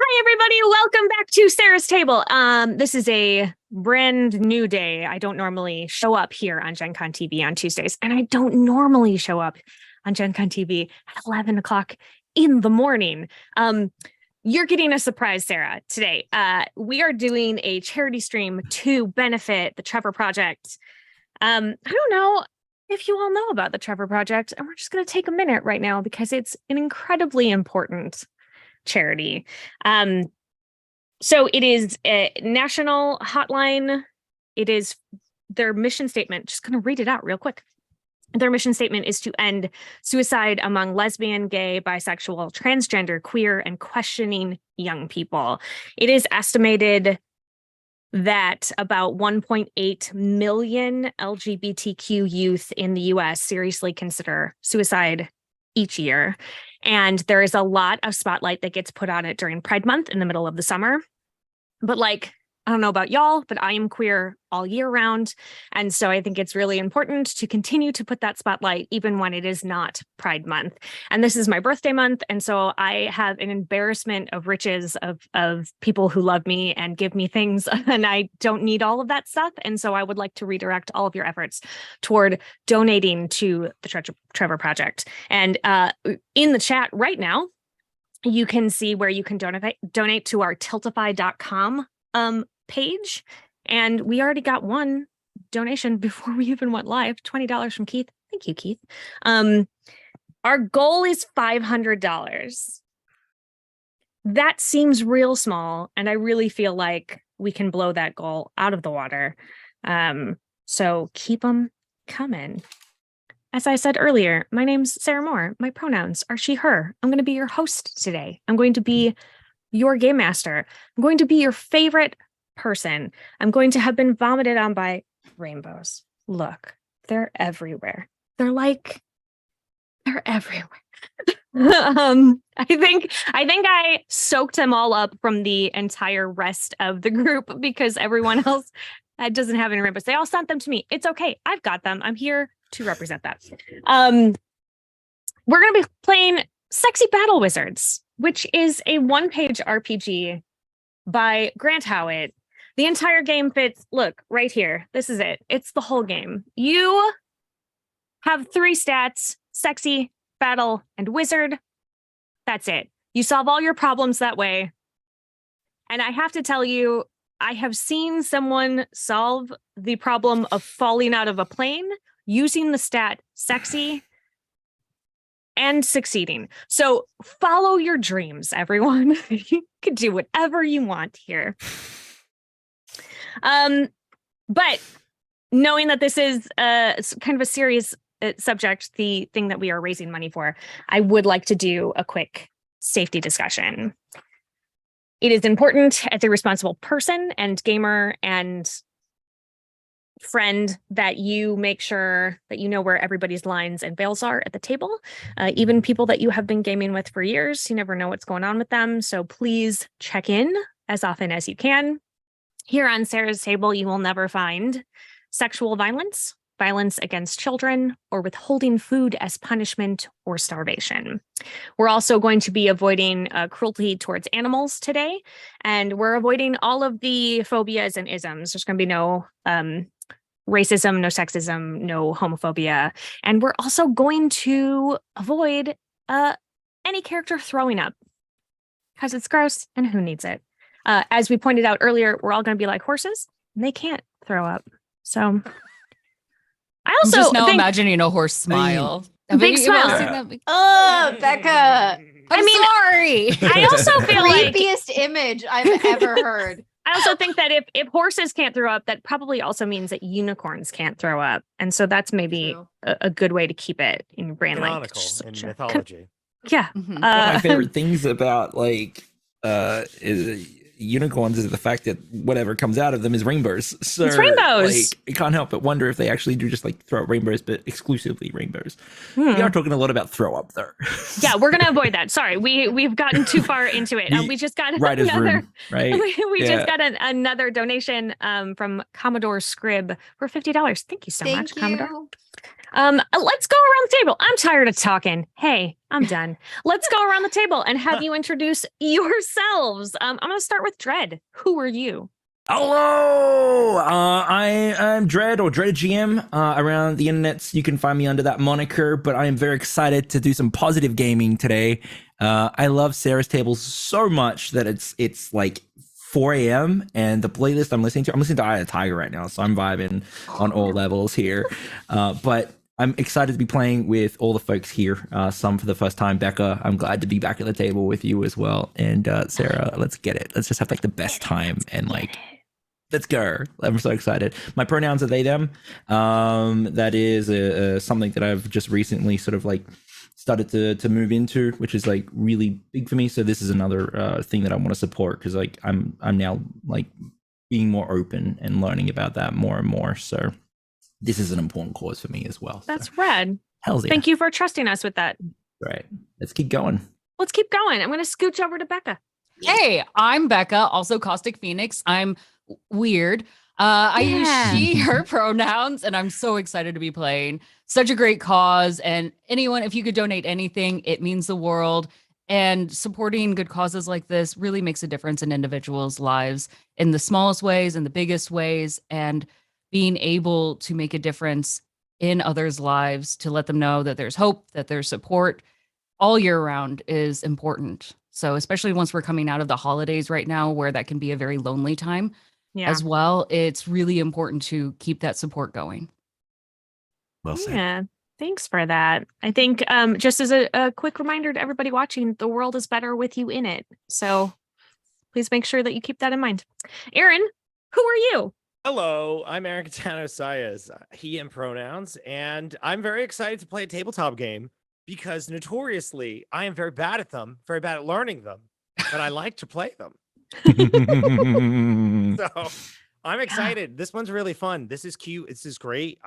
Hi, everybody. Welcome back to Sarah's Table. This is a brand new day. I don't normally show up here on Gen Con TV on Tuesdays, and I don't normally show up on Gen Con TV at 11 o'clock in the morning. You're getting a surprise, Sarah, today. We are doing a charity stream to benefit the Trevor Project. I don't know if you all know about the Trevor Project, and we're just going to take a minute right now because it's an incredibly important charity. So it is a national hotline. It is their mission statement. Just going to read it out real quick. Their mission statement is to end suicide among lesbian, gay, bisexual, transgender, queer, and questioning young people. It is estimated that about 1.8 million LGBTQ youth in the US seriously consider suicide each year. And there is a lot of spotlight that gets put on it during Pride Month in the middle of the summer. But I don't know about y'all, but I am queer all year round. And so I think it's really important to continue to put that spotlight even when it is not Pride Month. And this is my birthday month. And so I have an embarrassment of riches of people who love me and give me things. And I don't need all of that stuff. And so I would like to redirect all of your efforts toward donating to the Trevor Project. And in the chat right now, you can see where you can donate to our tiltify.com page. And we already got one donation before we even went live, $20 from Keith. Thank you, Keith. Our goal is $500. That seems real small, and I really feel like we can blow that goal out of the water. So keep them coming. As I said earlier, my name's Sarah Moore. My pronouns are she, her. I'm going to be your host today. I'm going to be your game master. I'm going to be your favorite person. I'm going to have been vomited on by rainbows. Look, they're everywhere. They're everywhere. I think I soaked them all up from the entire rest of the group because everyone else doesn't have any rainbows. They all sent them to me. It's okay. I've got them. I'm here to represent that. We're going to be playing Sexy Battle Wizards, which is a one-page RPG by Grant Howitt. The entire game fits, look, right here. This is it. It's the whole game. You have 3 stats, sexy, battle, and wizard. That's it. You solve all your problems that way. And I have to tell you, I have seen someone solve the problem of falling out of a plane using the stat sexy and succeeding. So follow your dreams, everyone. You can do whatever you want here. But knowing that this is kind of a serious subject, the thing that we are raising money for, I would like to do a quick safety discussion. It is important as a responsible person and gamer and friend that you make sure that you know where everybody's lines and veils are at the table. Even people that you have been gaming with for years, you never know what's going on with them. So please check in as often as you can. Here on Sarah's Table, you will never find sexual violence, violence against children, or withholding food as punishment or starvation. We're also going to be avoiding cruelty towards animals today, and we're avoiding all of the phobias and isms. There's going to be no racism, no sexism, no homophobia. And we're also going to avoid any character throwing up because it's gross and who needs it? As we pointed out earlier, we're all going to be like horses and they can't throw up. So I also just now imagining a horse smile. Big smile. Oh, Becca. I'm sorry. I also feel like creepiest image I've ever heard. I also think that if horses can't throw up, that probably also means that unicorns can't throw up. And so that's maybe a good way to keep it in your brain. Canonical in mythology. Yeah. One of my favorite things about unicorns is the fact that whatever comes out of them is rainbows. So it's rainbows. I can't help but wonder if they actually do just throw out rainbows, but exclusively rainbows. We are talking a lot about throw up though. Yeah, we're gonna avoid that. Sorry, we've gotten too far into it. We just got another. Right. We just got another donation from Commodore Scrib for $50. Thank you so much, Commodore. Let's go around the table. I'm tired of talking. Hey, I'm done. Let's go around the table and have you introduce yourselves. I'm going to start with Dread. Who are you? Hello, I'm Dread or Dread GM. Around the internets, you can find me under that moniker. But I am very excited to do some positive gaming today. I love Sarah's Tables so much that it's like 4 a.m. and the playlist I'm listening to Eye of the Tiger right now, so I'm vibing on all levels here. But I'm excited to be playing with all the folks here. Some for the first time. Becca, I'm glad to be back at the table with you as well. And Sarah, let's get it. Let's just have like the best time and like. Let's go. I'm so excited. My pronouns are they, them. That is something that I've just recently sort of like started to move into, which is like really big for me. So this is another thing that I want to support because like I'm now like being more open and learning about that more and more. So this is an important cause for me as well. That's rad. Hells yeah. Thank you for trusting us with that. Right. Let's keep going. Let's keep going. I'm going to scooch over to Becca. Hey, I'm Becca, also Caustic Phoenix. I'm weird. I use she, her pronouns, and I'm so excited to be playing. Such a great cause. And anyone, if you could donate anything, it means the world. And supporting good causes like this really makes a difference in individuals' lives in the smallest ways and the biggest ways. And being able to make a difference in others' lives to let them know that there's hope, that there's support all year round is important. So especially once we're coming out of the holidays right now, where that can be a very lonely time as well, it's really important to keep that support going. Well said. Yeah, thanks for that. I think just as a quick reminder to everybody watching, the world is better with you in it. So please make sure that you keep that in mind. Aaron, who are you? Hello, I'm Aaron Catano-Saez, he and pronouns, and I'm very excited to play a tabletop game because notoriously I am very bad at them, very bad at learning them, but I like to play them. So I'm excited. This one's really fun. This is cute. This is great.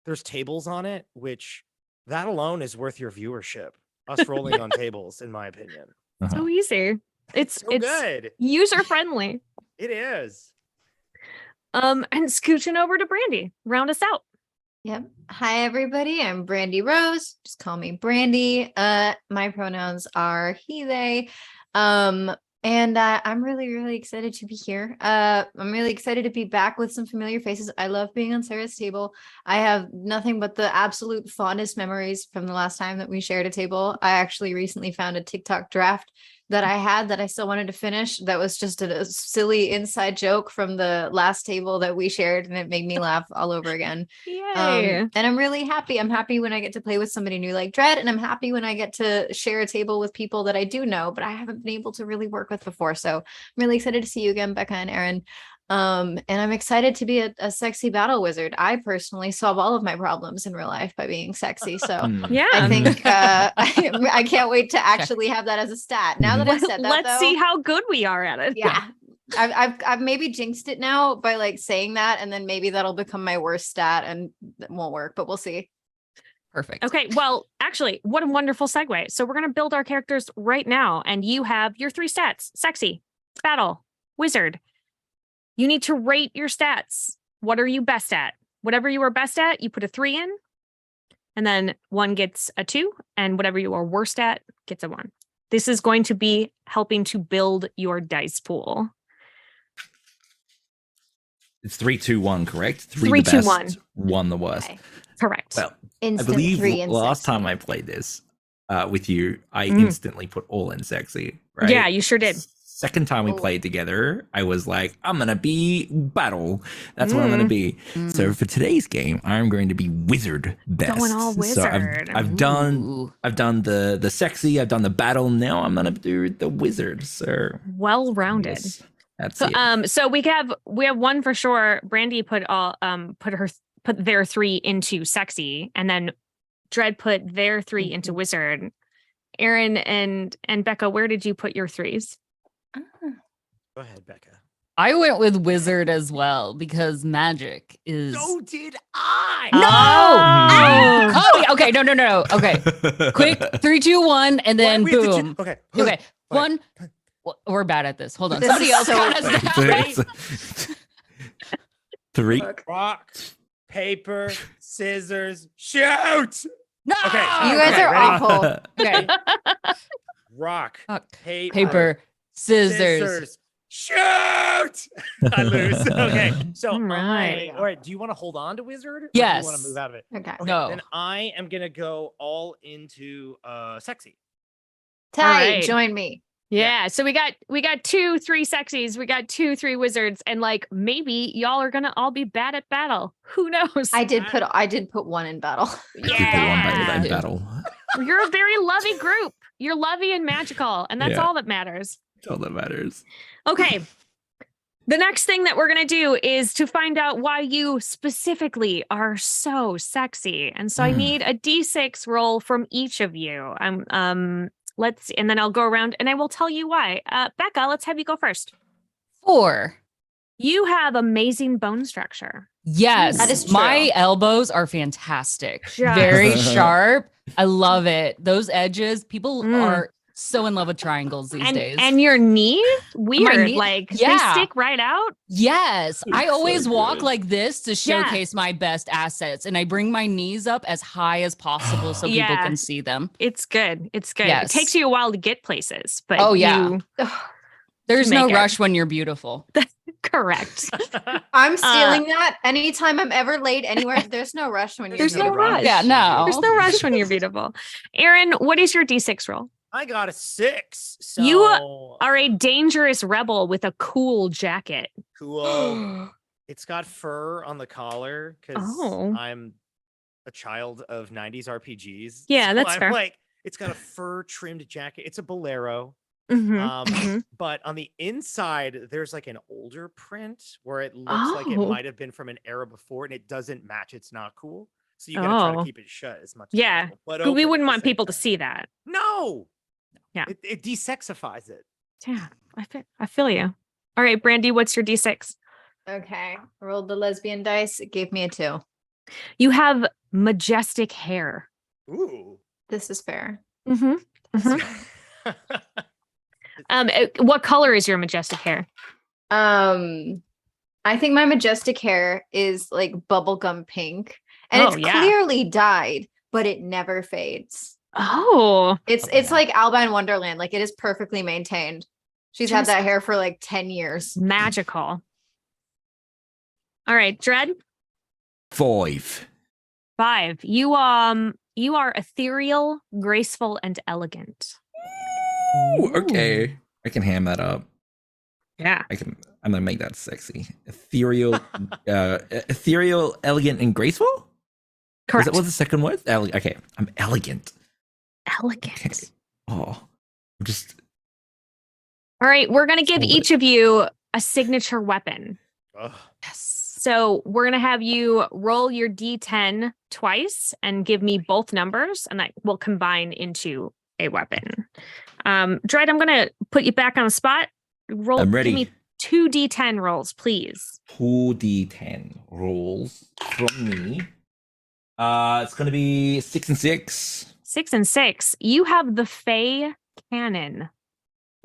There's tables on it, which that alone is worth your viewership. Us rolling on tables, in my opinion. So easy. It's good. User friendly. It is. And scooching over to Brandy. Round us out. Yep. Hi, everybody. I'm Brandy Rose. Just call me Brandy. My pronouns are he, they. And I'm really, really excited to be here. I'm really excited to be back with some familiar faces. I love being on Sarah's table. I have nothing but the absolute fondest memories from the last time that we shared a table. I actually recently found a TikTok draft that I had that I still wanted to finish. That was just a silly inside joke from the last table that we shared, and it made me laugh all over again. Yay. And I'm really happy. I'm happy when I get to play with somebody new like Dread, and I'm happy when I get to share a table with people that I do know, but I haven't been able to really work with before. So I'm really excited to see you again, Becca and Aaron. And I'm excited to be a sexy battle wizard. I personally solve all of my problems in real life by being sexy. So Yeah. I think I can't wait to actually have that as a stat. Now that I've said that, Let's see how good we are at it. Yeah. I've maybe jinxed it now by like saying that, and then maybe that'll become my worst stat and it won't work, but we'll see. Perfect. Okay. Well, actually, what a wonderful segue. So we're going to build our characters right now, and you have your 3 stats: sexy, battle, wizard. You need to rate your stats. What are you best at? Whatever you are best at, you put a 3 in, and then 1 gets a 2, and whatever you are worst at gets a 1. This is going to be helping to build your dice pool. It's 3, 2, 1, correct? 3, the 2, best, 1 the worst. Okay. Correct. Well, Instant I believe 3 in last sexy. time I played this with you, I instantly put all in sexy, right? Yeah, you sure did. Second time we played together, I was like, I'm going to be battle. That's what I'm going to be. So for today's game, I'm going to be wizard best. Going all wizard. So I've done the sexy, I've done the battle. Now I'm going to do the wizard. So Well-rounded. yes, that's So, it. so we have 1 for sure. Brandy put their 3 into sexy, and then Dread put their 3 into wizard. Aaron and Becca, where did you put your 3s? Go ahead, Becca. I went with wizard as well because magic is. So did I. No. Oh, okay. No. Okay. Quick. 3, 2, 1, and then We have to boom. Okay. Okay. Fine. 1. We're bad at this. Hold on. This Somebody is else so count us down. Three. Rock, paper, scissors, shoot. No. Okay, You guys okay, are ready? awful. Okay. Rock, Fuck. paper, Scissors. shoot. I lose. Okay, so All right. all right. Do you want to hold on to wizard? Or do you want Yes. to move out of it? Okay. Okay, No. then I am gonna go all into sexy. Ty, right. join me. Yeah. So we got 2, 3 sexies. We got 2, 3 wizards, and like maybe y'all are gonna all be bad at battle. Who knows? I did put one in battle. Keep the one back to that Yeah. battle. You're a very lovey group. You're lovey and magical, and that's Yeah. all that matters. That's all that matters. Okay. The next thing that we're going to do is to find out why you specifically are so sexy. And so I need a D6 roll from each of you. And then I'll go around and I will tell you why. Becca, let's have you go first. 4. You have amazing bone structure. Yes. That is My true. elbows are fantastic. Just- Very sharp. I love it. Those edges, people Mm. are so in love with triangles these days. And your knees, weird. knee- Like they yeah. stick right out. Yes, I It's so always walk good. like this to Yeah. showcase my best assets, and I bring my knees up as high as possible so people Yeah. can see them. It's good. It's good. Yes. It takes you a while to get places, but Oh, yeah. you There's make no it. rush when you're beautiful. correct. I'm stealing that. Anytime I'm ever late anywhere, there's no rush when you're There's no beautiful. rush. Yeah, no. There's no rush when you're beautiful. Aaron, what is your D6 roll? I got a 6. So You Are a dangerous rebel with a cool jacket. cool. It's got fur on the collar because Oh. I'm a child of 90s RPGs. Yeah, So that's I'm fair. like, it's got a fur trimmed jacket. It's a bolero. Mhm. But on the inside, there's like an older print where it looks like it Oh. might have been from an era before, and it doesn't match. It's not cool. So you gotta try Oh. to keep it shut as much. Yeah, as possible, but But we open wouldn't at the want same people to time. see that. No. Yeah. It desexifies it. Yeah, I feel you. All right, Brandy, what's your D6? Okay. I rolled the lesbian dice. It gave me a 2. You have majestic hair. Ooh. This is fair. Mm-hmm. What color is your majestic hair? I think my majestic hair is like bubblegum pink. And Oh, it's yeah. clearly dyed, but it never fades. Oh, It's like Alba in Wonderland. Like it is perfectly maintained. She's had Just- that hair for like 10 years. magical. All right, Dread, 5. 5. You are ethereal, graceful, and elegant. Ooh, okay. I can ham that up. Yeah. I'm gonna make that sexy. Ethereal, elegant, and graceful? Correct. What's the second word? Okay. I'm elegant. Elegant. Okay. Oh. I'm just All right, we're going to give Hold it. each of you a signature weapon. Ugh. Yes. So we're going to have you roll your D10 twice and give me both numbers, and that will combine into a weapon. Dread, I'm going to put you back on the spot. Roll. I'm ready. Give me 2 D10 rolls, please. 2d10 rolls from me. It's gonna be 6 and 6. 6 and 6. You have the Fey Cannon.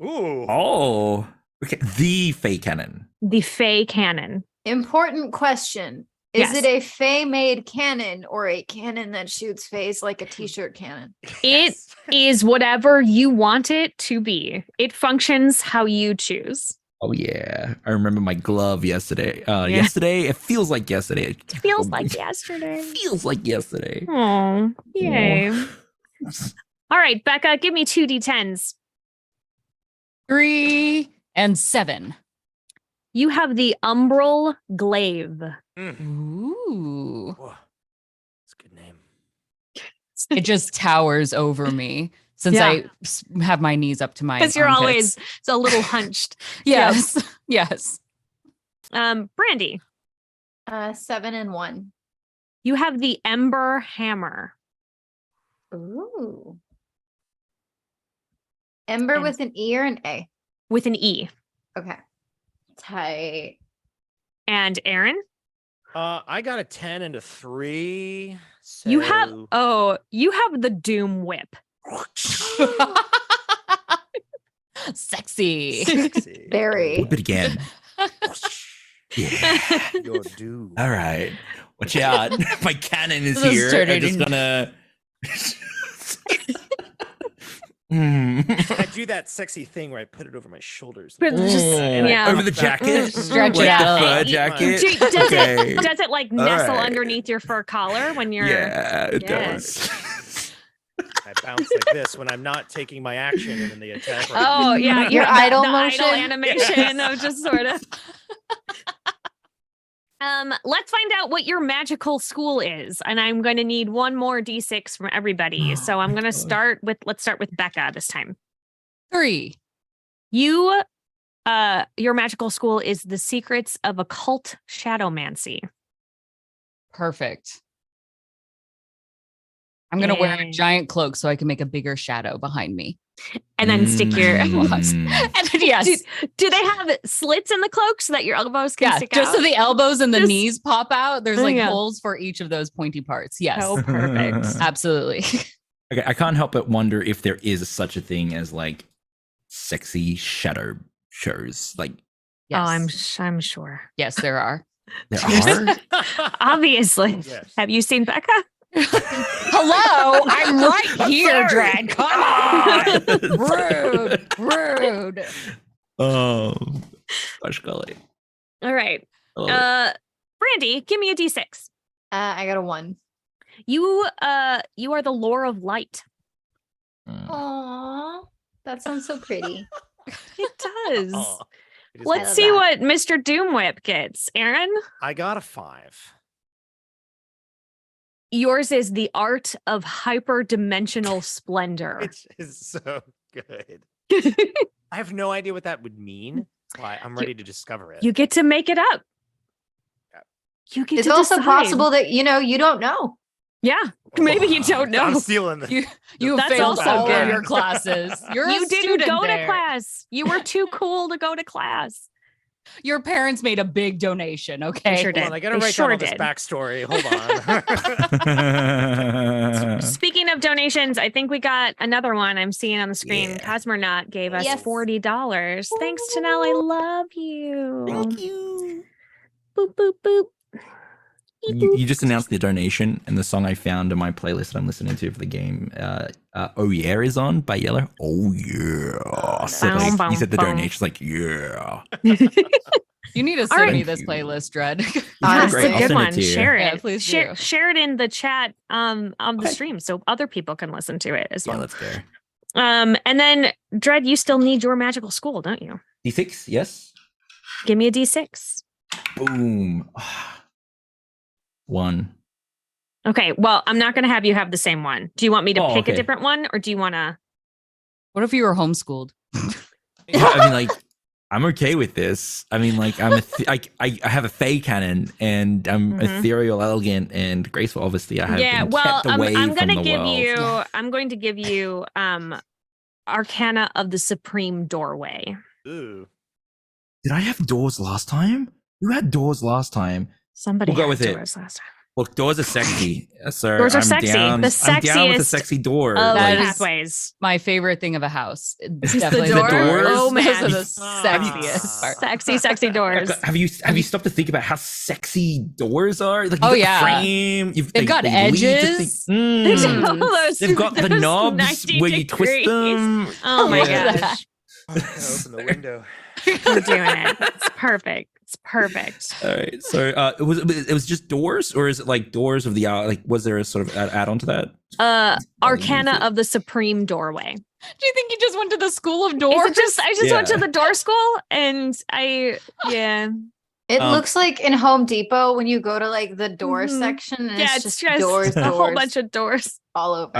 Ooh. Oh. Okay. The fake cannon. The Fey Cannon. Important question. Is Yes. it a Fey-made cannon or a cannon that shoots Fays like a t-shirt cannon? It is whatever you want it to be. It functions how you choose. Oh yeah. I remember my glove yesterday. Yesterday. It feels like yesterday. It feels like yesterday. Feels like yesterday. Oh, yay. All right, Becca, give me 2 D10s. 3 and 7. You have the Umbral Glaive. Mm. Ooh. Whoa. That's a good name. It just towers over me since Yeah. I have my knees up to my Because you're armpits. always a little hunched. Yes. Yes. Brandy, 7 and 1. you have the Ember Hammer. Ooh. Ember And- with an E or an A? With an E. Okay. Tight. And Aaron, I got a 10 and a 3. So... you have the Doom Whip. Sexy. Sexy. Very. Whip it again. Yeah. Your dude. All right. Watch out. My cannon is This is here. turning I'm just into- gonna. Hmm. I do that sexy thing where I put it over my shoulders. But just- yeah. Over the jacket? Stretch Like it out the a fur little. jacket? Do- does it like nestle right. underneath your fur collar when you're Yeah, it Yes. does. I bounce like this when I'm not taking my action in the attack. Oh yeah, Your the idle idle motion? animation of just sort of. Let's find out what your magical school is, and I'm going to need one more d6 from everybody. Oh So I'm my going to God. let's start with Becca this time. 3. You, your magical school is the secrets of occult shadowmancy. Perfect. I'm gonna wear a Yay. giant cloak so I can make a bigger shadow behind me. And then stick your. Mm. And then, yes, Do they have slits in the cloak so that your elbows can yeah, stick just out? so the elbows and the Just- knees pop out. There's like Yeah. holes for each of those pointy parts. Yes, Oh, perfect. absolutely. Okay, I can't help but wonder if there is such a thing as like sexy shadow shows. Like Yes. Oh, I'm sure. Yes, there are. there are. Obviously. Yes. Have you seen Becca? Hello, I'm right I'm here, sorry. Drag. Come on. Rude. Oh, gosh, golly. All right. I love it. Brandy, give me a d6. I got a 1. You are the lore of light. Aww, that sounds so pretty. It does. Aw, it is Let's love see that. what Mr. Doomwhip gets. Aaron, I got a 5. yours is the art of hyperdimensional splendor. It is so good. I have no idea what that would mean. Why I'm ready to discover it. You get to make it up. Yeah. You get It's to also decide. possible that you don't know. Yeah. Maybe you don't know. I'm stealing this. You That's failed also all good. of your classes. You're You a didn't student go to there. class. You were too cool to go to class. Your parents made a big donation. Okay. sure Hold did. on, I gotta They write sure down all this did. backstory. Hold on. Speaking of donations, I think we got another one I'm seeing on the screen. Yeah. Cosmonaut gave us Yes. $40. Thanks, Tanel. I love you. Thank you. Boop, boop, boop. You just announced the donation, and the song I found in my playlist that I'm listening to for the game, "Oh Yeah" is on by Yellow. Oh yeah! So Boom, like, you said the boom, donation, like yeah. You need to All send right. me this Thank you. playlist, Dred. That's Honestly. a I'll good send it one. to you. Share it. Yeah, please do. Share it in the chat of the Okay. stream so other people can listen to it as Yeah, well. let's go. And then Dred, you still need your magical school, don't you? D6, yes. Give me a D6. Boom. 1. Okay, well, I'm not going to have you have the same one. Do you want me to Oh, pick a okay. different one, or do you want to? What if you were homeschooled? I mean, like, I'm okay with this. I mean, like, I have a fey cannon, and I'm Mhm. ethereal, elegant, and graceful. Obviously, I have been kept away I'm from going to the give world. you. Yeah. I'm going to give you Arcana of the Supreme Doorway. Ooh. Did I have doors last time? Who had doors last time? Somebody We'll go had with it. doors last time. Look, doors are sexy. So Doors are I'm sexy. Down, The I'm down with a sexiest sexy door. Of That the is- pathways. My favorite thing of a house. It's the definitely the door? doors. Oh, man. Those are the Ah. sexiest part. Sexy doors. Have you stopped to think about how sexy doors are? Like, you've Oh, got yeah. the frame. They've got lead to edges. There's Mm. all those- They've got the those knobs 90 where you twist degrees. them. Oh my Yeah. gosh. I'm gonna open the window. We're doing it. It's perfect. It's perfect. All right. So it was just doors, or is it like doors of the like? Was there a sort of add-on to that? Arcana of the Supreme Doorway. Do you think you just went to the school of Is doors? it just I just went Yeah. to the door school and yeah. It Um, looks like in Home Depot when you go to like the door Mhm. section and Yeah, it's just doors, a whole doors bunch of doors. all over.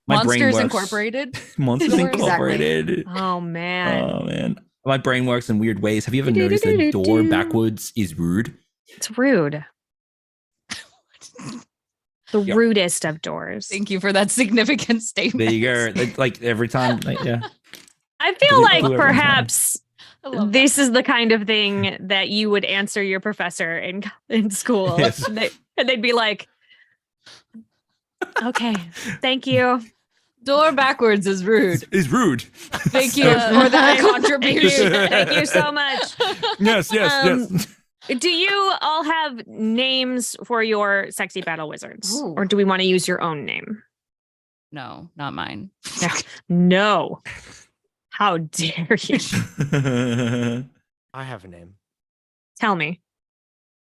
My brain Monsters works- Incorporated. Monsters Exactly. Incorporated. Oh man. Oh man, my brain works in weird ways. Have you ever noticed a door backwards is rude? It's rude. The Yep. rudest of doors. Thank you for that significant statement. There you go. Like every time, like, yeah. I feel Blue- like blue every time. perhaps I love this is the kind of thing that you would answer your professor in school. Yes. And they'd be like, okay, thank you. that. Door backwards is rude. Is rude. Thank you for that contribution. Thank you so much. Yes, Um, yes. Do you all have names for your sexy battle wizards? Ooh. Or do we want to use your own name? No, not mine. No. How dare you? I have a name. Tell me.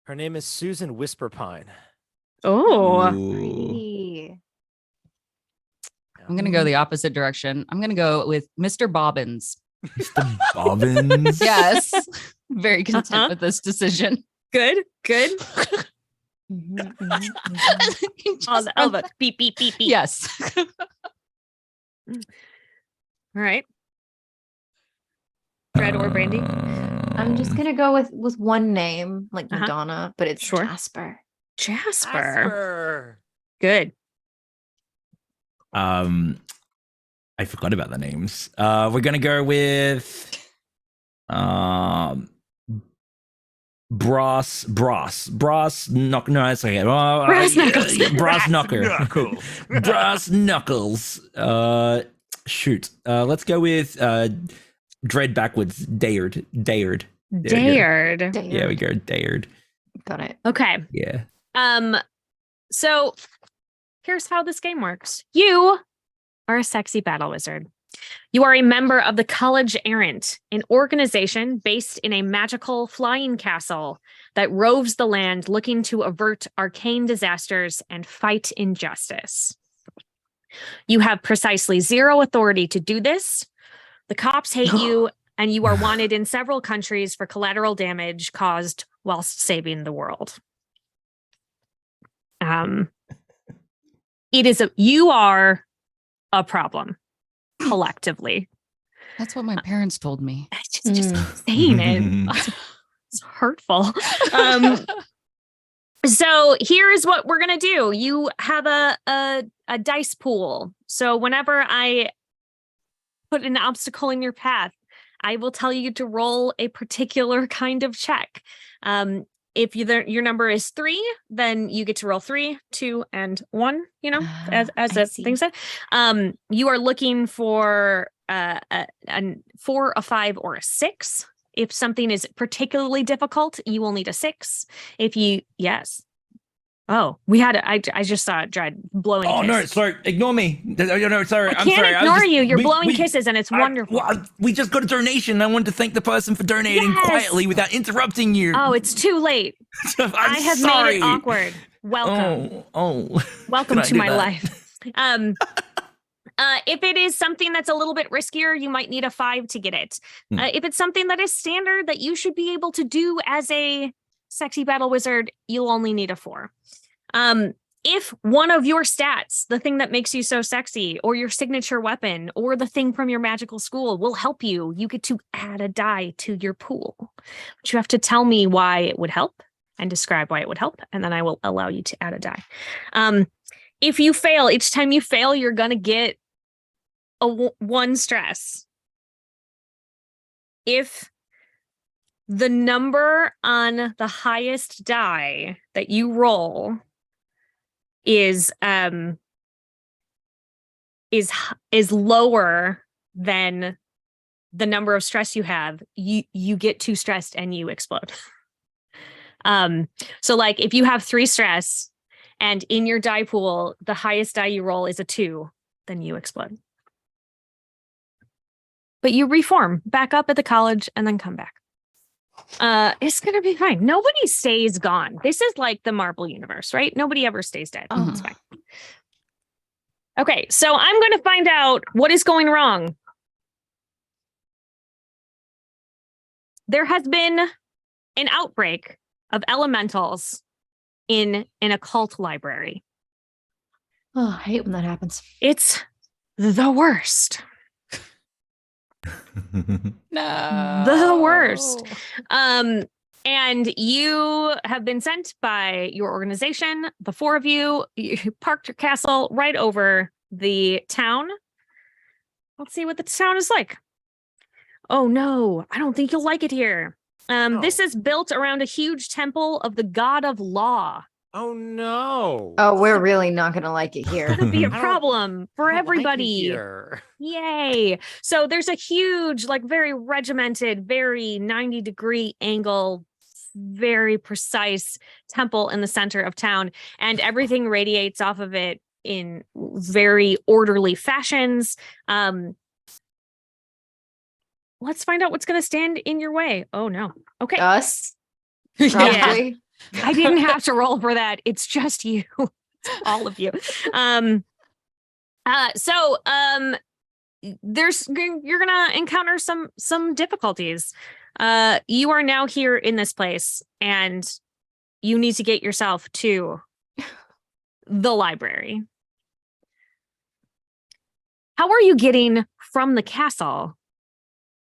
Her name is Susan Whisperpine. Oh. Ooh. Pretty. I'm gonna go the opposite direction. I'm gonna go with Mr. Bobbins. Mr. Bobbins. Yes. Very content Uh-huh. with this decision. Good. Good. Mhm, mhm, mhm. All the beep, beep, beep, beep. Yes. All right. Fred or Brandy? I'm just gonna go with one name, like Uh-huh. Madonna, but it's Sure. Jasper. Jasper. Jasper. Good. I forgot about the names. We're gonna go with Brass Knuckles. No, it's okay. Brass Knuckles. Brass Knucker. Knuckles. Brass Knuckles. Shoot. Let's go with Dread backwards. Dared. Dared. Yeah, we go Dared. Got it. Okay. Yeah. So here's how this game works. You are a sexy battle wizard. You are a member of the College Errant, an organization based in a magical flying castle that roves the land looking to avert arcane disasters and fight injustice. You have precisely 0 authority to do this. The cops hate you, and you are wanted in several countries for collateral damage caused whilst saving the world. You are a problem collectively. That's what my parents told me. Just saying it. It's hurtful. So here's what we're gonna do. You have a dice pool. So whenever I put an obstacle in your path, I will tell you to roll a particular kind of check. If your number is 3, then you get to roll 3, 2, and 1. You know, as I the see. thing said. You are looking for a 4, a 5, or a 6. If something is particularly difficult, you will need a 6. Yes. Oh, I just saw Dread blowing. Oh kiss. no, sorry. Ignore me. No, sorry. I I'm can't sorry. ignore you. You're blowing kisses, and it's I- wonderful. well, we just got a donation. I wanted to thank the person for donating Yes! quietly without interrupting you. Oh, it's too late. I'm I have sorry. made it awkward. Welcome. Oh. Welcome Can I to do my that? life. If it is something that's a little bit riskier, you might need a 5 to get it. If it's something that is standard that you should be able to do as a sexy battle wizard, you'll only need a 4. If one of your stats, the thing that makes you so sexy, or your signature weapon, or the thing from your magical school will help you, you get to add a die to your pool. But you have to tell me why it would help and describe why it would help, and then I will allow you to add a die. If you fail, each time you fail, you're going to get a 1 stress. If the number on the highest die that you roll is lower than the number of stress you have, you get too stressed and you explode. So like if you have 3 stress and in your die pool the highest die you roll is a 2, then you explode. But you reform back up at the college and then come back. It's gonna be fine. Nobody stays gone. This is like the Marvel universe, right? Nobody ever stays dead. Oh. It's fine. Okay, so I'm gonna find out what is going wrong. There has been an outbreak of elementals in an occult library. Oh, I hate when that happens. It's the worst. No. The worst. And you have been sent by your organization, the 4 of you. You parked your castle right over the town. Let's see what the town is like. Oh no, I don't think you'll like it here. This is built around a huge temple of the god of law. Oh no. Oh, we're really not gonna like it It's here. gonna be a I don't- problem for I don't like it everybody. here. Yay. So there's a huge, like very regimented, very 90-degree angle very precise temple in the center of town, and everything radiates off of it in very orderly fashions. Let's find out what's going to stand in your way. Oh no. Okay. Us, Yeah. probably. I didn't have to roll for that. It's just you. It's all of you. You're gonna encounter some difficulties. You are now here in this place, and you need to get yourself to the library. How are you getting from the castle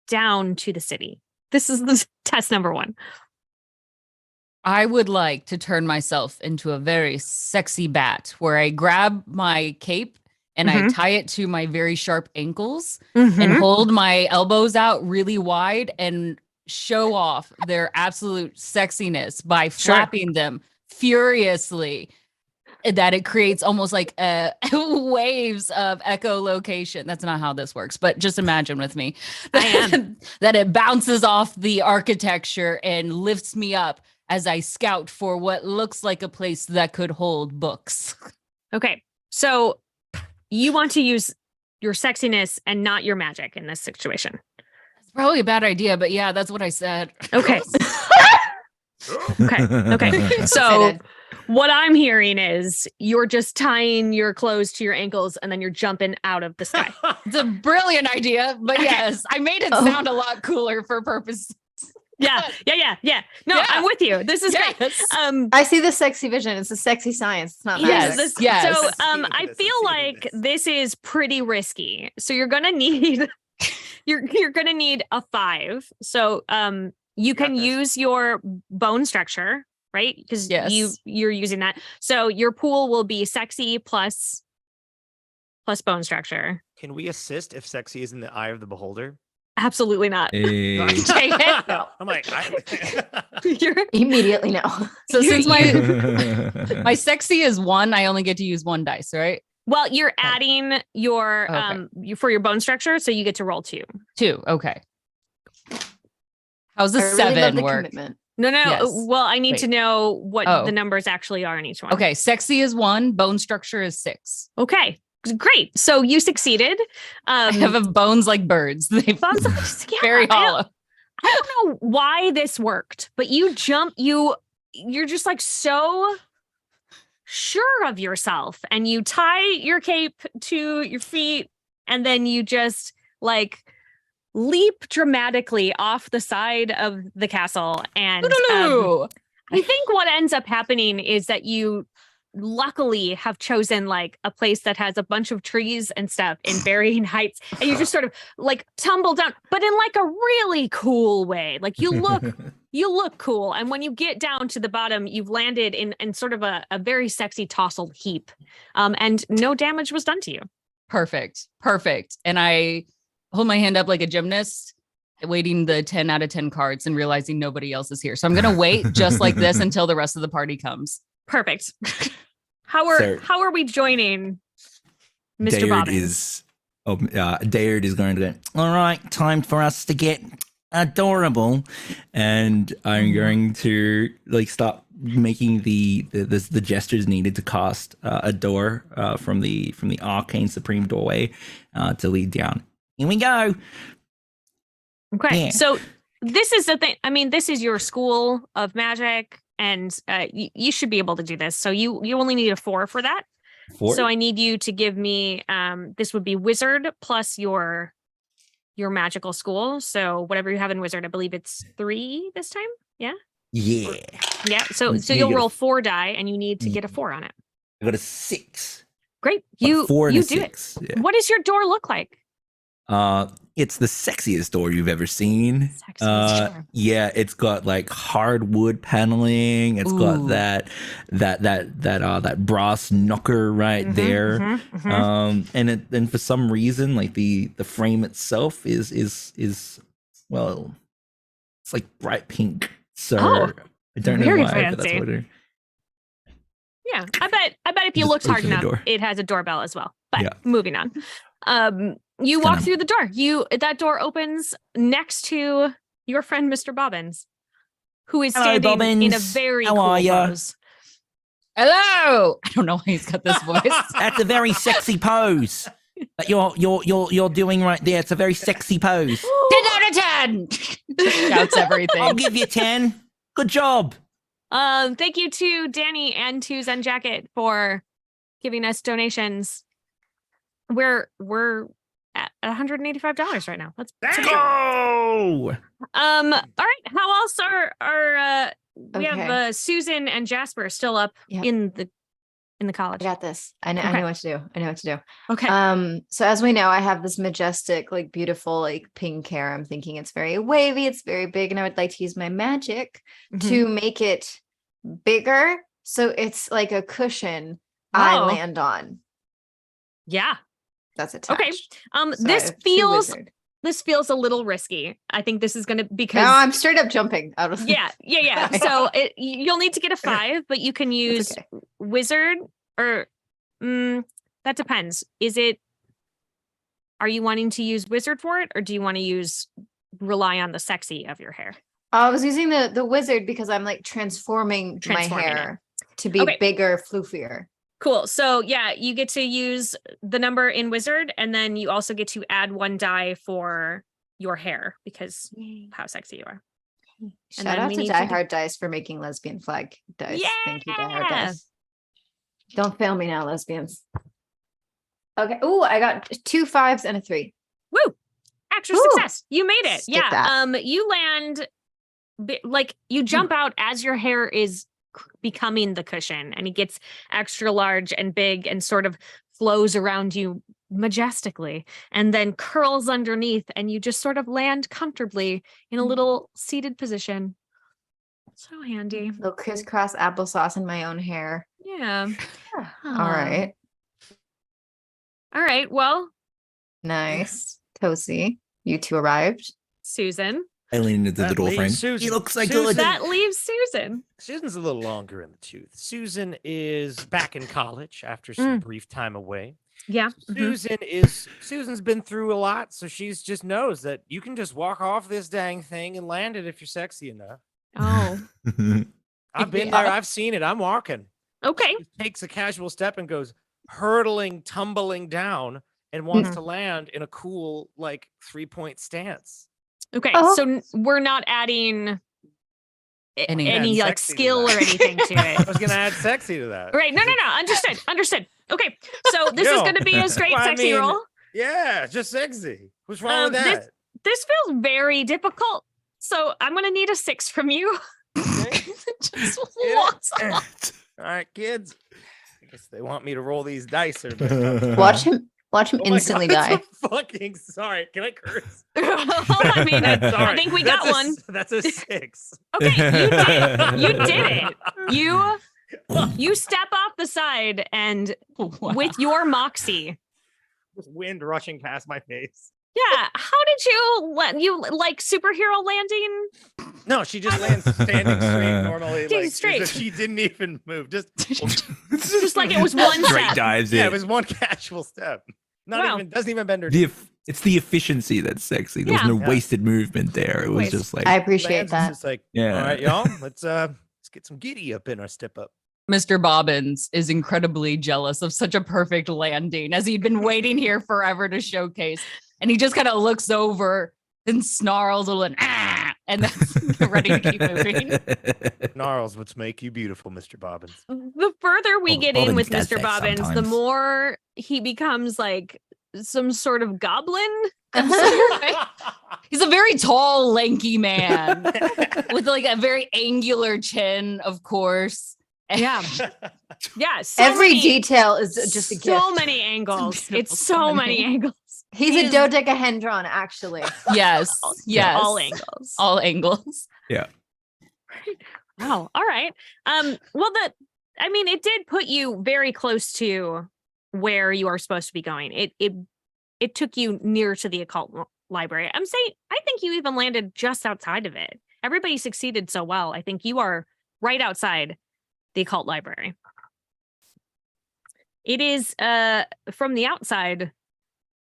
down to the city? This is the test number 1. I would like to turn myself into a very sexy bat where I grab my cape and I tie it to my very sharp ankles and hold my elbows out really wide and show off their absolute sexiness by flapping them furiously, that it creates almost like waves of echolocation. That's not how this works, but just imagine with me that it bounces off the architecture and lifts me up as I scout for what looks like a place that could hold books. Okay, so you want to use your sexiness and not your magic in this situation. It's probably a bad idea, but yeah, that's what I said. Okay. Okay. So what I'm hearing is you're just tying your clothes to your ankles and then you're jumping out of the sky. It's a brilliant idea, but yes, I made it sound a lot cooler for purpose. Yeah. No, Yeah. I'm with you. This is great. I see the sexy vision. It's a sexy science. It's not Yes. magic. Yes. So I'm I seeing feel like this is pretty risky. So you're gonna need you're gonna need a 5. So you Got can this. use your bone structure, right? Because Yes. you're using that. So your pool will be sexy plus bone structure. Can we assist if sexy is in the eye of the beholder? Absolutely not. Hey. Take it. I'm like, You're- Immediately no. So You- since my sexy is 1, I only get to use 1 dice, right? well, you're adding your for your bone structure, so you get to roll 2. 2. Okay. How's the I really 7 love the work? commitment. No. Yes. Well, I need to Wait. know what Oh. the numbers actually are in each one. Okay, sexy is 1, bone structure is 6. Okay. Great. So you succeeded. I have a bones like birds. They Bones- yeah, very I don't- hollow. I don't know why this worked, but you're just like so sure of yourself, and you tie your cape to your feet, and then you just like leap dramatically off the side of the castle. And Ooh. I think what ends up happening is that you luckily have chosen like a place that has a bunch of trees and stuff in varying heights, and you just sort of like tumble down, but in like a really cool way. Like you look cool, and when you get down to the bottom, you've landed in sort of a very sexy tousled heap, and no damage was done to you. Perfect. And I hold my hand up like a gymnast, waiting the 10 out of 10 cards and realizing nobody else is here. So I'm going to wait just like this until the rest of the party comes. Perfect. Sir. How are we joining Mr. Dayard Bobbins? Dayard is going to go, all right, time for us to get adorable. And I'm going to like stop making the gestures needed to cast a door from the arcane supreme doorway to lead down. Here we go. Okay, Yeah. so this is the thing. I mean, this is your school of magic, and you should be able to do this. So you only need a 4 for that. 4. So I need you to give me this would be wizard plus your magical school. So whatever you have in wizard, I believe it's 3 this time. Yeah. Yeah. So You you'll get a- roll 4 die, and you need to get a 4 on it. I got a 6. Great. But You 4 and you a do 6. it. Yeah. What does your door look like? It's the sexiest door you've ever seen. Sexiest door. Yeah, it's got like hardwood paneling. It's got Ooh. that brass knocker right there. And for some reason, like the frame itself is well, it's like bright pink. So Oh, I don't know very why, but that's fancy. what it. Yeah, I bet if you Just looked hard open the enough, door. it has a doorbell as well. But Yeah. moving on. You It's walk kinda- through the door. That door opens next to your friend Mr. Bobbins. who is Hello, standing in a Bobbins. very How cool are ya? pose. Hello. I don't know why he's got this voice. That's a very sexy pose that you're doing right there. It's a very sexy pose. 10 out of 10. Just shouts everything. I'll give you 10. Good job. Thank you to Danny and to Zen Jacket for giving us donations. We're at $185 right now. Let's Go. all right. How else are we have Okay. Susan and Jasper still up Yep. in the I college. got this. I know what to do. I know what to do. Okay. So as we know, I have this majestic, like beautiful, like pink hair. I'm thinking it's very wavy, it's very big, and I would like to use my magic Mhm. to make it bigger. So it's like a cushion I Oh. land on. Yeah. That's attached. Okay. So I This have two feels wizard. a little risky. I think this is gonna because Now I'm straight up jumping out of yeah. Okay. So you'll need to get a 5, but you can use okay. wizard or that depends. Are you wanting to use wizard for it, or do you want to rely on the sexy of your hair? I was using the wizard because I'm like transforming my Transforming it. hair to be Okay. bigger, floofier. Cool. So yeah, you get to use the number in wizard, and then you also get to add 1 die for your hair because how sexy you are. Shout then out we to need to Die do- Hard Dice for making lesbian flag dice. Thank you, Die Hard Yeah. Dice. Don't fail me now, lesbians. Okay. Oh, I got 2 5s and a 3. Woo! Extra Woo! success. You made it. Stick Yeah. that. You land like you jump out as your hair is becoming the cushion, and it gets extra large and big and sort of flows around you majestically and then curls underneath, and you just sort of land comfortably in a little seated position. So handy. Little crisscross applesauce in my own hair. Yeah. All right. All right. Well, Nice. Tosi, you two arrived. Susan. I lean into the That door leaves frame. Susan. He looks so Susan. good. That leaves Susan. Susan's a little longer in the tooth. Susan is back in college after some brief time away. Yeah. Mhm. Susan's been through a lot, so she's just knows that you can just walk off this dang thing and land it if you're sexy enough. Oh, I've been there, I've seen it. I'm walking. okay. She takes a casual step and goes hurtling, tumbling down and wants Mhm. to land in a cool, like 3-point stance. Okay. Oh. So we're not adding Any any like sexy to skill that. or anything to I it. was gonna add sexy to that. Right. No. Understood. Okay. So this is Yo. going to be a straight Well, I sexy mean, roll. Yeah, just sexy. What's wrong with this- that? This feels very difficult. So I'm going to need a 6 from you. Just Yeah. walks off. All right, kids. I guess they want me to roll these dice or better. Watch him Oh my instantly God, die. that's a fucking sorry. Can I curse? I mean, I Sorry. think we got one. That's a 6. Okay. You did it. You step off the side and Wow. with your moxie. With wind rushing past my face. Yeah. How did you like superhero landing? No, she just lands standing straight normally. Standing Like, as straight. if she didn't even move. Just Just like it was one Straight step. dives yeah, in. it was one casual step. Not Wow. even doesn't even bend her. It's the efficiency that's sexy. There was Yeah. no Yeah. wasted movement there. It was Waste. just like I appreciate Lands, it's that. just like, Yeah. all right, y'all, let's get some giddy up in our step up. Mr. Bobbins is incredibly jealous of such a perfect landing as he'd been waiting here forever to showcase. And he just kind of looks over and snarls a little and then ready to keep moving. Gnarls would make you beautiful, Mr. Bobbins. The further we Well, get in Bobbins with does Mr. that Bobbins, the sometimes. more he becomes like some sort of goblin. He's a very tall, lanky man with like a very angular chin, of course. Yeah. Yeah. So Every many, detail is just a gift. so many angles. beautiful It's so many timing. angles. He's He a is- dodecahedron, actually. Yes. Yes. All angles. All angles. Wow. All right. Well, it did put you very close to where you are supposed to be going. It took you near to the occult library. I think you even landed just outside of it. Everybody succeeded so well. I think you are right outside the occult library. It is from the outside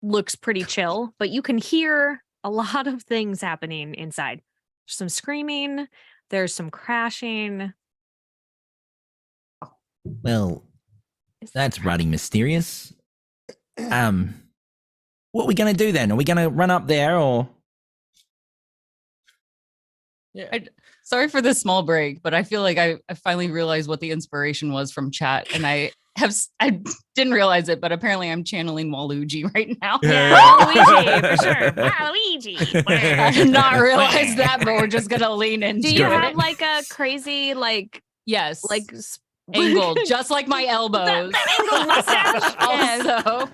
looks pretty chill, but you can hear a lot of things happening inside. There's some screaming. There's some crashing. Well, that's rather mysterious. What are we gonna do then? Are we gonna run up there or? Yeah. Sorry for this small break, but I feel like I finally realized what the inspiration was from chat, and I didn't realize it, but apparently I'm channeling Waluigi right now. Yeah, Waluigi, for sure. Waluigi. I did not realize that, but we're just gonna lean into Do you it. have like a crazy Yes, like angled, just like my elbows. that angled mustache? Yes. Also,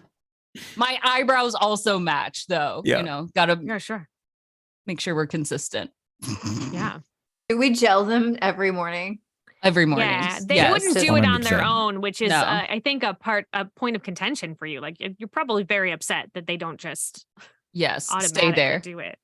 my eyebrows also match, though. Yeah. You know, gotta Yeah, sure. make sure we're consistent. Yeah. Do we gel them every morning? Every morning. Yeah, they Yes. wouldn't do it on their 100%. own, which is, No. I think, a point of contention for you. Like, you're probably very upset that they don't just Yes, stay automatically there. do it.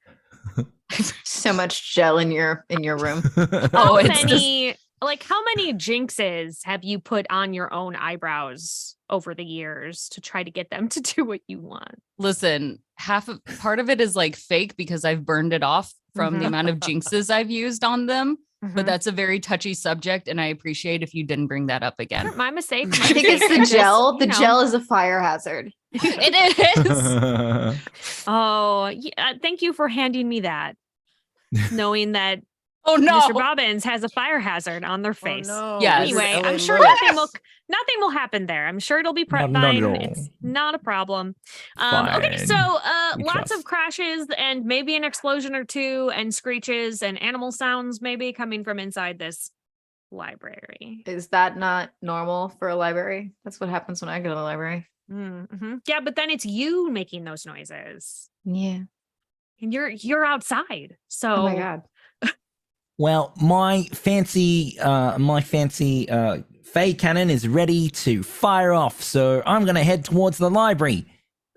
So much gel in your room. Oh, How it's many, how many jinxes have you put on your own eyebrows over the years to try to get them to do what you want? Listen, part of it is like fake because I've burned it off from the Mhm. amount of jinxes I've used on them. Mhm. But that's a very touchy subject, and I appreciate if you didn't bring that up again. My mistake. I think it's the Just, gel. The you know. gel is a fire hazard. It is. Oh, yeah, thank you for handing me that. Knowing that Oh no. Mr. Bobbins has a fire hazard on their face. Oh, no. Yes. This is Anyway, LA I'm sure Lit. nothing will happen there. I'm sure it'll be Not fine. at all. It's not a problem. Okay, Fine. so We lots of trust. crashes and maybe an explosion or two and screeches and animal sounds maybe coming from inside this library. Is that not normal for a library? That's what happens when I go to the library. Mm-hmm. Yeah, but then it's you making those noises. Yeah. And you're outside. So Oh my god. Well, my fancy Fey cannon is ready to fire off, so I'm gonna head towards the library.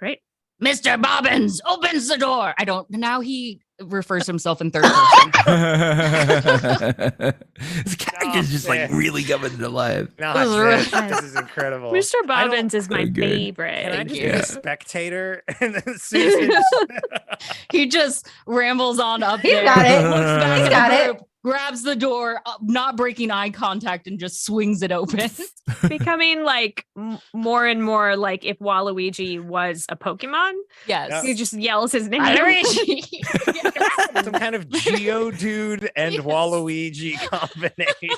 great. Mr. Bobbins opens the door. Now he refers to himself in third person. This character's just like really coming to life. No, This is this, really- this is incredible. Mr. I don't- Bobbins is my So good. favorite. Can I Thank just you. be a spectator? And then Susan He just rambles on up He's there. got it. Looks back He's at got the it. group, grabs the door, not breaking eye contact, and just swings it open. Becoming more and more like if Waluigi was a Pokemon. Yes. He just yells his name. Waluigi. some kind of Geodude and Yes. Waluigi combination.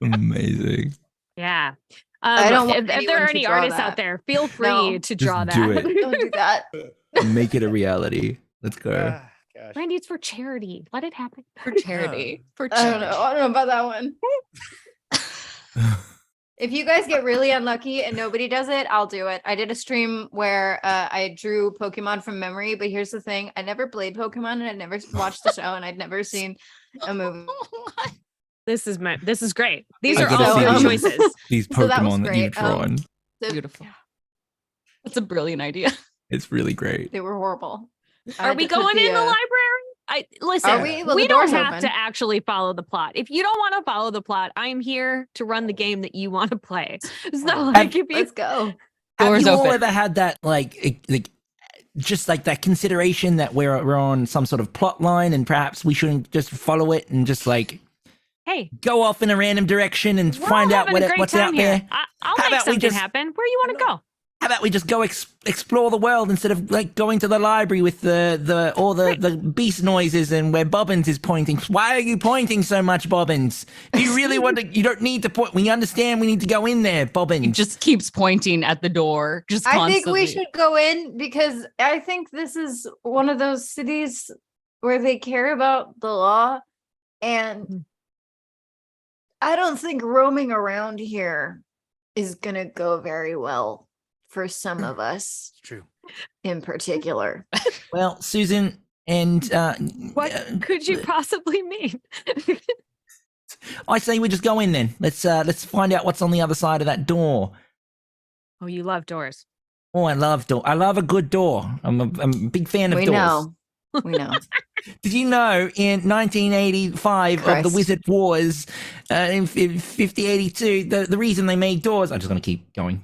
Amazing. Yeah. I don't want if there anyone are to any draw artists that. out there, feel free No. to draw Just do that. it. Don't do that. Make it a reality. Let's go. Ah, gosh. Randy, it's for charity. Let it happen. For charity. For I charity. don't know. I don't know about that one. If you guys get really unlucky and nobody does it, I'll do it. I did a stream where I drew Pokemon from memory, but here's the thing: I never played Pokemon and I'd never watched the show and I'd never seen a movie. This is great. These I are get all to good see choices. These So that was Pokemon that you've great. drawn. So Beautiful. That's a brilliant idea. It's really great. they were horrible. I Are had we to put going in the uh, library? Listen, Are we? Well, we the don't door's have open. to actually follow the plot. If you don't want to follow the plot, I'm here to run the game that you want to play. So like if you Let's go. Have Doors you all open. ever had that just like that consideration that we're on some sort of plot line and perhaps we shouldn't just follow it and just like hey, go off in a random direction and we're find all out having a great what's time out here. there? I'll How make about we something just- happen. Where you want to go? How about we just go explore the world instead of like going to the library with the beast noises and where Bobbins is pointing? Why are you pointing so much, Bobbins? Do you really want to? You don't need to point. We understand. We need to go in there, Bobbins. He just keeps pointing at the door. Just I constantly. think we should go in because I think this is one of those cities where they care about the law. And I don't think roaming around here is going to go very well for some of us It's true. in particular. Well, Susan and What could you possibly mean? I say we just go in then. Let's find out what's on the other side of that door. Oh, you love doors. Oh, I love door. I love a good door. I'm a big fan of We doors. know. We know. Did you know in 1985 of the Christ. Wizard Wars, in 5082, the reason they made doors? I'm just gonna keep going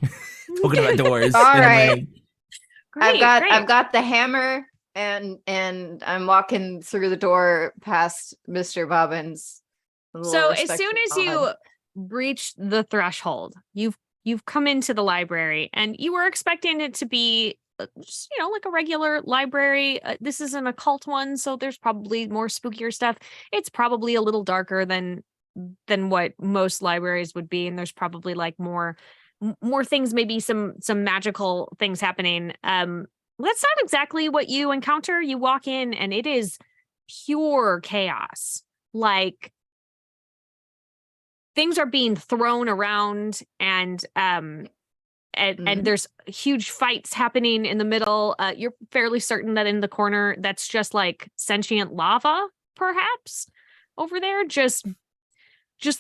talking about doors. All in a right. way. Great, I've got the hammer and I'm walking through the door past Mr. Bobbins A little So as respect soon for as you God. breach the threshold, you've come into the library, and you were expecting it to be just, like a regular library. This is an occult one, so there's probably more spookier stuff. It's probably a little darker than what most libraries would be, and there's probably like more things, maybe some magical things happening. That's not exactly what you encounter. You walk in and it is pure chaos. Like, things are being thrown around, and there's huge fights happening in the middle. You're fairly certain that in the corner, that's just like sentient lava, perhaps, over there, just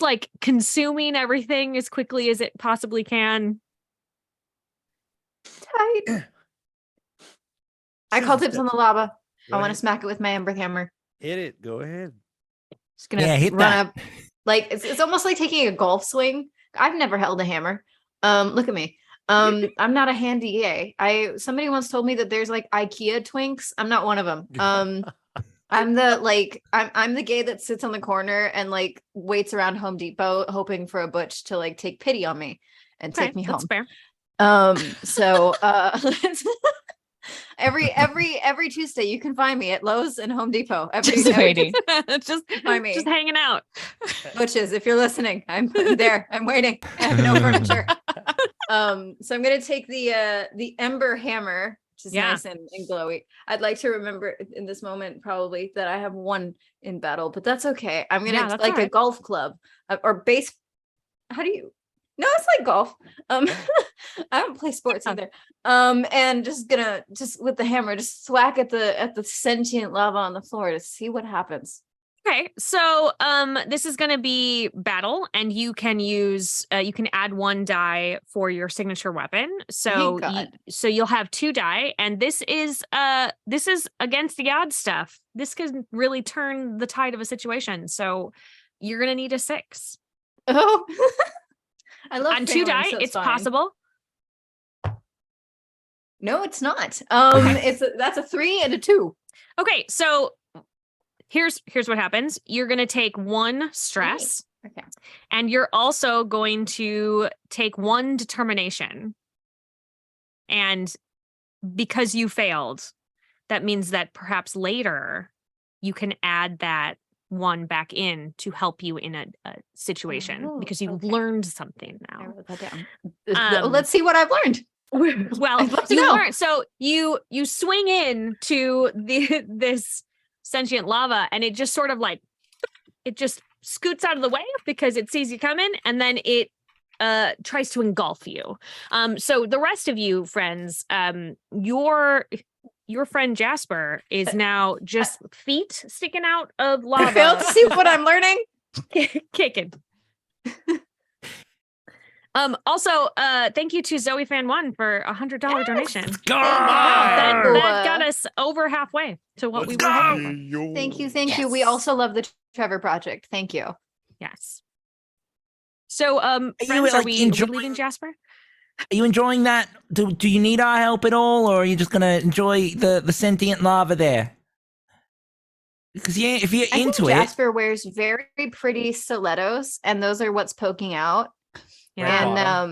like consuming everything as quickly as it possibly can. Tight. I call dibs on the lava. Go I want to ahead. smack it with my ember hammer. Hit it. Go ahead. Just gonna hit run that. up. Like it's almost like taking a golf swing. I've never held a hammer. Look at me. I'm not a handy guy. Somebody once told me that there's like IKEA twinks. I'm not one of them. I'm the gay that sits on the corner and like waits around Home Depot hoping for a butch to like take pity on me and take me that's home. fair. So every Tuesday you can find me at Lowe's and Home Depot. Just waiting. just Find me. just hanging out. Butches, if you're listening, I'm there. I'm waiting. I have no furniture. So I'm gonna take the ember hammer, which is Yeah. nice and glowy. I'd like to remember in this moment probably that I have won in battle, but that's okay. I'm gonna Yeah, that's like all a right. golf club or base. How do you? No, it's like golf. I don't play sports either. And just with the hammer, just thwack at the sentient lava on the floor to see what happens. Okay, so this is going to be battle, and you can use you can add 1 die for your signature weapon. So Thank God. so you'll have 2 die, and this is against the odds stuff. This can really turn the tide of a situation. So you're going to need a 6 Oh, I love on 2 failing, die. so It's fine. possible. No, it's not. That's a 3 and a 2. Okay, so here's what happens. You're going to take 1 stress. Okay. And you're also going to take 1 determination. And because you failed, that means that perhaps later you can add that 1 back in to help you in a situation, Oh, because you've okay. learned something I now. wrote that down. Um, Let's see what I've learned. Well, I'd love to you know. learn. So you swing in to this sentient lava, and it just sort of like, it just scoots out of the way because it sees you coming, and then it tries to engulf you. So the rest of you friends, your friend Jasper is now just feet sticking out of lava. I failed to see what I'm learning. Kicking. Also, thank you to Zoe Fan 1 for $100 donation. Let's go! That Ooh, got us over halfway to what we were hoping for. Thank you. We also love the Trevor Project. Thank you. Yes. So, you, friends, are like, we enjoying- leaving Jasper? Are you enjoying that? Do you need our help at all, or are you just gonna enjoy the sentient lava there? Because if you're I think into it, Jasper wears very pretty stilettos, and those are what's poking out. Yeah.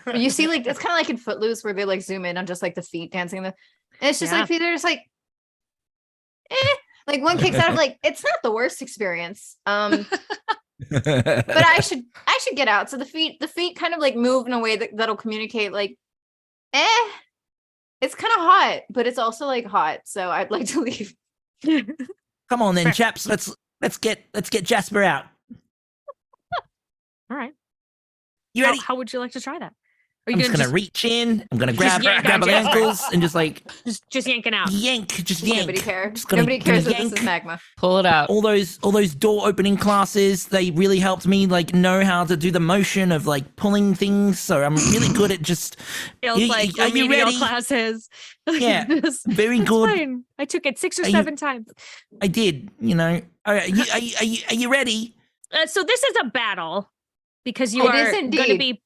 And you see, like, it's kind of like in Footloose where they like zoom in on just like the feet dancing. And it's just like feet are just like, like one kicks out of like, it's not the worst experience. But I should get out. So the feet kind of like move in a way that'll communicate like, it's kind of hot, but it's also like hot. So I'd like to leave. come on then, chaps. Let's get Jasper out. All right. You ready? How would you like to try that? Are I'm you just gonna reach in. I'm gonna grab yank her out ankles Jasper? and just like just yanking out? yank, just yank. Nobody cares. Just gonna- Nobody cares gonna that this is yank. magma. Pull it out. all those door opening classes, they really helped me like know how to do the motion of like pulling things, so I'm really good at just Feels like are you remedial ready? classes. Yeah, It's very good. fine. I took it 6 or Are you- 7 times. I did, all right, are you ready? So this is a battle because you It is are going to indeed. be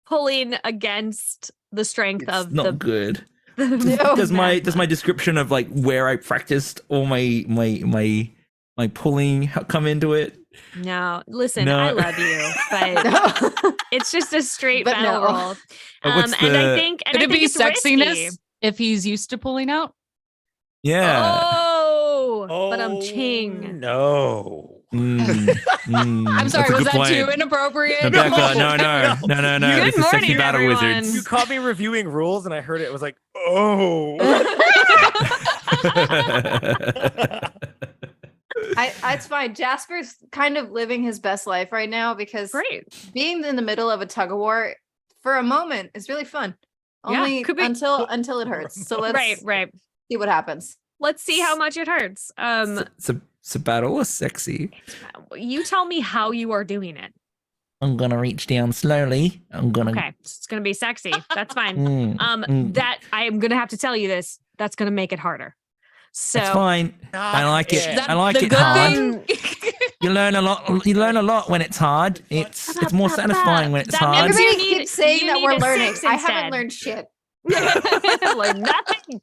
pulling against the strength It's of not the good. No. Does my description of like where I practiced all my pulling come into it? No, listen, No. I love you, but it's just a straight But battle no. roll. What's And I the- think, Could it be it's risky. sexiness if he's used to pulling out? Yeah. Oh, but I'm ching. No. I'm sorry, was that too inappropriate? No, Becca, no. Good This is Sexy morning, Battle everyone. Wizards. You caught me reviewing rules, and I heard it. It was like, oh. It's fine. Jasper's kind of living his best life right now because Great. being in the middle of a tug of war for a moment is really fun. Yeah, Only could be- until it hurts. So let's Right. see what happens. Let's see how much it hurts. It's a battle of sexy. You tell me how you are doing it. I'm gonna reach down slowly. I'm gonna. Okay, it's gonna be sexy. That's fine. That I am gonna have to tell you this. That's gonna make it harder. So That's fine. I like it. Yeah. I like the it good hard. thing. You learn a lot. You learn a lot when it's hard. It's more satisfying when it's That hard. means Everybody you keeps saying you that need we're a learning. 6 I instead. haven't learned shit. Like nothing.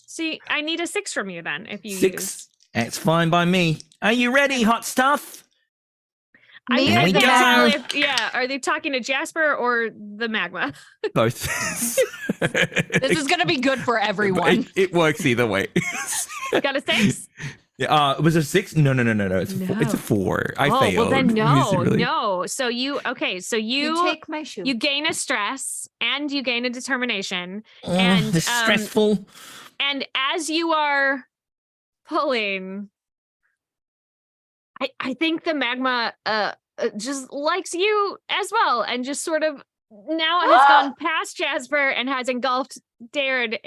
See, I need a 6 from you then. If you use. 6. It's fine by me. Are you ready, hot stuff? I Me mean, I and can't Becca. tell if, yeah, are they talking to Jasper or the magma? Both. This is going to be good for everyone. It works either way. Got a 6? Yeah, was it a 6? No. It's a 4. I failed. Well then no, miserably. no. So you You take my shoe. you gain a stress and you gain a determination. Oh, And, it's stressful. And as you are pulling, I think the magma just likes you as well, and just sort of now has gone past Jasper and has engulfed Dared.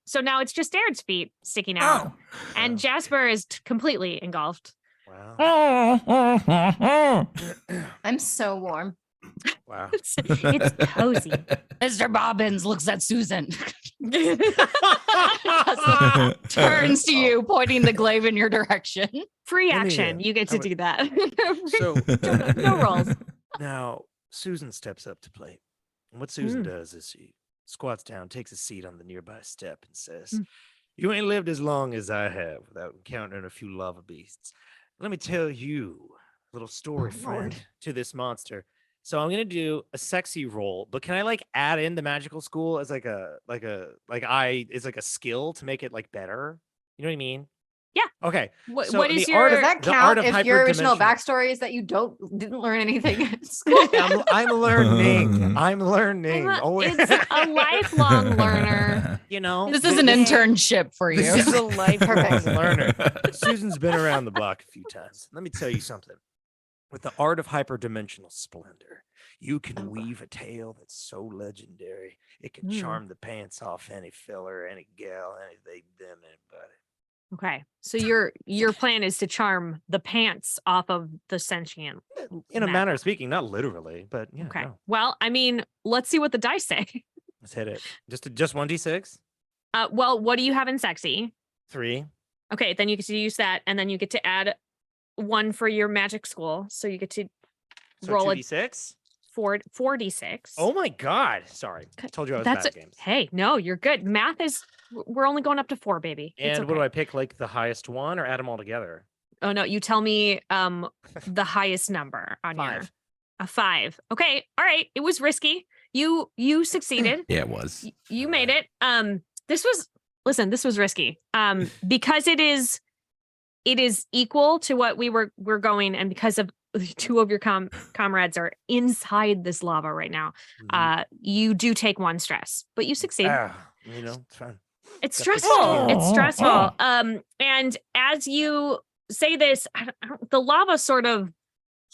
So now it's just Dared's feet sticking out, Oh. and Jasper is completely engulfed. Wow. I'm so warm. Wow. It's cozy. Mr. Bobbins looks at Susan. Turns to you, pointing the glaive in your direction. Free Let me, action. You get I to would- do that. So No rolls. now Susan steps up to play. And what Susan does is she squats down, takes a seat on the nearby step, and says, "You ain't lived as long as I have without encountering a few lava beasts. Let me tell you a little story, friend, to this monster. So I'm gonna do a sexy roll, but can I like add in the magical school as like a skill to make it like better? You know what I mean? Yeah. Okay. What So is the your art Does of- that the art count of if your original hyperdimensional- backstory is that you didn't learn anything at school? I'm learning. I'm learning. It's a lifelong learner. You know, This is an internship for you. This is a lifelong Perfect. learner. Susan's been around the block a few times. Let me tell you something. With the art of hyperdimensional splendor, you can weave a tale that's so legendary. It can charm the pants off any filler, any gal, anything, them, anybody. Okay. So your plan is to charm the pants off of the sentient. In a magma. manner of speaking, not literally, but yeah. Okay. No. Well, I mean, let's see what the dice say. Let's hit it. Just 1d6. Well, what do you have in sexy? 3. Okay, then you get to use that, and then you get to add 1 for your magic school. So you get to So roll a 2d6. 4d6. Oh my god. Sorry. Okay, Told you I was That's bad at a, games. hey, no, you're good. Math is we're only going up to 4, baby. It's And what do okay. I pick? Like the highest one or add them all together? Oh no, you tell me the highest number on your 5. a 5. Okay, all right. It was risky. You succeeded. Yeah, it was. You made it. This was risky. Because it is equal to what we're going, and because of 2 of your comrades are inside this lava right now, you do take 1 stress, but you succeed. You know, it's fine. It's That's stressful. okay. It's stressful. And as you say this, the lava sort of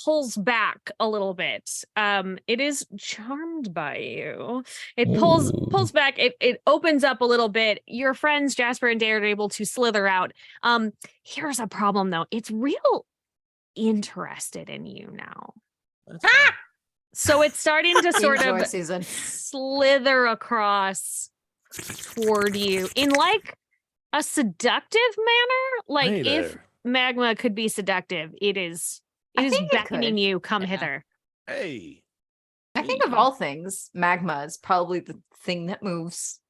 pulls back a little bit. It is charmed by you. It pulls back. It opens up a little bit. Your friends Jasper and Dare are able to slither out. Here's a problem though. It's real interested in you now. That's fine. So it's starting to sort Enjoy, of Susan. slither across toward you in like a seductive manner. Like Hey if there. magma could be seductive, it is I think it beckoning could. you, come Yeah. hither. Hey. I think of all things, magma is probably the thing that moves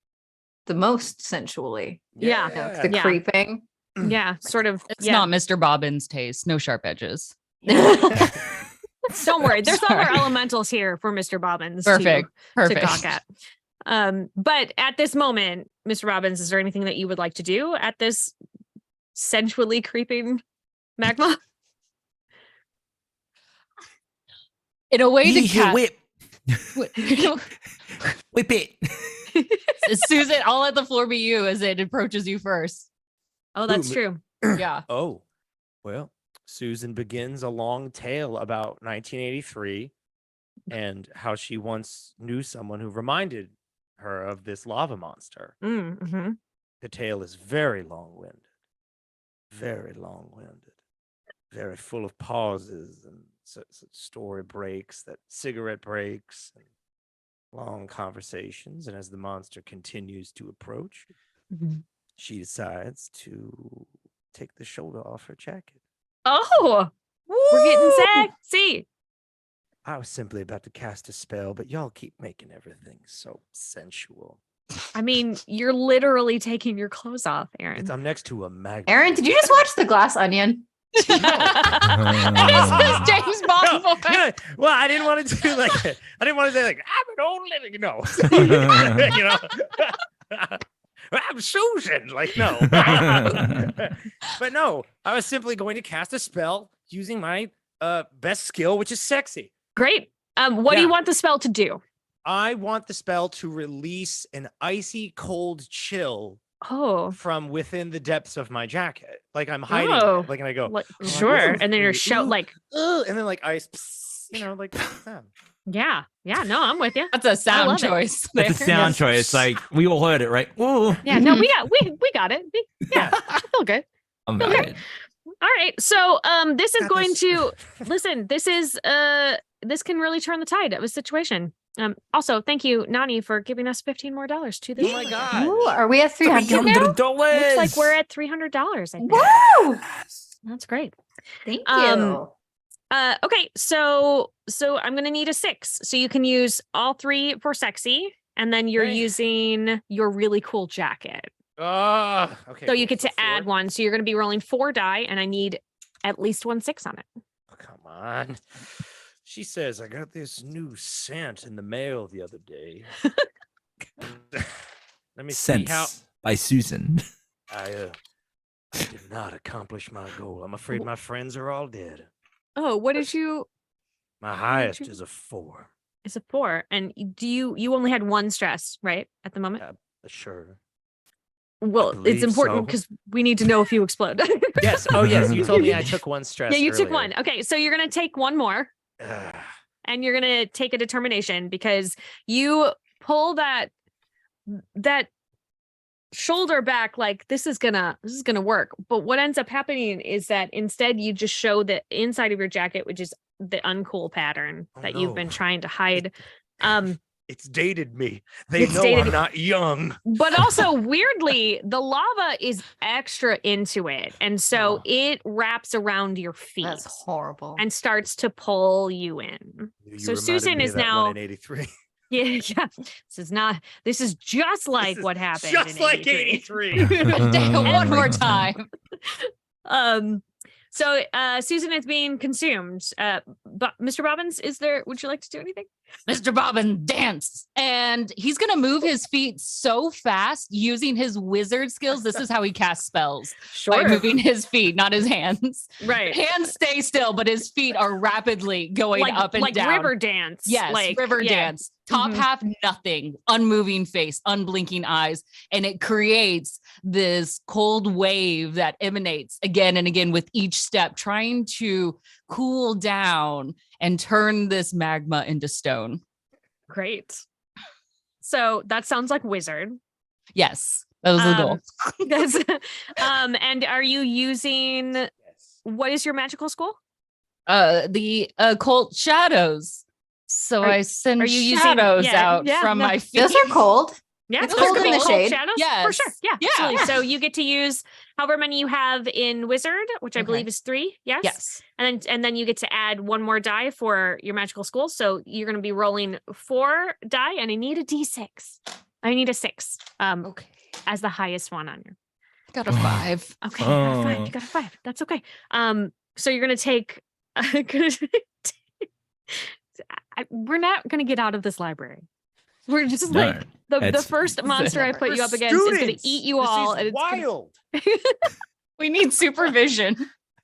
the most sensually. Yeah. You know, the Yeah. creeping. Yeah, sort of. It's yeah. not Mr. Bobbins' taste. No sharp edges. Don't worry, there's Sorry. other elementals here for Mr. Bobbins Perfect. to Perfect. gawk at. But at this moment, Mr. Bobbins, is there anything that you would like to do at this sensually creeping magma? In a way to Use your cat. whip. Whip it. Susan, I'll let the floor be you as it approaches you first. Oh, that's Ooh, true. Yeah. Oh, well, Susan begins a long tale about 1983 and how she once knew someone who reminded her of this lava monster. Mm-hmm. The tale is very long-winded, very full of pauses and story breaks, that cigarette breaks, and long conversations. And as the monster continues to approach, she decides to take the shoulder off her jacket. Oh, we're getting sexy. I was simply about to cast a spell, but y'all keep making everything so sensual. I mean, you're literally taking your clothes off, Aaron. I'm next to a magnet. Aaron, did you just watch The Glass Onion? This is James Bond voice. Yeah, well, I didn't want to do I didn't want to say I'm an old living, I'm Susan, no. But no, I was simply going to cast a spell using my best skill, which is sexy. Great. What do you Yeah. want the spell to do? I want the spell to release an icy cold chill Oh, from within the depths of my jacket. Like I'm hiding Oh. it. And I go, sure. this is And then you're pretty- shout ooh, like, ugh, and then ice, that. yeah. No, I'm with you. That's a sound love it. choice. That's a there. sound choice. Like we all heard it, right? Ooh, Yeah, no, we got it. I feel good. I'm Okay. valid. All right. So this is Got going this. to listen, this can really turn the tide of a situation. Also, thank you, Nani, for giving us $15 more to this. Oh my god. Ooh, are we at 300 now? $300. Looks like we're at $300. I think. Woo! That's great. Thank you. Okay, so I'm gonna need a 6. So you can use all 3 for sexy, and then you're Okay. using your really cool jacket. Okay. So you cool. get to add 4. 1. So you're gonna be rolling 4 die, and I need at least 1 6 on it. Oh, come on. She says, I got this new scent in the mail the other day. Let me see how Sense by Susan. I did not accomplish my goal. I'm afraid my friends are all dead. Oh, what did you? My highest you- is a 4. It's a 4, and do you only had 1 stress, right, at the moment? Sure. Well, it's believe important so. because we need to know if you explode. Yes. Oh, yes. You told me I took 1 stress. Yeah, you took earlier. 1. Okay, so you're gonna take 1 more. Ugh. And you're gonna take a determination because you pull that shoulder back like this is gonna work. But what ends up happening is that instead you just show the inside of your jacket, which is the uncool pattern Oh, that you've no. been trying to hide. It's dated me. They It's know dated I'm you. not young. But also weirdly, the lava is extra into it. And so Oh. it wraps around your feet That's horrible. and starts to pull you in. You So reminded Susan me is of that now- one in 83. Yeah. This is just like This what is happened. Just in like 83. 83. One more time. So Susan is being consumed. But Mr. Robbins, would you like to do anything? Mr. Bobbin dance. And he's going to move his feet so fast using his wizard skills. This is how he casts spells by moving his feet, not his hands. Right. Hands stay still, but his feet are rapidly going up and like down. river dance. Yes, river dance. Top Mhm. half, nothing. Unmoving face, unblinking eyes. And it creates this cold wave that emanates again and again with each step, trying to cool down and turn this magma into stone. Great. So that sounds like wizard. Yes, that was the goal. Yes. And are you using, what is your magical school? The occult shadows. So I send are you using- shadows yeah, out yeah, from no. my feet. Those are cold. Yeah, It's those cold are in the cold shade. shadows. For Yes. sure. Yeah, Yeah. absolutely. So you get to use however many you have in wizard, which I Okay. believe is 3. Yes. Yes. And then you get to add 1 more die for your magical school. So you're going to be rolling 4 die, and I need a d6. I need a 6. Okay. As the highest one on your. Got a 5. Okay, you got a 5. Oh. You got a 5. That's okay. So you're going to take we're not gonna get out of this library. We're just No, like the it's- first monster I put you up against is gonna eat you This all. is And it's gonna- wild. We need supervision.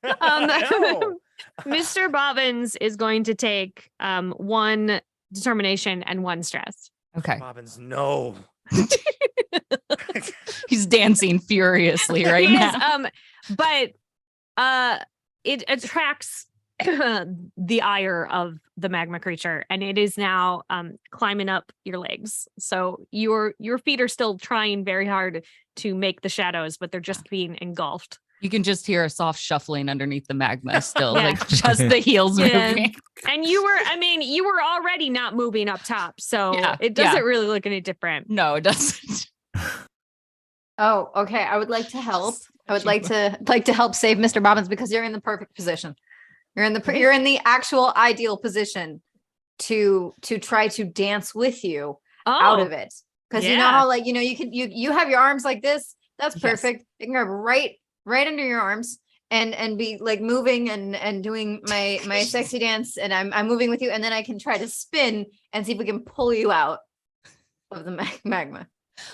No. Mr. Bobbins is going to take 1 determination and 1 stress. Okay. Bobbins, no. He's dancing furiously right He now. is, but it attracts the ire of the magma creature, and it is now climbing up your legs. So your feet are still trying very hard to make the shadows, but they're just being engulfed. You can just hear a soft shuffling underneath the magma still, Yeah. like just the heels Yeah. moving. And you were already not moving up top, so Yeah, it doesn't really look any different. No, it doesn't. Oh, okay. I would like to help. I would like to help save Mr. Bobbins because you're in the perfect position. You're in the actual ideal position to try to dance with you out of it. Because you know yeah. how you have your arms like this. That's Yes. perfect. You can grab right under your arms and be like moving and doing my sexy dance, and I'm moving with you, and then I can try to spin and see if we can pull you out of the magma.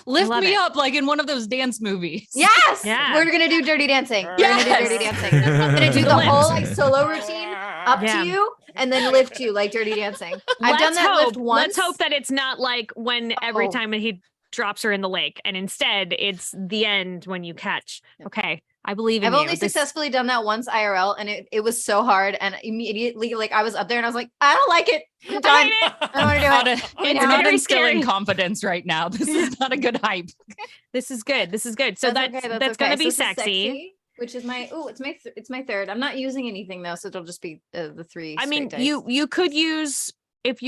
Lift love me it. up like in one of those dance movies. Yes. Yeah. We're gonna do dirty dancing. We're Yes. gonna do dirty dancing. I'm gonna do the whole like solo routine up Yeah. to you and then lift you like dirty dancing. I've done Let's that hope, lift once. Let's hope that it's not like when every Oh. time he drops her in the lake, and instead it's the end when you catch. Okay, I believe in I've you. only This- successfully done that once IRL, and it was so hard. And immediately, like I was up there, and I was like, I don't like it. I'm done. I hate it. I don't want to do Not it. a- Wait, it's no. not very instilling scary. confidence right now. This is not a good hype. This is good. This is good. So that's okay, that's gonna okay. be So this is sexy. which is my it's my third. I'm not using anything though, so it'll just be the 3. I mean, straight dice. you could use if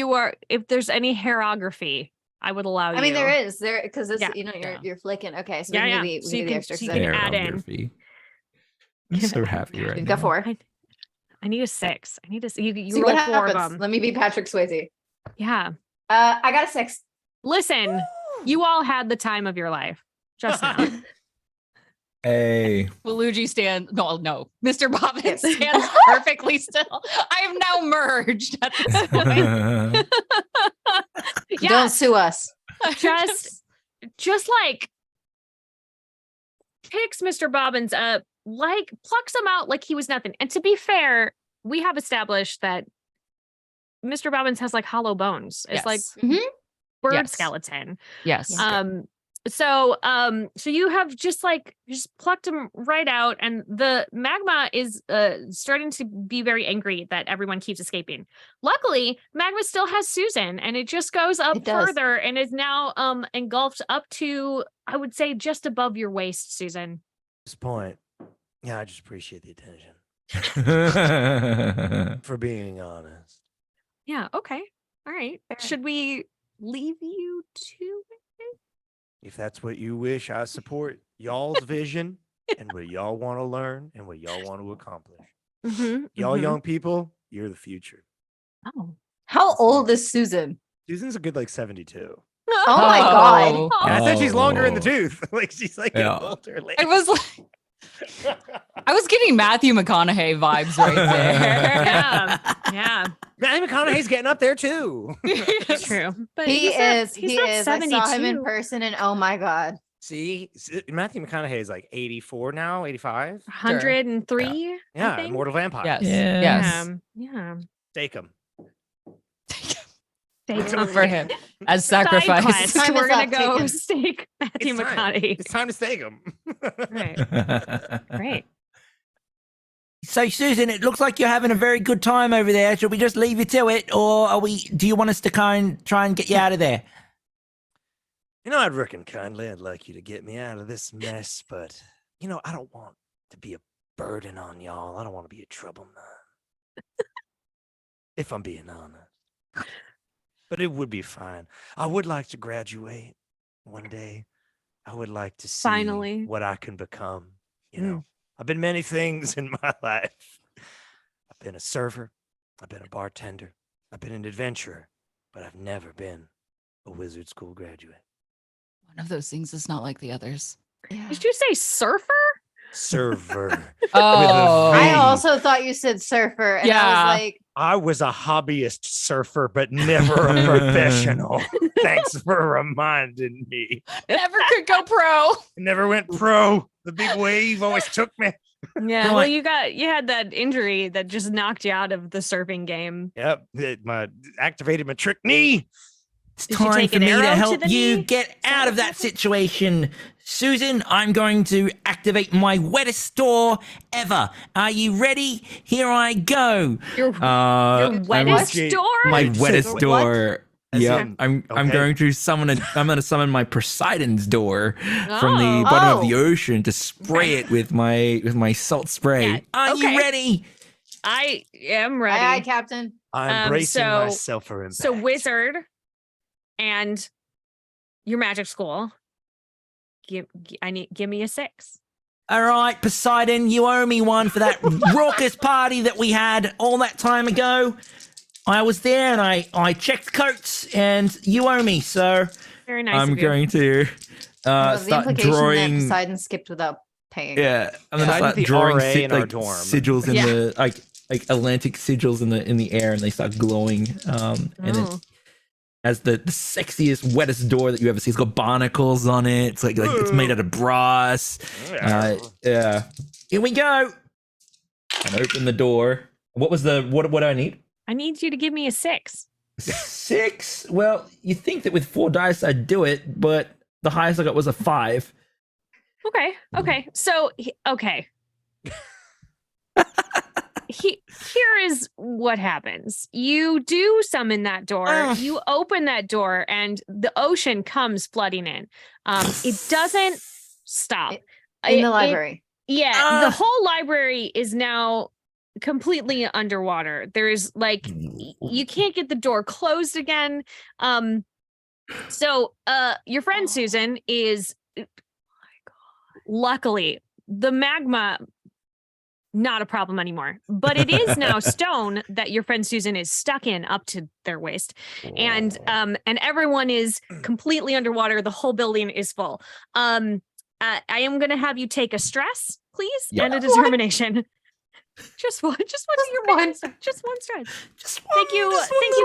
there's any hairography, I would allow you. I mean, there is because this Yeah. Yeah. you're flicking. Okay, so Yeah, we yeah. can do the, So we you can do the can- extra. so you because can I- add in. Hairography. I'm so happy right We've now. got 4. I need a 6. I need a you See roll what 4 of happens. them. Let me be Patrick Swayze. Yeah. I got a 6. Listen, you all had the time of your life just now. Hey. Luigi stands. No. Mr. Bobbins Yes. stands perfectly still. I am now merged at this point. Yeah, Don't sue us. just like picks Mr. Bobbins up, like plucks him out like he was nothing. And to be fair, we have established that Mr. Bobbins has like hollow bones. It's like Mhm. bird Yes. skeleton. Yes. So you have just plucked him right out, and the magma is starting to be very angry that everyone keeps escaping. Luckily, magma still has Susan, and it just goes up It does. further and is now engulfed up to, I would say, just above your waist, Susan. This point, yeah, I just appreciate the attention. For being honest. Yeah, okay. All right. Fair. Should we leave you to it? If that's what you wish, I support y'all's vision and what y'all want to learn and what y'all want to accomplish. Y'all young people, you're the future. Oh. How old is Susan? Susan's a good like 72. Oh my god. Oh. And I said she's longer in the Oh. tooth. Like she's like Yeah. an older lady. I was like, I was getting Matthew McConaughey vibes right there. Yeah. Matthew McConaughey's getting up there too. It's true. But He he's not- is. he's He not is. I saw him in 72. person, and oh my god. See, Matthew McConaughey is like 84 now, 85. 103. Yeah, think. Immortal Vampire. Yes. Yeah. Yes. Yeah. Stake him. Take Good for him as sacrifice. Quest. Time We're is gonna up, go taken. stake Matthew It's time. McConaughey. It's time to stake him. Right. Great. So Susan, it looks like you're having a very good time over there. Should we just leave you to it, or do you want us to try and get you out of there? You know, I'd reckon kindly I'd like you to get me out of this mess, but you know, I don't want to be a burden on y'all. I don't want to be a trouble man. If I'm being honest. But it would be fine. I would like to graduate one day. I would like to see Finally. what I can become. You know, I've been many things in my life. I've been a server. I've been a bartender. I've been an adventurer, but I've never been a wizard school graduate. One of those things is not like the others. Yeah. Did you say surfer? server. Oh, I V. also thought you said surfer, and I Yeah. was like, I was a hobbyist surfer, but never a professional. Thanks for reminding me. never could go pro. Never went pro. The big wave always took me. Yeah. Well, Right. you had that injury that just knocked you out of the surfing game. Yep, it activated my trick knee. It's Did you time take for an me arrow to to help the you knee? get that out of what that happened? situation. Susan, I'm going to activate my wettest door ever. Are you ready? Here I go. Your I'm- wettest Wait, door? my Wait, so wettest what? door. As Yeah, in- I'm okay. going to summon I'm going to summon my Poseidon's door from the Oh. bottom of the Oh. ocean to spray it with my salt spray. Yeah, Are you okay. ready? I am aye, ready. aye, Captain. I'm bracing so- myself for impact. So wizard and your magic school. Give me a 6. All right, Poseidon, you owe me one for that raucous party that we had all that time ago. I was there and I checked coats, and you owe me, sir. Very nice I'm of you. going to Was the start implication that drawing. Poseidon skipped without paying? Yeah, I'm gonna Poseidon's start the drawing RA in our dorm. sigils in Yeah. the like Atlantic sigils in the air, and they start glowing. And then Oh. as the sexiest, wettest door that you ever see. It's got barnacles on it. It's like it's made out of brass. Yeah. Here we go. And open the door. What was what do I need? I need you to give me a 6. 6. Well, you think that with 4 dice I'd do it, but the highest I got was a 5. Okay. So okay. Here is what happens. You do summon that door. Ugh. You open that door, and the ocean comes flooding in. It doesn't stop. In the It- library. Yeah, the Ugh. whole library is now completely underwater. There's like you can't get the door closed again. So your friend Susan is luckily the magma not a problem anymore, but it is now stone that your friend Susan is stuck in up to their waist, and everyone is completely underwater. The whole building is full. I am going to have you take a stress, please, Yeah. and a determination. Just one of your one. just one stress. Just Thank you,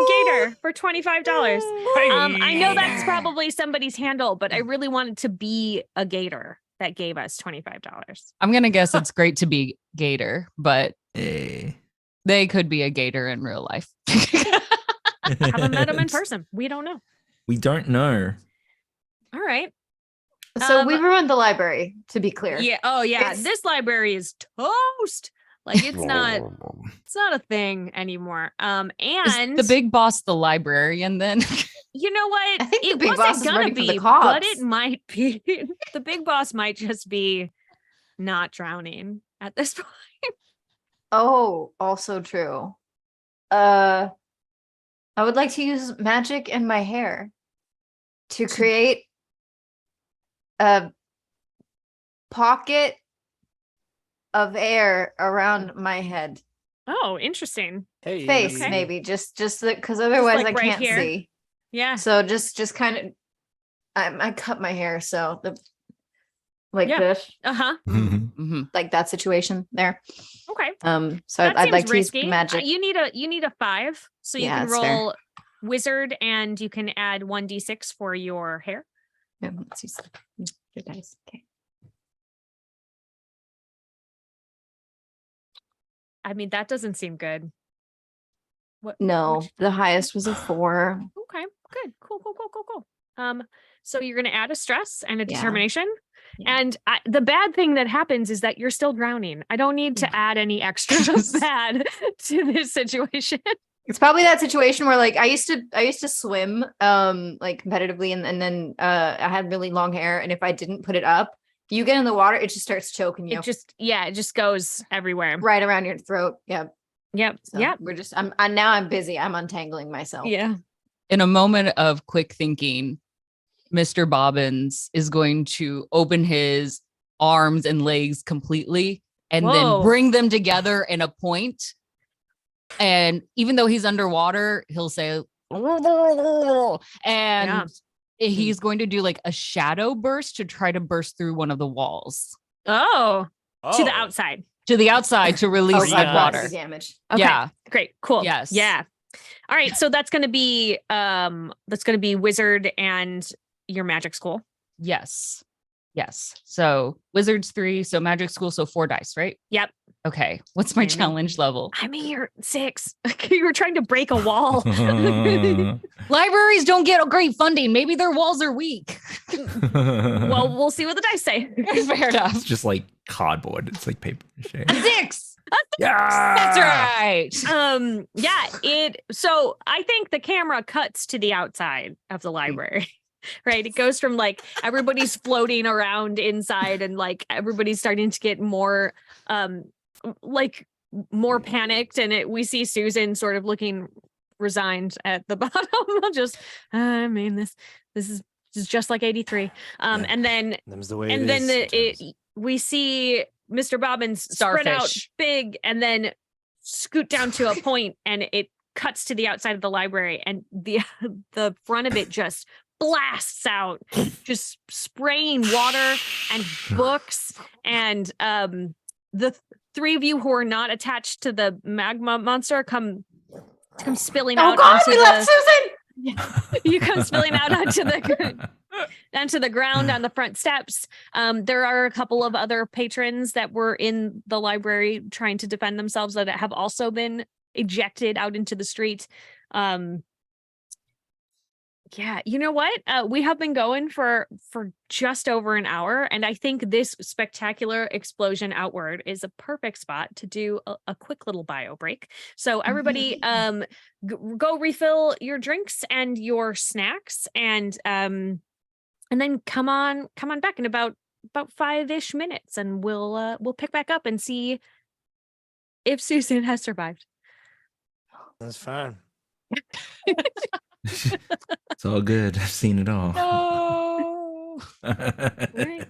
Gator, for $25. I know that's Gator. probably somebody's handle, but I really wanted to be a Gator that gave us $25. I'm gonna guess it's great to be Gator, but Eh. they could be a Gator in real life. Haven't met him in person. We don't know. We don't know. All right. So we ruined the library, to be clear. Yeah. Oh, yeah. It's- This library is toast. Like it's not a thing anymore. And Is the big boss the librarian then? you know what? I think the It big wasn't boss is gonna working for the be, but cops. it might be. The big boss might just be not drowning at this point. Oh, also true. I would like to use magic in my hair to create a pocket of air around my head. Oh, interesting. Hey. Face, Okay. maybe. Just because otherwise like I right can't here? see. Yeah. So just kind of I cut my hair so like Yeah. this, Uh-huh. Mhm. like that situation there. Okay. So That I'd seems like to risky. use magic. You need a 5, so you Yeah, can that's fair. roll wizard, and you can add 1d6 for your hair. Yeah, let's use your dice. Okay. I mean, that doesn't seem good. What? No, which- the highest was a 4. Okay. Good. Cool. So you're going to add a stress and a Yeah. determination. Yeah. And the bad thing that happens is that you're still drowning. I don't need to add any extra bad to this situation. It's probably that situation where like I used to swim like competitively and then I had really long hair, and if I didn't put it up, you get in the water, it just starts choking you It just goes everywhere. right around your throat. Yeah. Yep. So Yep. we're just I'm busy. I'm untangling myself. Yeah. In a moment of quick thinking, Mr. Bobbins is going to open his arms and legs completely and Whoa. then bring them together in a point. And even though he's underwater, he'll say, and he's going to do like a shadow burst to try to burst through one of the walls. Oh, To the Oh. outside. to the outside to release Okay, that yeah. water. the damage. Okay. Yeah. Great. Cool. Yes. Yeah. All right. So that's gonna be wizard and your magic school. Yes. Yes. So wizards 3, so magic school, so 4 dice, right? Yep. Okay. What's my I mean- challenge level? I mean, you're 6. You were trying to break a wall. Libraries don't get great funding. Maybe their walls are weak. Well, we'll see what the dice say. Fair enough. it's just like cardboard. It's like paper mache. 6. Yeah, That's right. So I think the camera cuts to the outside of the library. Right. It goes from like everybody's floating around inside and like everybody's starting to get more more panicked. And we see Susan sort of looking resigned at the bottom. Just I mean, this is just like 83. And then Them's the way and it then is sometimes. we see Mr. Bobbins spread out Starfish. big and then scoot down to a point and it cuts to the outside of the library and the front of it just blasts out, just spraying water and books. And the 3 of you who are not attached to the magma monster come spilling Oh out God, onto we the left Susan. you come spilling out onto the ground on the front steps. There are a couple of other patrons that were in the library trying to defend themselves that have also been ejected out into the street. Yeah, you know what? We have been going for just over an hour, and I think this spectacular explosion outward is a perfect spot to do a quick little bio break. So everybody, go refill your drinks and your snacks, and then come on back in about 5-ish minutes, and we'll pick back up and see if Susan has survived. That's fine. It's all good. I've seen it all. No. Right.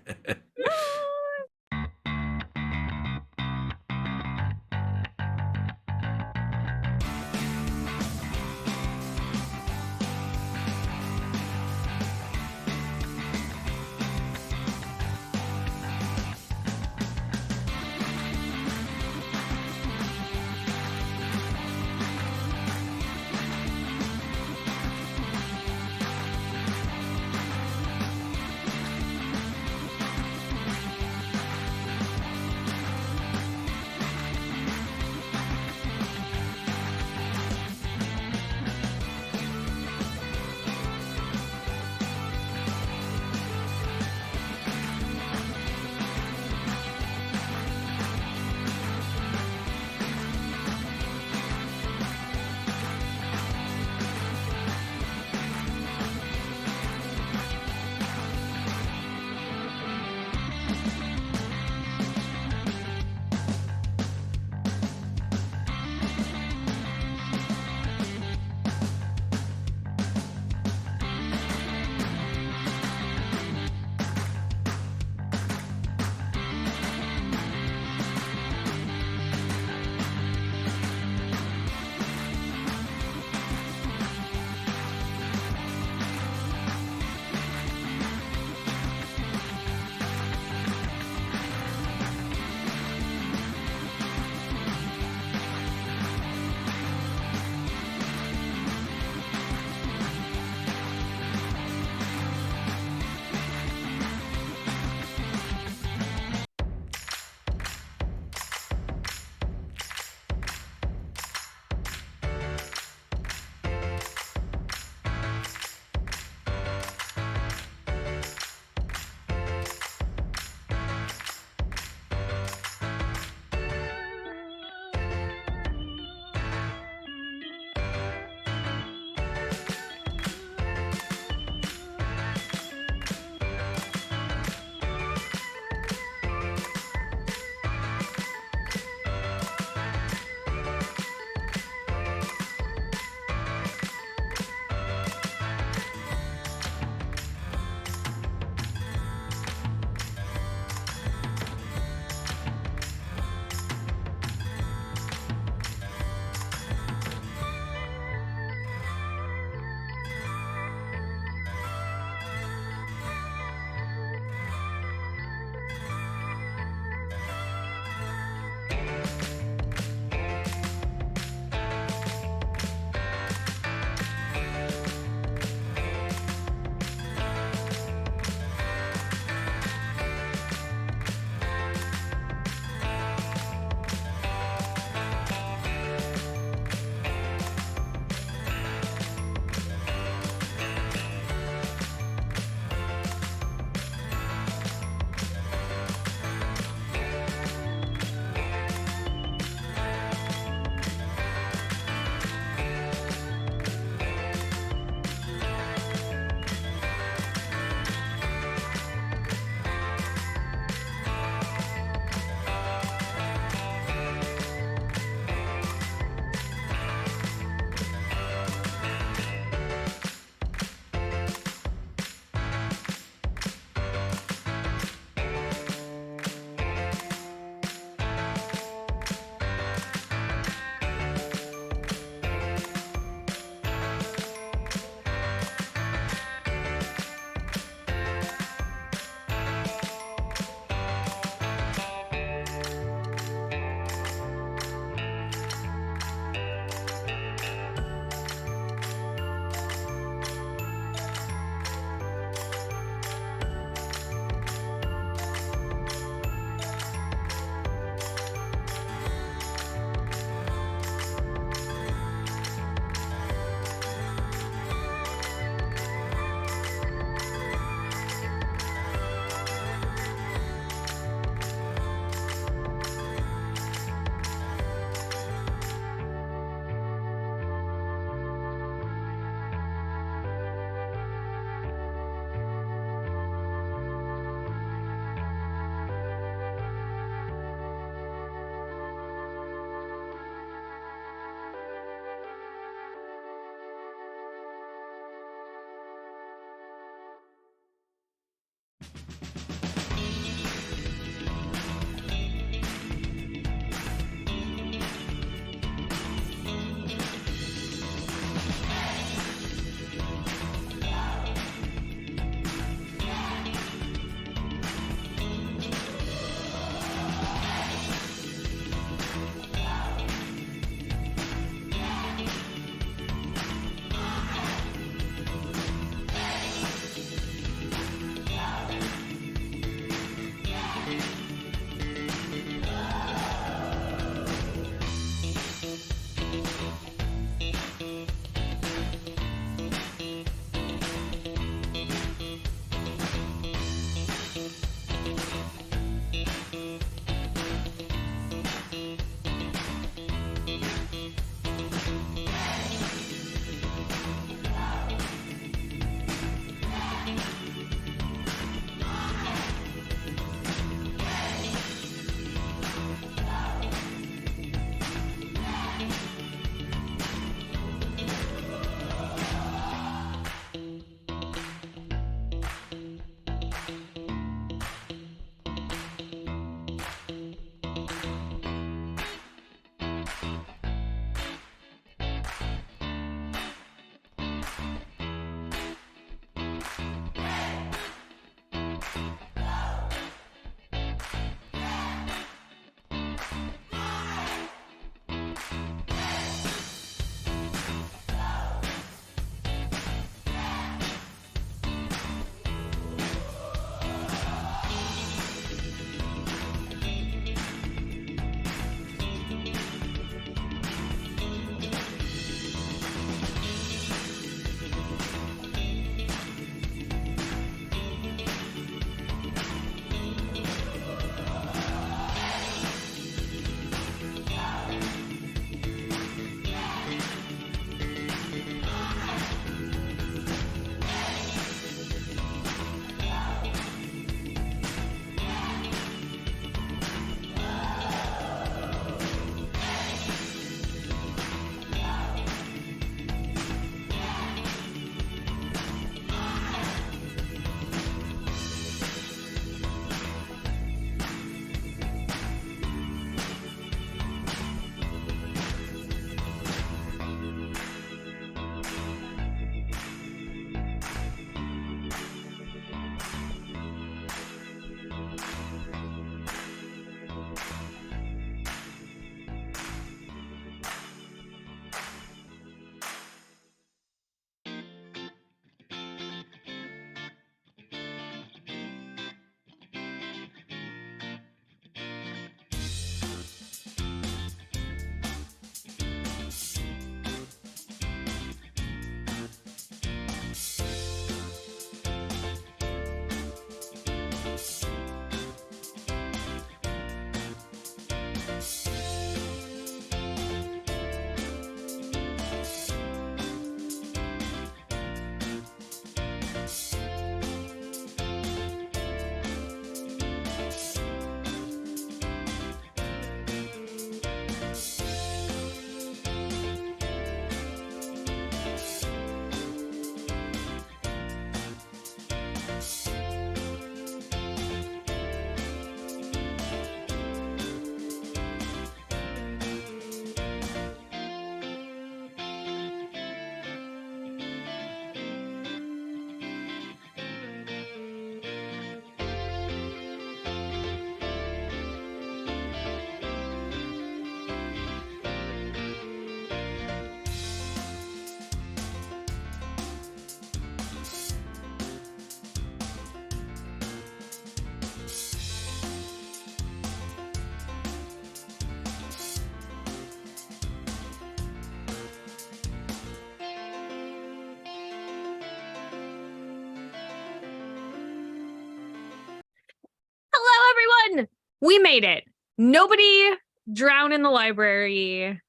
We made it. Nobody drowned in the library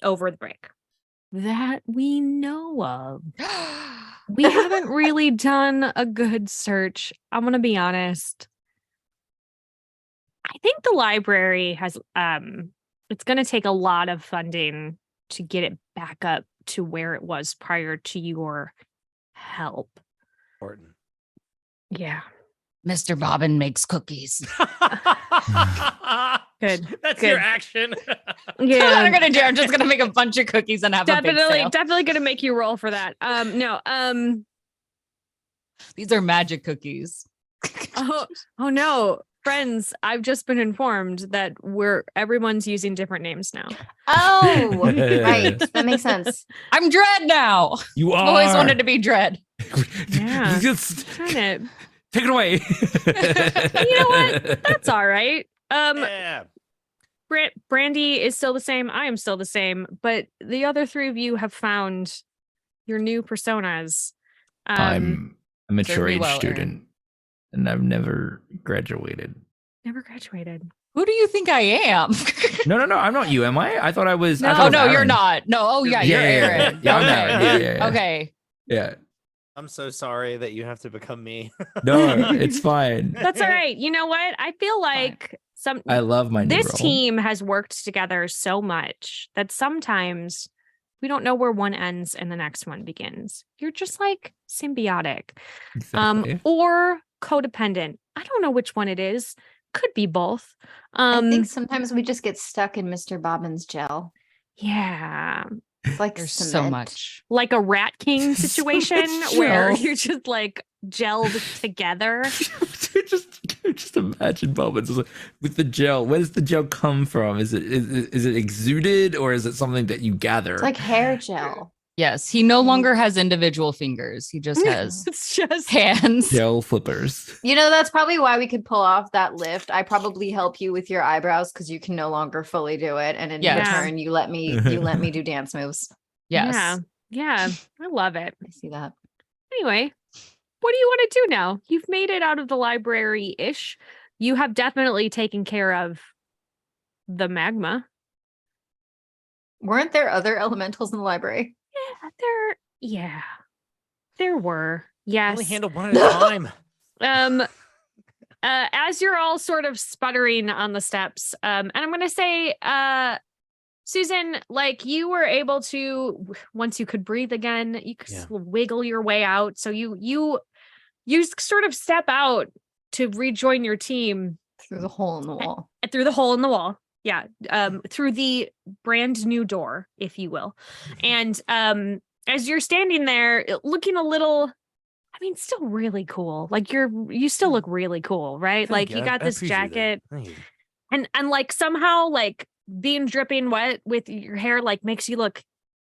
over the break that we know of. We haven't really done a good search. I'm going to be honest. I think the library has, it's going to take a lot of funding to get it back up to where it was prior to your help. Important. Yeah. Mr. Bobbin makes cookies. Good. That's good. your action. That's what I'm gonna do. I'm just gonna make a bunch of cookies and have a big sale. Definitely gonna make you roll for that. No. These are magic cookies. Oh no, friends! I've just been informed that everyone's using different names now. Oh, right. That makes sense. I'm Dread now. You I've are. always wanted to be Dread. Yeah. Just Darn it. take it away. You know what? That's all right. Yeah. Brandy is still the same. I am still the same. But the other three of you have found your new personas. I'm a mature Serve me age well, student, and I've never graduated. Never graduated. Who do you think I am? No, I'm not you, am I? I thought I was. I No. thought Oh I was no, you're Aaron. not. No. Oh yeah, you're Aaron. Yeah, I'm okay. Aaron. Yeah. Okay. Yeah. I'm so sorry that you have to become me. No, it's fine. That's all right. You know what? I feel like I love my new this role. team has worked together so much that sometimes we don't know where one ends and the next one begins. You're just like symbiotic, Exactly. or codependent. I don't know which one it is. Could be both. I think sometimes we just get stuck in Mr. Bobbin's gel. Yeah, It's like There's so cement. much. like a Rat King situation Gel. where you're just like gelled together. just imagine Bobbins with the gel. Where does the gel come from? Is it exuded, or is it something that you gather? It's like hair gel. Yes, he no longer has individual fingers. He just has It's just hands. gel flippers. You know, that's probably why we could pull off that lift. I probably help you with your eyebrows because you can no longer fully do it. And in Yes. return, you let me do dance moves. Yes. Yeah, I love it. I see that. Anyway, what do you want to do now? You've made it out of the library-ish. You have definitely taken care of the magma. Weren't there other elementals in the library? There were. Yes. Only handle one at a time. As you're all sort of sputtering on the steps, and I'm gonna say, Susan, like you were able to, once you could breathe again, you could wiggle your way out. So you sort of step out to rejoin your team Through the hole in the wall. through the hole in the wall. Yeah. Through the brand new door, if you will. And as you're standing there looking a little, I mean, still really cool. Like you still look really cool, right? Thank Like you I got this appreciate that. jacket Thank you. and like somehow like being dripping wet with your hair like makes you look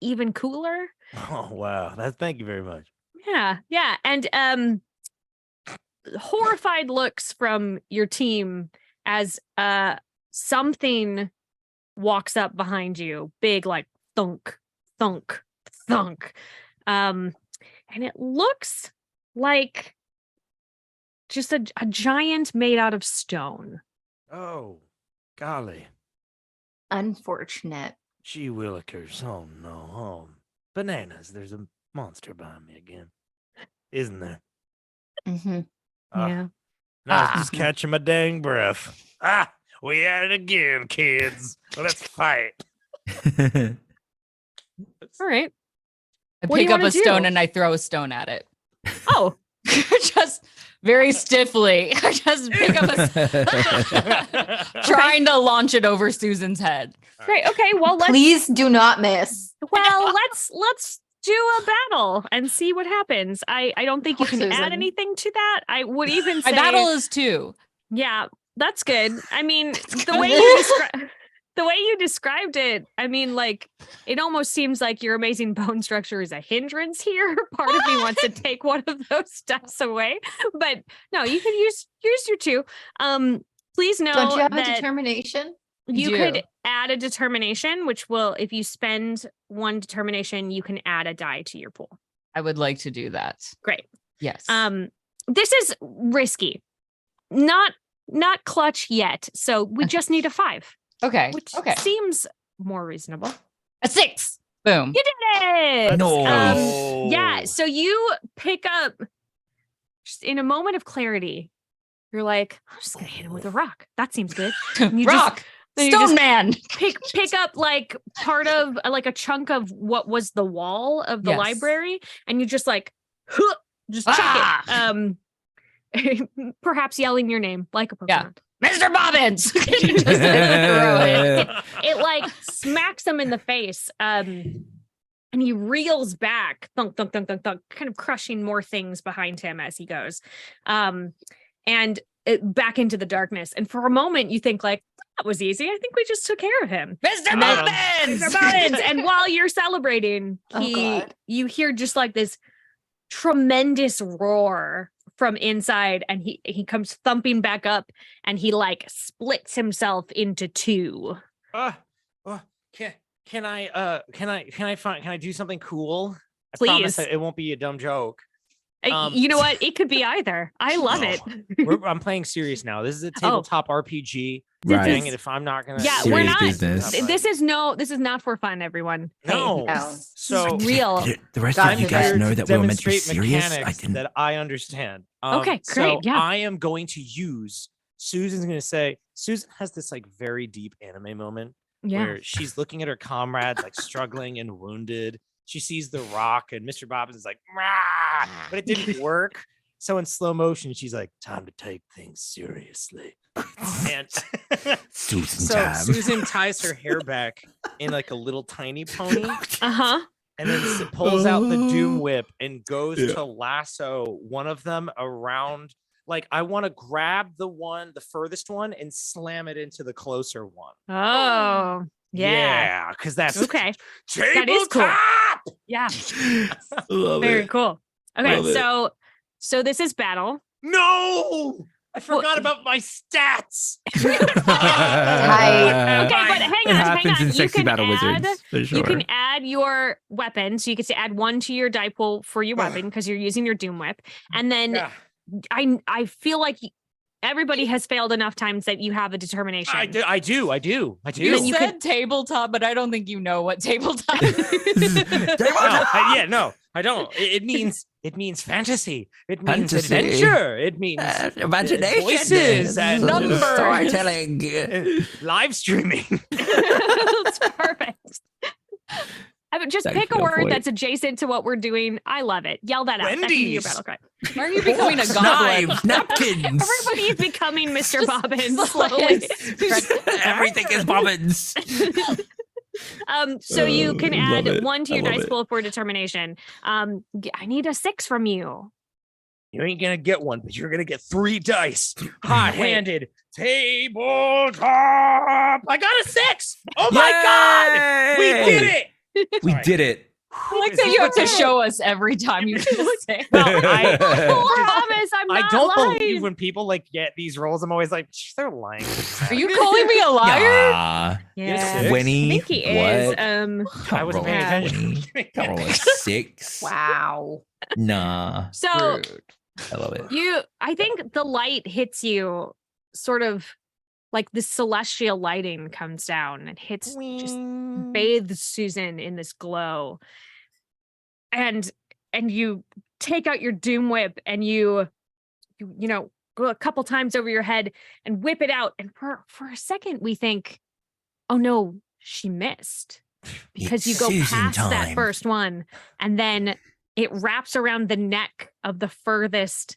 even cooler. Oh wow. Thank you very much. Yeah. And horrified looks from your team as something walks up behind you, big like thunk, thunk, thunk. And it looks like just a giant made out of stone. Oh, golly. Unfortunate. Gee willikers. Oh no. Oh, bananas. There's a monster behind me again. Isn't there? Mm-hmm. Yeah. No, I was just catching my dang breath. We at it again, kids. Let's fight. All right. I What do pick you up wanna a stone do? and I throw a stone at it. Oh, Just very stiffly. I just pick up a trying to launch it over Susan's head. great. Okay. Well, Please do not miss. let's do a battle and see what happens. I don't think you Poor can add Susan. anything to that. I would even My say battle is 2. yeah, that's good. I mean, the way you described it, I mean, like it almost seems like your amazing bone structure is a hindrance here. Part of me wants to take one of those steps away, but no, you can use your 2. Please know Don't you have a that determination? you do. could add a determination, which will, if you spend 1 determination, you can add a die to your pool. I would like to do that. Great. Yes. This is risky. Not not clutch yet. So we just need a 5, Okay. which Okay. seems more reasonable. A 6. Boom. You did it. No. Yeah. So you pick up just in a moment of clarity. You're like, I'm just gonna hit him with a rock. That seems good. And you Rock. then you Stone just man. pick up like part of like a chunk of what was the wall of the Yes. library, and you just like just chuck Ah! it. Perhaps yelling your name like a Yeah. Pokemon. Mr. Bobbins. You just like, throw it. It like smacks him in the face. And he reels back, thunk, thunk, thunk, thunk, thunk, kind of crushing more things behind him as he goes. And back into the darkness. And for a moment, you think like, that was easy. I think we just took care of him. Mr. And then- Bobbins. Mr. Bobbins. And while you're celebrating, Oh, God. you hear just like this tremendous roar from inside, and he comes thumping back up, and he like splits himself into 2. Can I do something cool? I promise Please. it won't be a dumb joke. You know what? It could be either. I love it. I'm playing serious now. This is a tabletop RPG. Right. Dang it, if I'm not gonna Yeah, Serious we're not. business. This is not for fun, everyone. Hey, No. No. So real. Did the rest I'm of you guys here know to that we were meant to be demonstrate serious? I mechanics didn't. that I understand. Okay, So great, yeah. I am going to use. Susan's going to say. Susan has this like very deep anime moment Yeah. where she's looking at her comrades like struggling and wounded. She sees the rock, and Mr. Bobbins is like, "Rah!" But it didn't work. So in slow motion, she's like, "Time to take things seriously." And Susan so time. Susan ties her hair back in like a little tiny pony, Uh-huh. and then pulls out the Doom Oh. Whip and goes Yeah. to lasso one of them around. Like, I want to grab the furthest one and slam it into the closer one. Oh. Yeah. Because that's Okay. That is cool. tabletop! Yeah. Love Very it. cool. Okay, Love it. so this is battle. No! I forgot about my stats. Okay, but hang It on, happens in You Sexy can Battle add, Wizards, for sure. You can add your weapon. So you can say add 1 to your die pool for your weapon because you're using your Doom Whip. And then Yeah, I feel like everybody has failed enough times that you have a determination. I do. You Then you said could- tabletop, but I don't think you know what tabletop is. No, I don't. It means fantasy. It means Fantasy. adventure. It means Imagination, voices and numbers. storytelling. live streaming. That's perfect. I mean, just Thanks pick for a that word point. that's adjacent to what we're doing. I love it. Yell that out. That can be your Wendy's. battle cry. Why are you becoming a goblin? Knives, napkins. Everybody's becoming Mr. Just Bobbins. slowly Like- Everything is bobbins. So you can Love add it. 1 to I your love dice it. pool for determination. I need a 6 from you. You ain't gonna get one, but you're gonna get 3 dice. Hot-handed tabletop. I got a 6. Oh my god, we did it. We Sorry. did it. I like that you have to show us every time you just say. Well, I Promise, I'm I not don't lying. believe when people like get these roles. I'm always like, they're lying. Are you calling me a liar? Yeah. Yeah. Six? 20. I think he what? is. I wasn't paying Yeah. attention. Can't roll a 6. Wow. Nah. So Rude. I love it. I think the light hits you sort of like the celestial lighting comes down and hits, just bathes Susan in this glow. And you take out your Doom Whip and you know, go a couple times over your head and whip it out. And for a second, we think, oh no, she missed. Because you It's go Susan past that time. first one and then it wraps around the neck of the furthest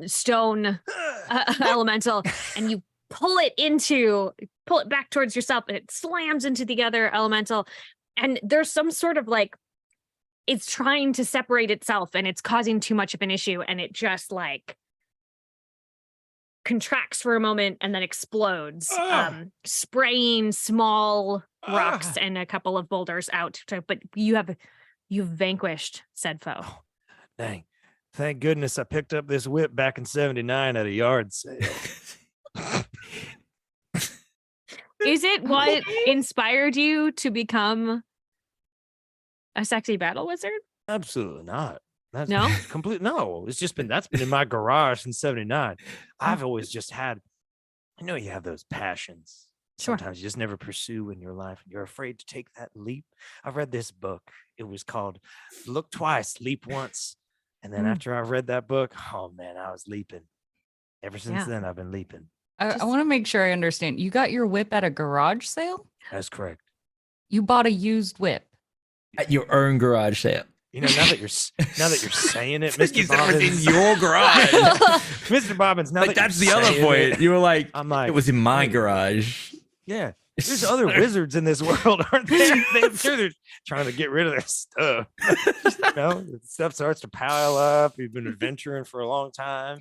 stone elemental, and you pull it back towards yourself, and it slams into the other elemental. And there's some sort of like, it's trying to separate itself and it's causing too much of an issue, and it just like contracts for a moment and then explodes, spraying small rocks and a couple of boulders out. But you've vanquished said foe. Dang. Thank goodness I picked up this whip back in 79 at a yard sale. Is it what inspired you to become a sexy battle wizard? Absolutely not. That's No? complete. No, that's been in my garage since '79. I've always just had, you have those passions. Sure. Sometimes you just never pursue in your life, and you're afraid to take that leap. I've read this book. It was called "Look Twice, Leap Once," and then after I read that book, oh man, I was leaping. Ever since then, I've been leaping. I want to make sure I understand. You got your whip at a garage sale? That's correct. You bought a used whip. At your own garage sale. Now that you're saying it, It's like you Mr. said it was in Bobbins, your garage. Mr. Bobbins. Now Like that that's you're the other saying point. it, You were like, I'm like, it was in my wait. garage. Yeah, there's other wizards in this world, aren't there? I'm sure they're trying to get rid of their stuff. The stuff starts to pile up. You've been adventuring for a long time.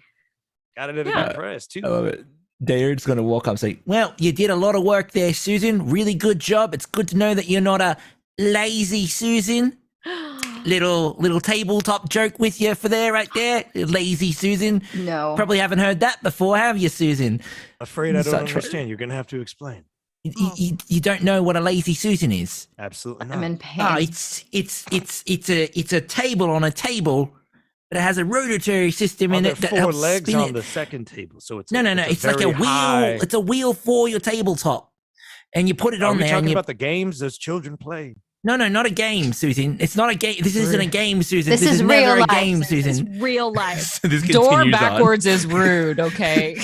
Got it at a good price too. I love it. Daird's going to walk up and say, well, you did a lot of work there, Susan. Really good job. It's good to know that you're not a lazy Susan. Little tabletop joke with you for there, right there. Lazy Susan. No. Probably haven't heard that before, have you, Susan? Afraid I don't Such- understand. You're gonna have to explain. You don't know what a lazy Susan is? Absolutely I'm not. in pain. Oh, it's a table on a table, but it has a rotatory system in there it that are 4 helps legs spin on it. the second table, so it's No. It's like a very wheel. high- It's a wheel for your tabletop, and you put it Are on we there. And talking you about the games those children play? no, not a game, Susan. It's not a game. This isn't a game, Susan. This is never real a life, game, Susan. Susan. It's real life. This Door continues on. backwards is rude, okay?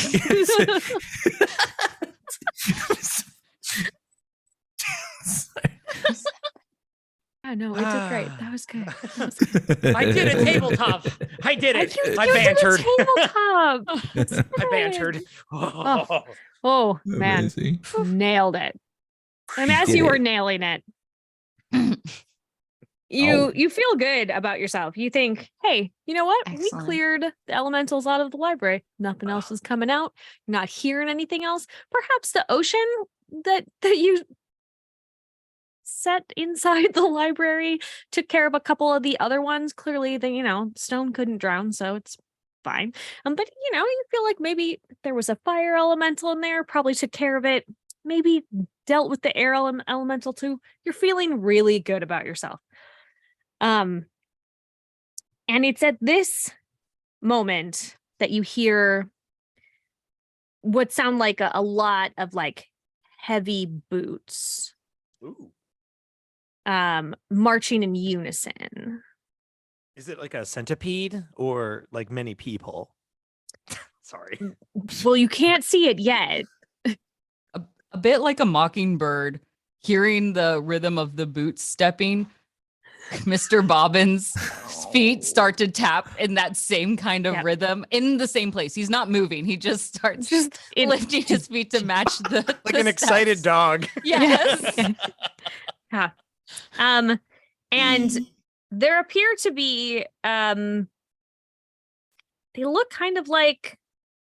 I know, it did great. That was good. That was good. I did a tabletop. I did it. I You did a bantered. tabletop. That's I good. bantered. Oh. Oh man, Amazing. nailed it. And You as did you were it. nailing it, Oh. you feel good about yourself. You think, hey, you know what? We Excellent. cleared the elementals out of the library. Nothing else is coming out. You're not hearing anything else. Perhaps the ocean that you set inside the library took care of a couple of the other ones. Clearly, stone couldn't drown, so it's fine. But you feel like maybe there was a fire elemental in there, probably took care of it. Maybe dealt with the air elemental too. You're feeling really good about yourself. And it's at this moment that you hear what sound like a lot of like heavy boots Ooh. marching in unison. Is it like a centipede or like many people? Sorry. Well, you can't see it yet. A bit like a mockingbird, hearing the rhythm of the boots stepping, Mr. Bobbins' feet start to tap in that same kind of Yep. rhythm in the same place. He's not moving. He just starts lifting his feet to match the Like the an excited steps. dog. Yes. Yeah. And there appear to be they look kind of like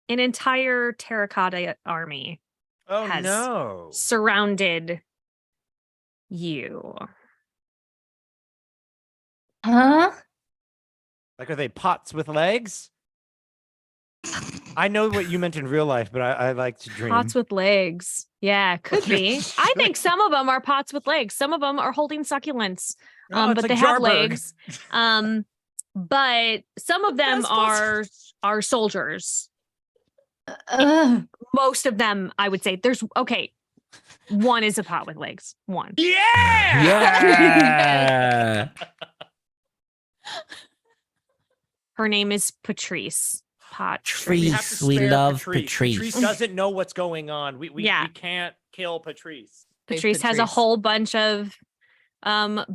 an entire terracotta army Oh Has- no. surrounded you. Huh? Like, are they pots with legs? I know what you meant in real life, but I like to dream. Pots with legs. Yeah, could be. I think some of them are pots with legs. Some of them are holding succulents. Oh, it's But like they have Jarberg. legs. But some of them are soldiers. Ugh. Most of them, I would say, one is a pot with legs. One. Yeah. Yeah. Her name is Patrice. We have to Patrice, we spare love Patrice. Patrice. Patrice doesn't know what's going on. We Yeah. can't kill Patrice. Patrice has a Patrice. whole bunch of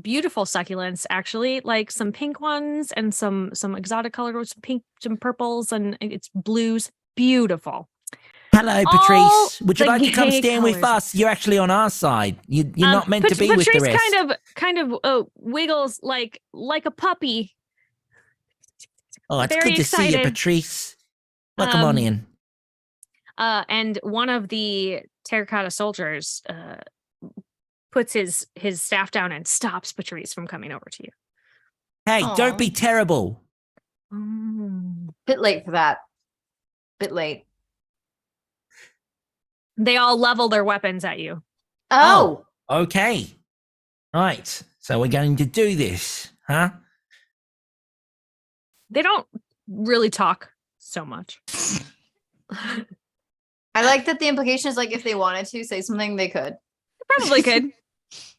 beautiful succulents, actually, like some pink ones and some exotic colors, with some pink, some purples, and it's blues. Beautiful. Hello, All Patrice. Would you the like to come gay stand with colours. us? You're actually on our side. You're not meant to be with the Patrice rest. kind of wiggles like a puppy. Oh, it's very good to see you, excited. Patrice. Welcome on Um, in. And one of the terracotta soldiers puts his staff down and stops Patrice from coming over to you. Hey, Aw. don't be terrible. Bit late for that. Bit late. They all level their weapons at you. Oh. Okay. Right. So we're going to do this, huh? They don't really talk so much. I like that the implication is like if they wanted to say something, they could, Probably could.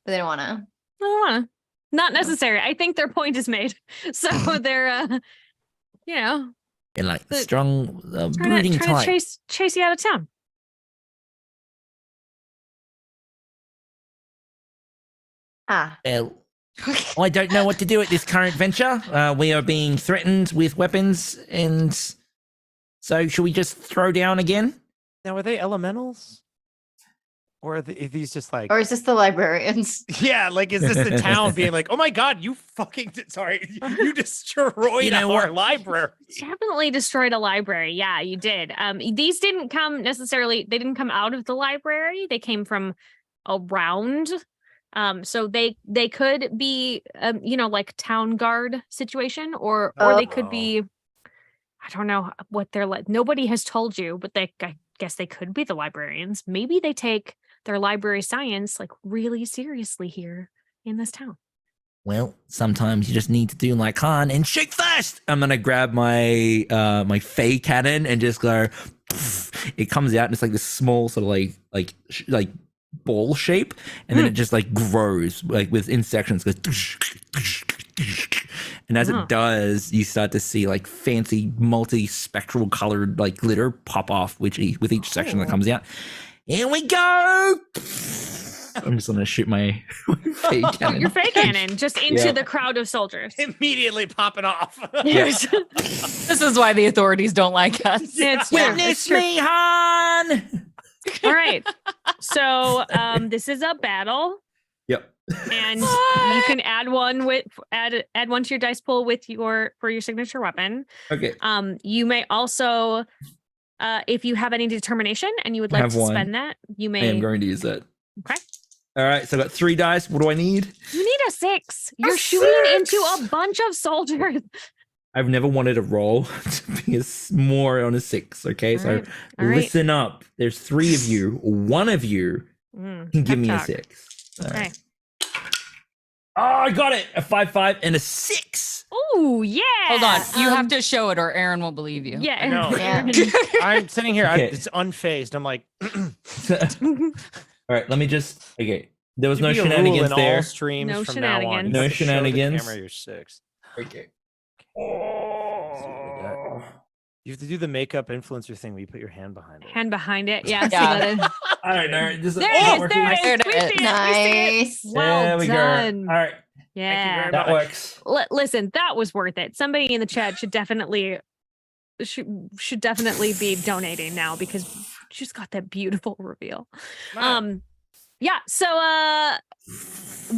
but they don't want to. I don't wanna. Not necessary. I think their point is made. So they're, you know, And like The- strong trying brooding to type. chase you out of town. Ah, Well, I don't know what to do at this current venture. We are being threatened with weapons, and so should we just throw down again? Now, are they elementals? Or are these just like, or is this the librarians? yeah, like, is this the town being like, oh my God, you fucking, you destroyed You know our what? library. Definitely destroyed a library. Yeah, you did. These didn't come necessarily, they didn't come out of the library. They came from around. So they could be you know, like town guard situation, or they could be, I don't know what they're like. Nobody has told you, but I guess they could be the librarians. Maybe they take their library science like really seriously here in this town. Well, sometimes you just need to do like Han and shoot first. I'm gonna grab my my Fey cannon and just go. It comes out and it's like this small sort of like ball shape, and then it just like grows like within sections. Goes, and as Oh. it does, you start to see like fancy multi-spectral colored like glitter pop off with each section that Cool. comes out. Here we go. I'm just gonna shoot my Fey cannon. Your fake cannon just into Yeah. the crowd of soldiers. Immediately popping off. Yes. This is why the authorities don't like us. It's true. It's Witness true. me, Han. All right. So this is a battle, Yep. and you can add one to your dice pool with your signature weapon. Okay. You may also, if you have any determination and you would like Have to one. spend that, you I may. am going to use that. Okay. All right. So I got 3 dice. What do I need? You need a 6. You're shooting into a bunch of soldiers. I've never wanted a roll to be more on a 6. Okay. All So right. All right. listen up. There's 3 of you. One of you can give pep me a talk. 6. All Okay. right. Oh, I got it. A 5 and a 6. Oh yeah. Hold on. You have to show it or Aaron will believe you. Yeah. I know. Aaron. I'm sitting here. Okay. It's unfazed. I'm like, All right. Let me just. Okay. There was no should be a rule shenanigans in there. all streams No from now on. shenanigans. You No have to show the shenanigans. camera you're 6. Okay. Oh. You have to do the makeup influencer thing where you put your hand behind it. Hand behind it. Yeah. Yeah. So that I don't know. This there not it is. working. There it There is. it We see is. it. We see it. Nice. Well there we done. go. All right. Yeah. very That much. works. Listen, that was worth it. Somebody in the chat should definitely be donating now because she's got that beautiful reveal. Yeah. So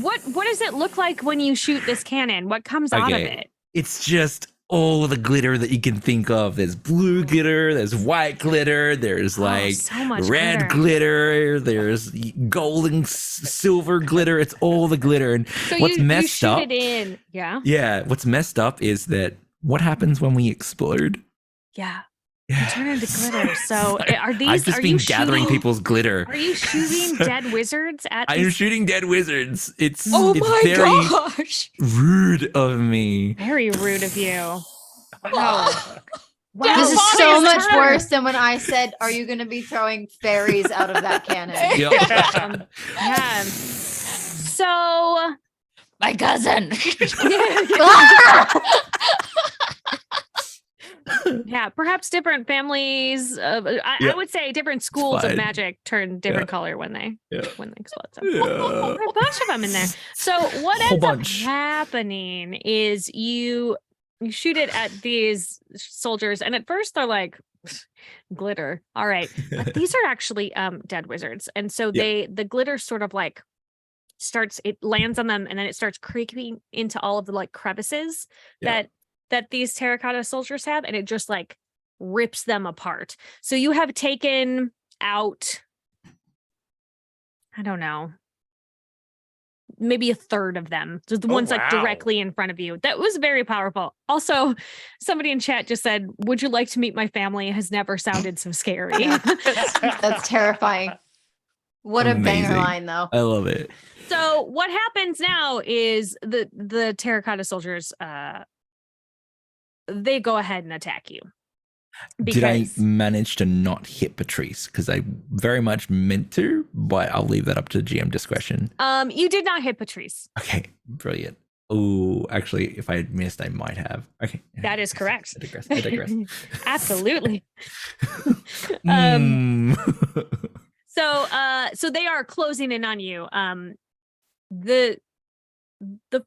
what does it look like when you shoot this cannon? What comes out of Okay. it? It's just all the glitter that you can think of. There's blue glitter, there's white glitter, there's like so much red glitter, there's golden silver glitter. It's all the glitter. And So what's you messed shoot up? it in. Yeah. Yeah, what's messed up is that what happens when we explode? Yeah. You Yeah. turn into glitter. So are these? I've just are been you gathering shooting, people's glitter. Are you shooting dead wizards at? I'm these? shooting dead wizards. It's Oh it's my very gosh. rude of me. Very rude of you. Wow. Wow. This is Bonnie's so much turn. worse than when I said, "Are you going to be throwing fairies out of that cannon?" Yep. Yeah. So My cousin. yeah, perhaps different families. I Yeah. would say different schools of fine. magic turn different Yeah. color when they Yeah. explode. So. Yeah. There are a bunch of them in there. So what Whole ends up bunch. happening is you shoot it at these soldiers, and at first they're like glitter. All right, but these are actually dead wizards, and so Yeah. the glitter sort of like it lands on them, and then it starts creeping into all of the like crevices Yeah. that these terracotta soldiers have, and it just like rips them apart. So you have taken out, I don't know, maybe a third of them. So the Oh, ones like wow. directly in front of you. That was very powerful. Also, somebody in chat just said, "Would you like to meet my family?" Has never sounded so scary. That's terrifying. What a banger Amazing. line, though. I love it. So what happens now is the terracotta soldiers they go ahead and attack you. Did I Because manage to not hit Patrice? Because I very much meant to, but I'll leave that up to GM discretion. you did not hit Patrice. Okay, brilliant. Oh, actually, if I had missed, I might have. Okay. That is correct. I digress. Absolutely. Mm. So they are closing in on you. The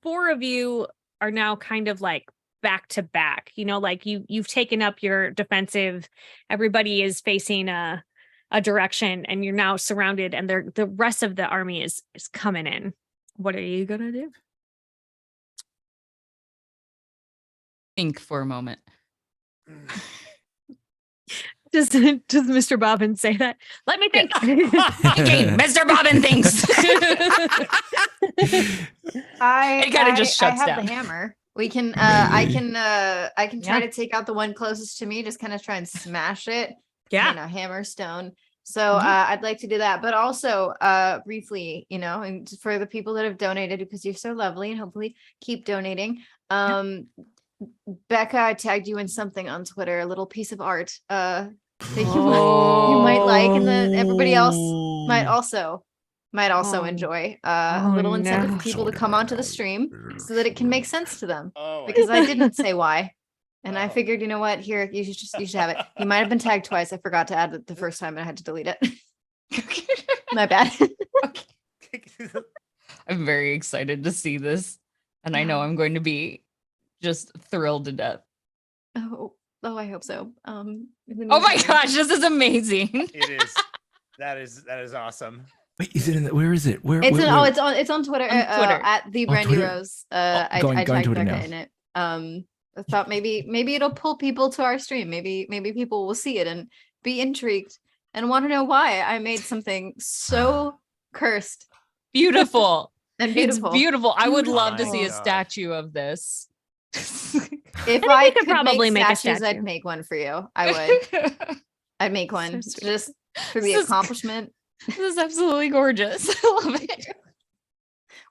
four of you are now kind of like back to back, like you've taken up your defensive. Everybody is facing a direction, and you're now surrounded, and the rest of the army is coming in. What are you gonna do? Think for a moment. Does Mr. Bobbin say that? Let me think. Thinking, Mr. Bobbin thinks. I It kinda just shuts I have down. the hammer. We can I can try Yeah. to take out the one closest to me, just kind of try and smash it. Yeah. Hammer stone. So Mhm. I'd like to do that, but also briefly, and for the people that have donated, because you're so lovely and hopefully keep donating. Becca, I tagged you in something on Twitter, a little piece of art that you might like, and then everybody else might also Oh. enjoy a little incentive no. for people to come onto the stream so that it can make sense to them. Oh, Because I didn't say why. And I Oh. figured, you know what? Here, you should have it. You might have been tagged twice. I forgot to add it the first time and I had to delete it. My bad. I'm very excited to see this. And I know I'm going to be just thrilled to death. Oh, I hope so. Oh my gosh, this is amazing. It is. That is awesome. Wait, is it in the, where is it? Where? It's where, it's on Twitter, On Twitter. at the On Brandy Twitter? Rose. going I tagged to it Becca now. in it. I thought maybe it'll pull people to our stream. Maybe people will see it and be intrigued and want to know why I made something so cursed Beautiful. and beautiful. It's beautiful. I would love to see a Beautiful. statue of this. If we I could could probably make a statues, statue. I'd make one for you. I would. I'd make one So sweet. just for the This is- accomplishment. This is absolutely gorgeous. I love it.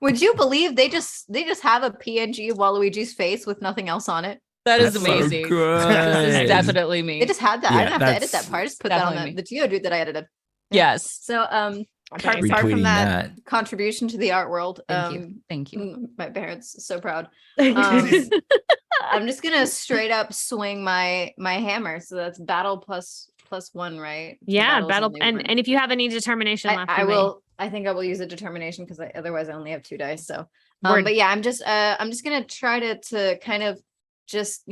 Would you believe they just have a PNG of Waluigi's face with nothing else on it? That is That's so amazing. good. This is definitely me. They just had that. I Yeah, didn't have to edit that's that part. I just put that on definitely the Geodude that I edited. Yes. So apart Okay. from Retweeting that that. contribution to the art world, Thank you. Thank you. my parents so proud. I'm just gonna straight up swing my hammer. So that's battle plus one, right? The Yeah, battle's battle. only And one. and if you have any determination left, I you may. will. I think I will use a determination because otherwise I only have 2 dice. So, Word. but yeah, I'm just gonna try to kind of just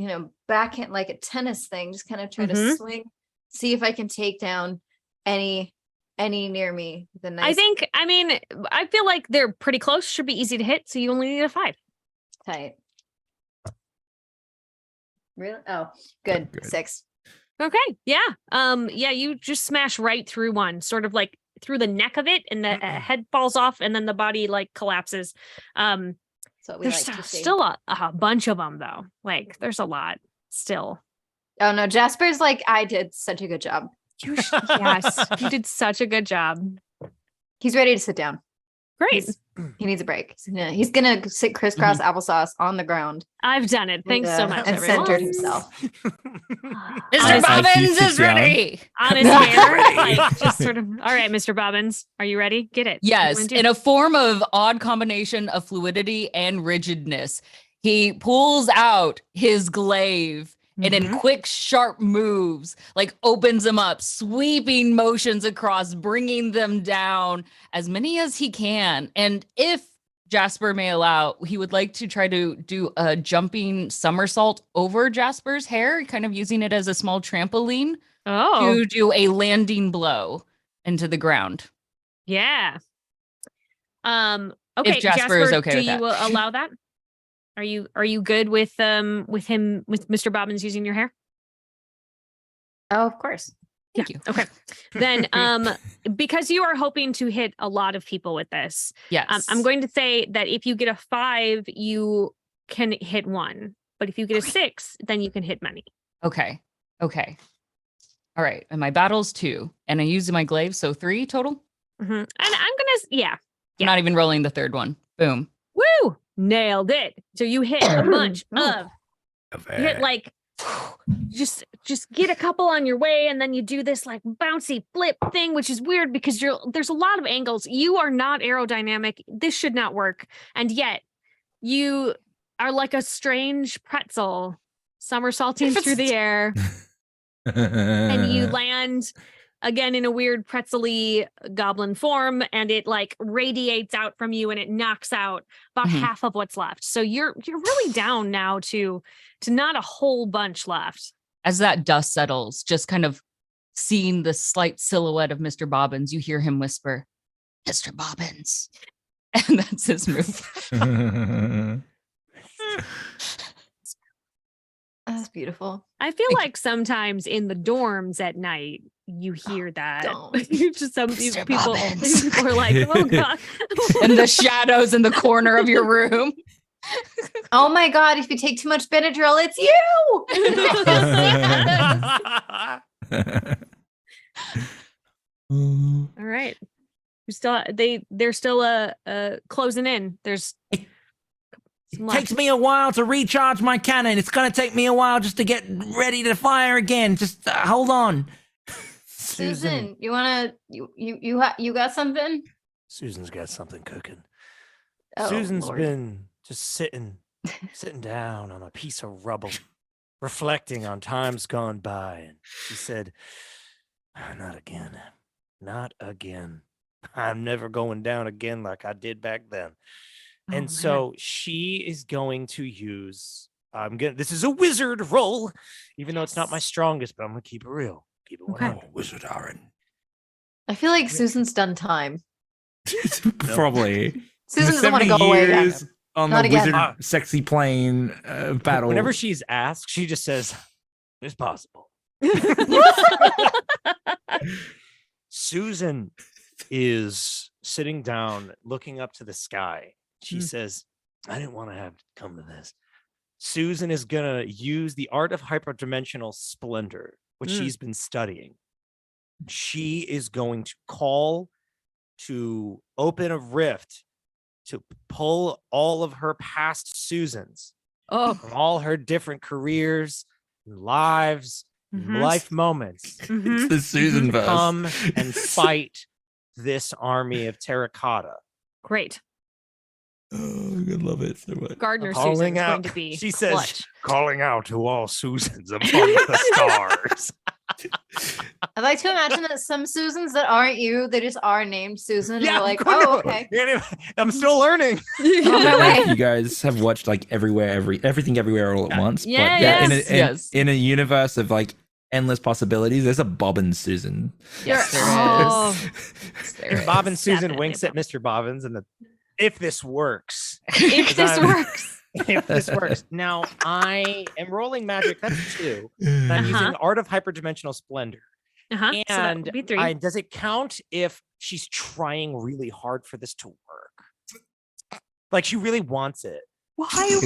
backhand like a tennis thing. Just kind of try to Mhm. swing, see if I can take down any near me. The nice I feel like they're pretty close. Should be easy to hit. So you only need a 5. tight. Really? Oh, good. Good. 6. Okay. Yeah. Yeah. You just smash right through one, sort of like through the neck of it, and the head falls off, and then the body like collapses. So we There's like to see. still a bunch of them though. Like there's a lot still. Oh no, Jasper's like, I did such a good job. Yes, you did such a good job. He's ready to sit down. Great. He needs a break. He's gonna sit crisscross applesauce on the ground. I've done it. Thanks so much, and everyone. centered himself. Mr. Honest- Bobbins sit is down. ready. Honest hair, like just sort of. All right, Mr. Bobbins, are you ready? Get it. What do you Yes, wanna do? in a form of odd combination of fluidity and rigidness, he pulls out his glaive and in Mhm. quick, sharp moves, like opens them up, sweeping motions across, bringing them down as many as he can. And if Jasper may allow, he would like to try to do a jumping somersault over Jasper's hair, kind of using it as a small trampoline Oh, to do a landing blow into the ground. yeah. Okay, Jasper is okay do with you that. allow that? Are you good with Mr. Bobbins using your hair? Oh, of course. Thank you. Okay. Then because you are hoping to hit a lot of people with this, Yes. I'm going to say that if you get a 5, you can hit 1. But if you get a 6, then you can hit many. Okay. Okay. All right. And my battle's 2. And I used my glaive, so 3 total. Mhm. And I'm gonna Yeah. I'm not even rolling the third one. Boom. Woo! Nailed it. So you hit a bunch Oh. of you hit like just get a couple on your way, and then you do this like bouncy flip thing, which is weird because there's a lot of angles. You are not aerodynamic. This should not work. And yet you are like a strange pretzel somersaulting through the air, and you land again in a weird pretzel-y goblin form, and it like radiates out from you and it knocks out about half of what's left. So you're really down now to not a whole bunch left. As that dust settles, just kind of seeing the slight silhouette of Mr. Bobbins, you hear him whisper, Mr. Bobbins. And that's his move. That's beautiful. I feel like sometimes in the dorms at night you hear that. Just some these Mr. people Bobbins. are like, oh god. And the shadows in the corner of your room. Oh my God, if you take too much Benadryl, it's you. All right. They're still closing in. There's some left. Takes me a while to recharge my cannon. It's gonna take me a while just to get ready to fire again. Just hold on. Susan, you wanna you got something? Susan's got something cooking. Oh, Susan's Lord. been just sitting down on a piece of rubble, reflecting on times gone by, and she said, "Not again, not again. I'm never going down again like I did back then." Oh, And man. so she is going to use. This is a wizard roll, even though it's not my strongest, but I'm gonna keep it real. Keep it Okay. 100. Wizard Aaron. I feel like Susan's done time. Probably. Susan The doesn't want to 70 go away again. years on Not the again. wizard sexy plane battle. Whenever she's asked, she just says, "It's possible." Susan is sitting down, looking up to the sky. She says, "I didn't want to have to come to this." Susan is going to use the art of hyperdimensional splendor, which she's been studying. She is going to call to open a rift to pull all of her past Susans Oh. from all her different careers, lives, life moments. It's the Susan verse. Come and fight this army of terracotta. Great. Oh, I love it so much. Gardner Calling Susan's out, going to be she says, clutch. "Calling out to all Susans among the stars." I like to imagine that some Susans that aren't you, they just are named Susan. And Yeah, you're like, go oh, to- okay. I'm still learning. On my way. You guys have watched like everything everywhere all at once. Yeah, yes. In a universe of like endless possibilities, there's a Bob and Susan. Yes, there Oh. is. There is. Bob and Susan Definitely winks at Mr. Bobbins, and if this works, If this I'm- works. if this works. Now I am rolling magic. That's 2. And I'm using Art of Hyperdimensional Splendor. Uh-huh. So that And would be 3. does it count if she's trying really hard for this to work? Like she really wants it. Why?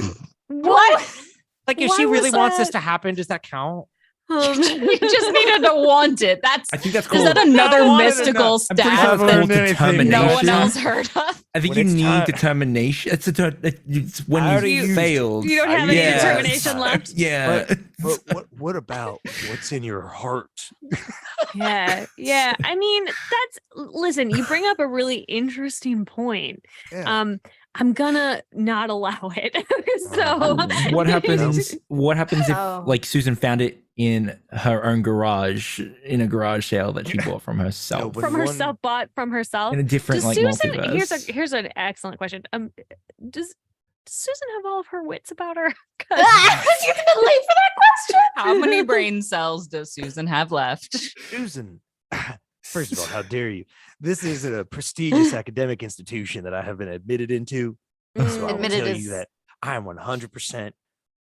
What? Like if Why she really was wants this that? to happen, does that count? You just needed to want it. That's I think that's is called. that another I wanted to mystical know. I'm pretty sure stat that's that called anything. determination. no one else heard of? I think When you it's need time- determination. It's when I already you used- failed. You don't have any Yeah. determination left. Yeah. But what about what's in your heart? Yeah. I mean, listen, you bring up a really interesting point. Yeah. I'm gonna not allow it. So What happens? What happens if Oh. like Susan found it in her own garage, in a garage sale that she bought from herself, No, from When herself, bought from herself. in a different Does like Susan? multiverse? Here's an excellent question. Does Susan have all of her wits about her? 'Cause- You can late for that question. How many brain cells does Susan have left? Susan, first of all, how dare you? This is a prestigious academic institution that I have been admitted into. So I will Admitted tell is- you that I am 100%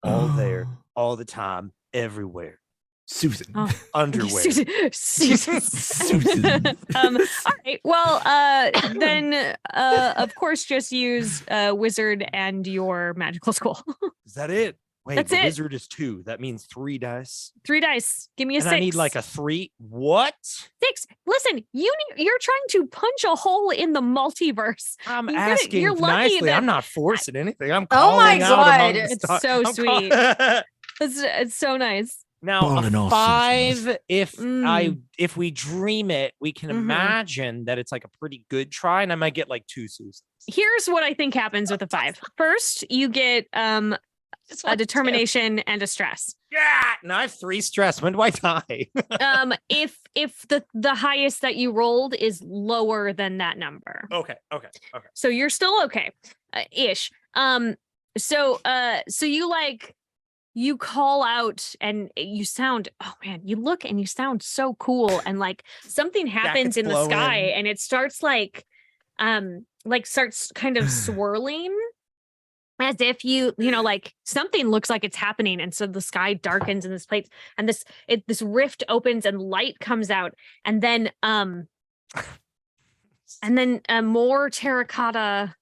all there, all the time, everywhere. Susan. Oh. Underwear. Susan. Susan. All right. Well, then, of course, just use wizard and your magical school. Is that it? Wait, That's the it. wizard is 2. That means 3 dice. 3 dice. Give me a And 6. I need like a 3. What? 6. Listen, you're trying to punch a hole in the multiverse. I'm You're asking lucky nicely. that- I'm not forcing anything. I'm Oh my calling out among God. the It's stars. so I'm sweet. It's so nice. Now Ball in a all 5, if Mm. if we dream it, we can Mhm. imagine that it's like a pretty good try, and I might get like 2 Susans. Here's what I think happens with a 5. First, you get a determination and a stress. Yeah, now I have 3 stress. When do I die? If the highest that you rolled is lower than that number. Okay. So you're still okay, ish. So you call out and you sound, oh man, you look and you sound so cool, and like something happens Jackets in the sky blowing. and it starts starts kind of swirling as if you know, like something looks like it's happening, and so the sky darkens in this place, and this rift opens and light comes out, and then more terracotta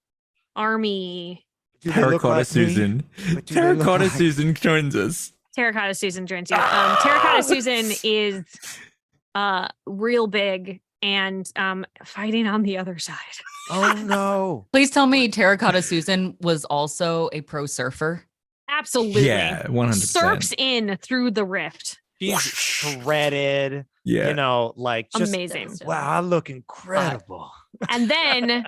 army. Do they look Terracotta like me? Susan. What do they look Terracotta like? Susan joins us. Terracotta Susan joins you. Terracotta Susan is real big and fighting on the other side. Oh no. Please tell me Terracotta Susan was also a pro surfer. Absolutely. Yeah, 100%. Surfs in through the rift. She's shredded. Yeah. You know, like just Amazing. wow, I look incredible. And then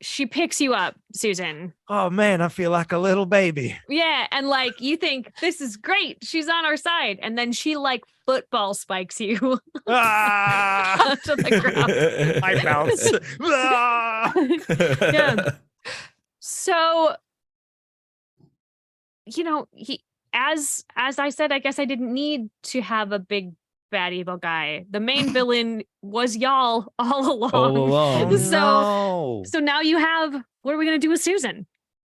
she picks you up, Susan. Oh man, I feel like a little baby. Yeah, and like you think this is great. She's on our side, and then she like football spikes you Ah! onto the ground. I bounce. Ah! Yeah. So, you know, as I said, I guess I didn't need to have a big bad evil guy. The main villain was y'all all along. All along. Oh, So- no. So now you have, what are we gonna do with Susan?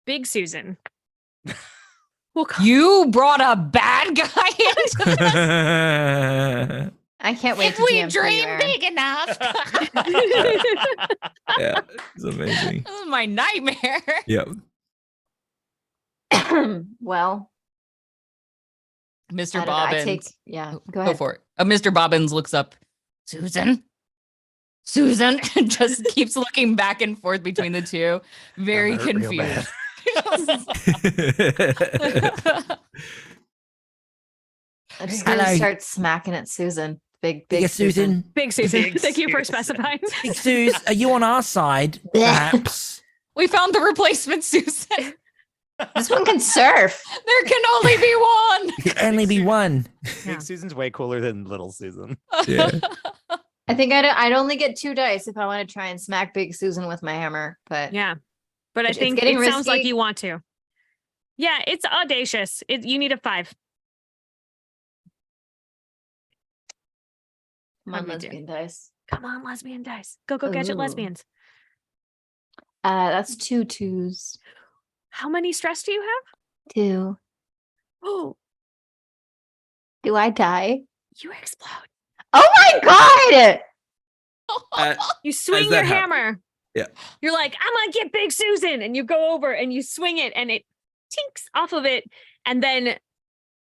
Big Susan. We'll call- You brought a bad guy into this. I can't wait If to we GM for you, dream Aaron. big enough. Yeah, it's amazing. This is my nightmare. Yep. Well, I Mr. don't know, I Bobbins. take, yeah, go Go ahead. for it. Mr. Bobbins looks up. Susan? Susan? Just keeps looking back and forth between the two. Very That hurt real confused. I'm just Hello. gonna start smacking at Susan. Big Bigger Susan. Big Susan. Big Thank you for Susan. specifying. Big Sus, are you on our side? Perhaps. We found the replacement Susan. This one can surf. There can only be one. There can only be one. Yeah. Big Susan's way cooler than Little Susan. Yeah. I think I'd only get 2 dice if I want to try and smack Big Susan with my hammer. But Yeah. But I It's think getting it sounds like risky. you want to. Yeah, it's audacious. You need a 5. come on, How'd you do? lesbian dice. Come on, lesbian dice. Go gadget Ooh. lesbians. That's 2 2s. How many stress do you have? 2. Oh, Do I die? you explode. Oh my god! You swing that your happen- hammer. Yeah. You're like, I'm gonna get Big Susan, and you go over and you swing it, and it tinks off of it, and then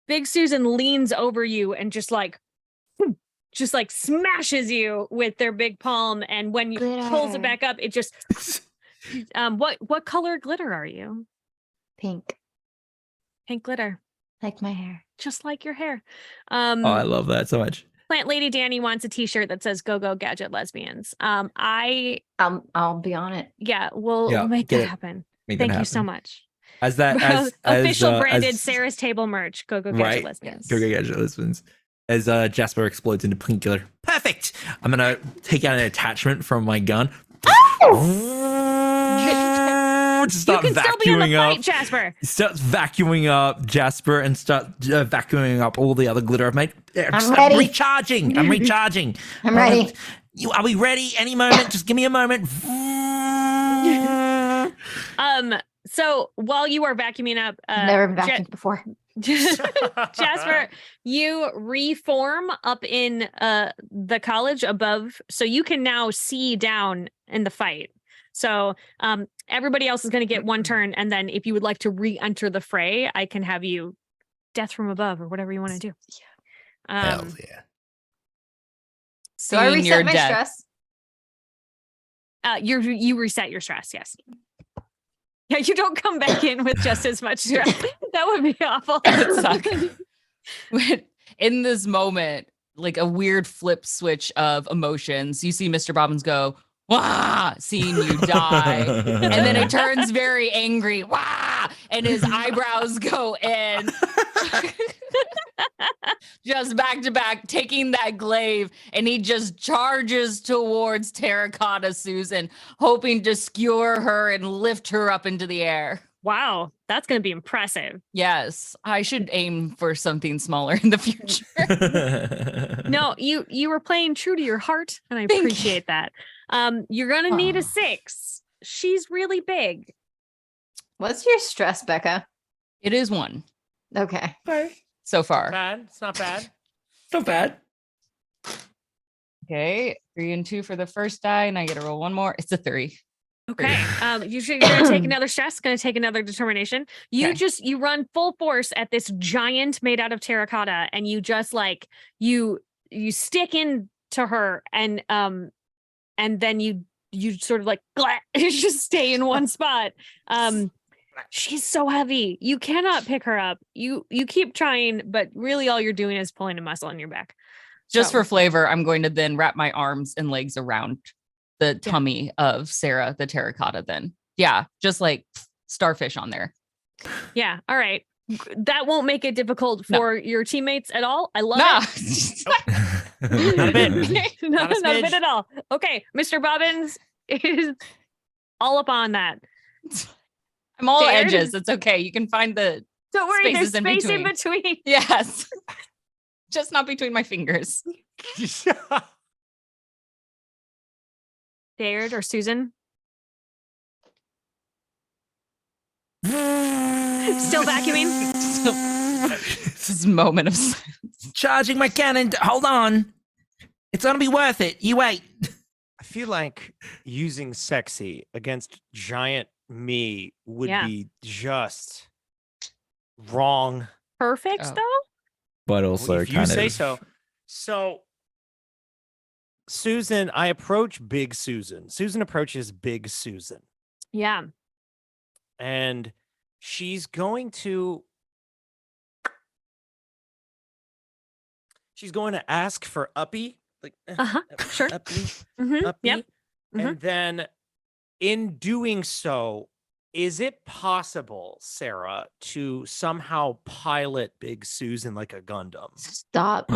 Big Susan leans over you and just like smashes you with their big palm, and when you pulls it Glitter. back up, it just what color glitter are you? Pink, Pink glitter, like my hair. just like your hair. Oh, I love that so much. Plant Lady Danny wants a t-shirt that says "Go Gadget Lesbians." I'll be on it. We'll Yeah, make get that it. happen. Make that Thank you so happen. much. As that, as Official branded as, Sarah's Table merch. Go Gadget right. Lesbians. Go Gadget Lesbians. As Jasper explodes into pink glitter. Perfect. I'm gonna take out an attachment from my gun. Just You start can still be in the vacuuming fight, up. Jasper. Starts vacuuming up Jasper and start vacuuming up all the other glitter I've made. Just, ready. recharging. I'm recharging. I'm ready. Are we ready? Any moment? Just give me a moment. So while you are vacuuming up, Never been vacuumed before. Jasper, you reform up in the college above, so you can now see down in the fight. So everybody else is going to get one turn, and then if you would like to re-enter the fray, I can have you death from above or whatever you want to do. Hell yeah. Do I Seeing your reset my death. stress? You reset your stress, yes. Yeah, you don't come back in with just as much stress. That would be awful. That would suck. In this moment, like a weird flip switch of emotions, you see Mr. Bobbins go, wah, seeing you die. And then it turns very angry, wah, and his eyebrows go in. Just back to back, taking that glaive, and he just charges towards Terracotta Susan, hoping to skewer her and lift her up into the air. Wow, that's going to be impressive. Yes, I should aim for something smaller in the future. No, you were playing true to your heart, and I Thank appreciate that. You're going to need Aw. a 6. She's really big. What's your stress, Becca? It is 1 Okay. so far. Bad. It's not bad. Not bad. Okay, 3 and 2 for the first die, and I get to roll 1 more. It's a 3. Okay. You're going to take another stress, going to take another determination. You Okay. you run full force at this giant made out of terracotta, and you just like you stick into her, and then you sort of like just stay in one spot. She's so heavy. You cannot pick her up. You keep trying, but really all you're doing is pulling a muscle on your back. Just So- for flavor, I'm going to then wrap my arms and legs around the tummy of Sarah, the terracotta. Then, yeah, just like starfish on there. Yeah. All right. That won't make it difficult for your teammates at all. I love Nah. it. Not a bit. Not Not a a bit smidge. at all. Okay. Mr. Bobbins is all up on that. I'm all Dared? edges. It's okay. You can find the Don't worry. There's Spaces in space in between. yes, just not between my fingers. Dared or Susan? Still vacuuming? This moment of silence. Charging my cannon. Hold on. It's gonna be worth it. You wait. I feel like using sexy against giant me would Yeah. be just wrong. Perfect Oh. though? But also if you say so. So, Susan, I approach Big Susan. Susan approaches Big Susan, Yeah. and she's going to ask for uppy, like Uh-huh. Sure. uppy, Mm-hmm. uppy, Yep. Mhm. and then in doing so, is it possible, Sarah, to somehow pilot Big Susan like a Gundam? Stop.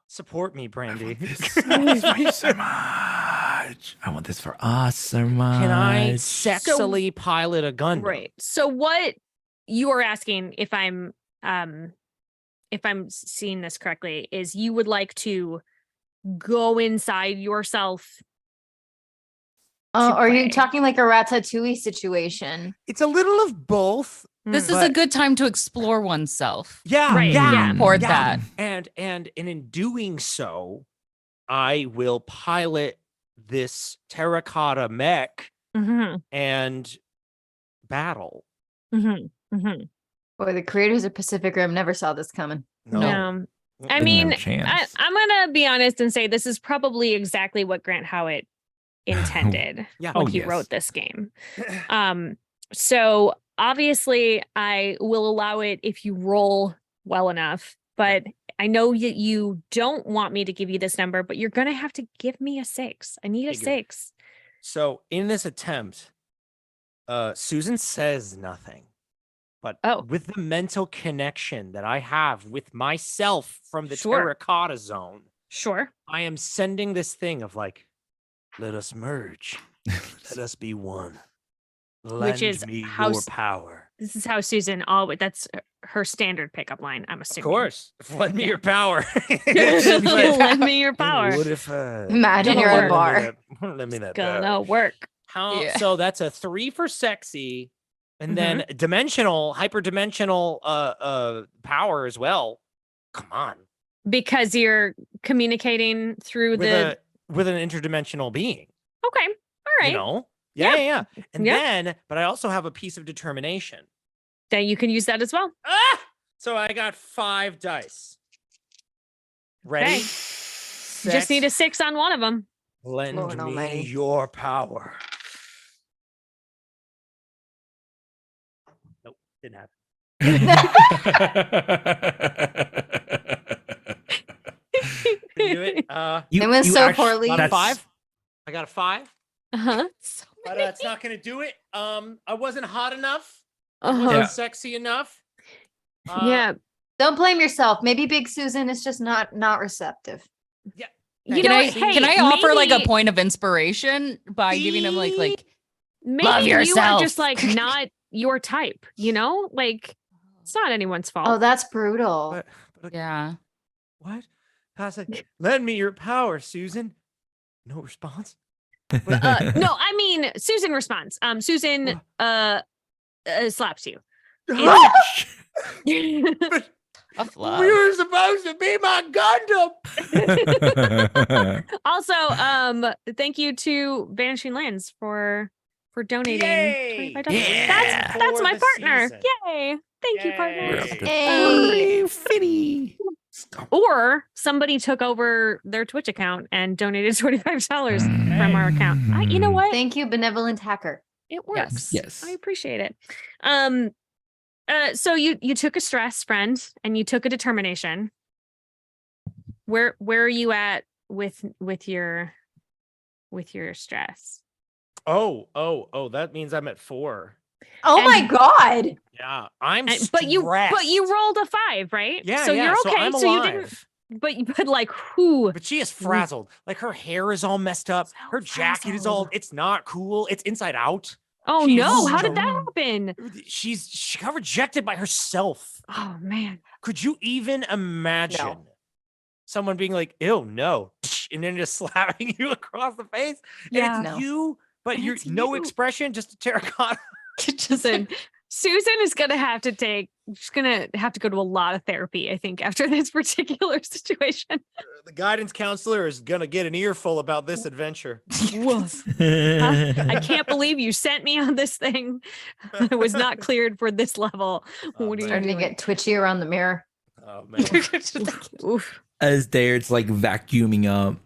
Support me, Brandy. Thank you so much. I want this for us so much. Can I sexily pilot a Gundam? Right. So what you are asking, if I'm seeing this correctly, is you would like to go inside yourself. Are you play. talking like a Ratatouille situation? It's a little of both. This Mm. is a good time to explore oneself. Yeah, Right, yeah, yeah. Support yeah. that. And in doing so, I will pilot this terracotta mech Mm-hmm. and battle. Mm-hmm. Mm-hmm. Boy, the creators of Pacific Rim never saw this coming. No. I No mean, chance. I'm gonna be honest and say this is probably exactly what Grant Howitt intended Yeah. when Oh, he yes. wrote this game. So obviously I will allow it if you roll well enough, but I know that you don't want me to give you this number, but you're gonna have to give me a 6. I need a Figured. 6. So in this attempt, Susan says nothing. But Oh. with the mental connection that I have with myself from the Sure. terracotta zone, Sure. I am sending this thing of like, let us merge. Let us be one. Lend is me how your s- power. This is how Susan always, that's her standard pickup line, I'm Of assuming. course. Lend me Yeah. your power. Lend me your power. What if Imagine you're at a bar. Lend me that Gonna power. work. How Yeah. so that's a 3 for sexy, and then Mm-hmm. dimensional, hyperdimensional power as well. Come on. Because you're communicating through With an interdimensional being. Okay. All right. You know? Yeah. Yeah. And Yeah. then, but I also have a piece of determination. Then you can use that as well. Ah! So I got 5 dice. Ready? Okay. Just need a 6 on one of them. Lend Lord me almighty. your power. Nope. Didn't happen. Didn't do it. It went so poorly. Got a that's- 5. I got a 5. Uh-huh. So But many. that's not gonna do it. I wasn't hot enough. Uh-huh. Wasn't Yeah. sexy enough. Yeah. Don't blame yourself. Maybe Big Susan is just not receptive. You Can know, I, what? Hey, can I offer like a maybe- point of inspiration by giving him like Maybe Love you are yourself. just like not your type, you know? Like it's not anyone's fault. Oh, that's brutal. But yeah. what? I was like, lend me your power, Susan. No response. No, I mean Susan responds. Susan slaps you. Tough love. We were supposed to be my Gundam. Also, thank you to Vanishing Lands for donating Yay! $25. Yeah. That's For my the partner. season. Yay. Thank you, partners. Hey. Fitty. Or somebody took over their Twitch account and donated $25 from our account. You know what? Thank you, benevolent hacker. It works. Yes. I appreciate it. So you took a stress, friend, and you took a determination. Where are you at with your stress? Oh, that means I'm at 4. Oh And- my god. Yeah, I'm But you stressed. rolled a 5, right? Yeah, so yeah, you're okay. I'm So you didn't. alive. But like who? But she is frazzled. Like her hair is all messed up. So Her jacket is all. frazzled. It's not cool. It's inside out. Oh She's no! How so- did that happen? She got rejected by herself. Oh man. Could you even imagine someone being like, "Ew, no," and then just slapping you across the face? Yeah. And it's No. you, but And you're it's no you. expression, just a terracotta. Listen, Susan is gonna have to she's gonna have to go to a lot of therapy, I think, after this particular situation. The guidance counselor is gonna get an earful about this adventure. Woof. I can't believe you sent me on this thing. I was not cleared for this level. Oh, What are you man. Starting to doing? get twitchy around the mirror. Oh man. Oof. As Daird's like vacuuming up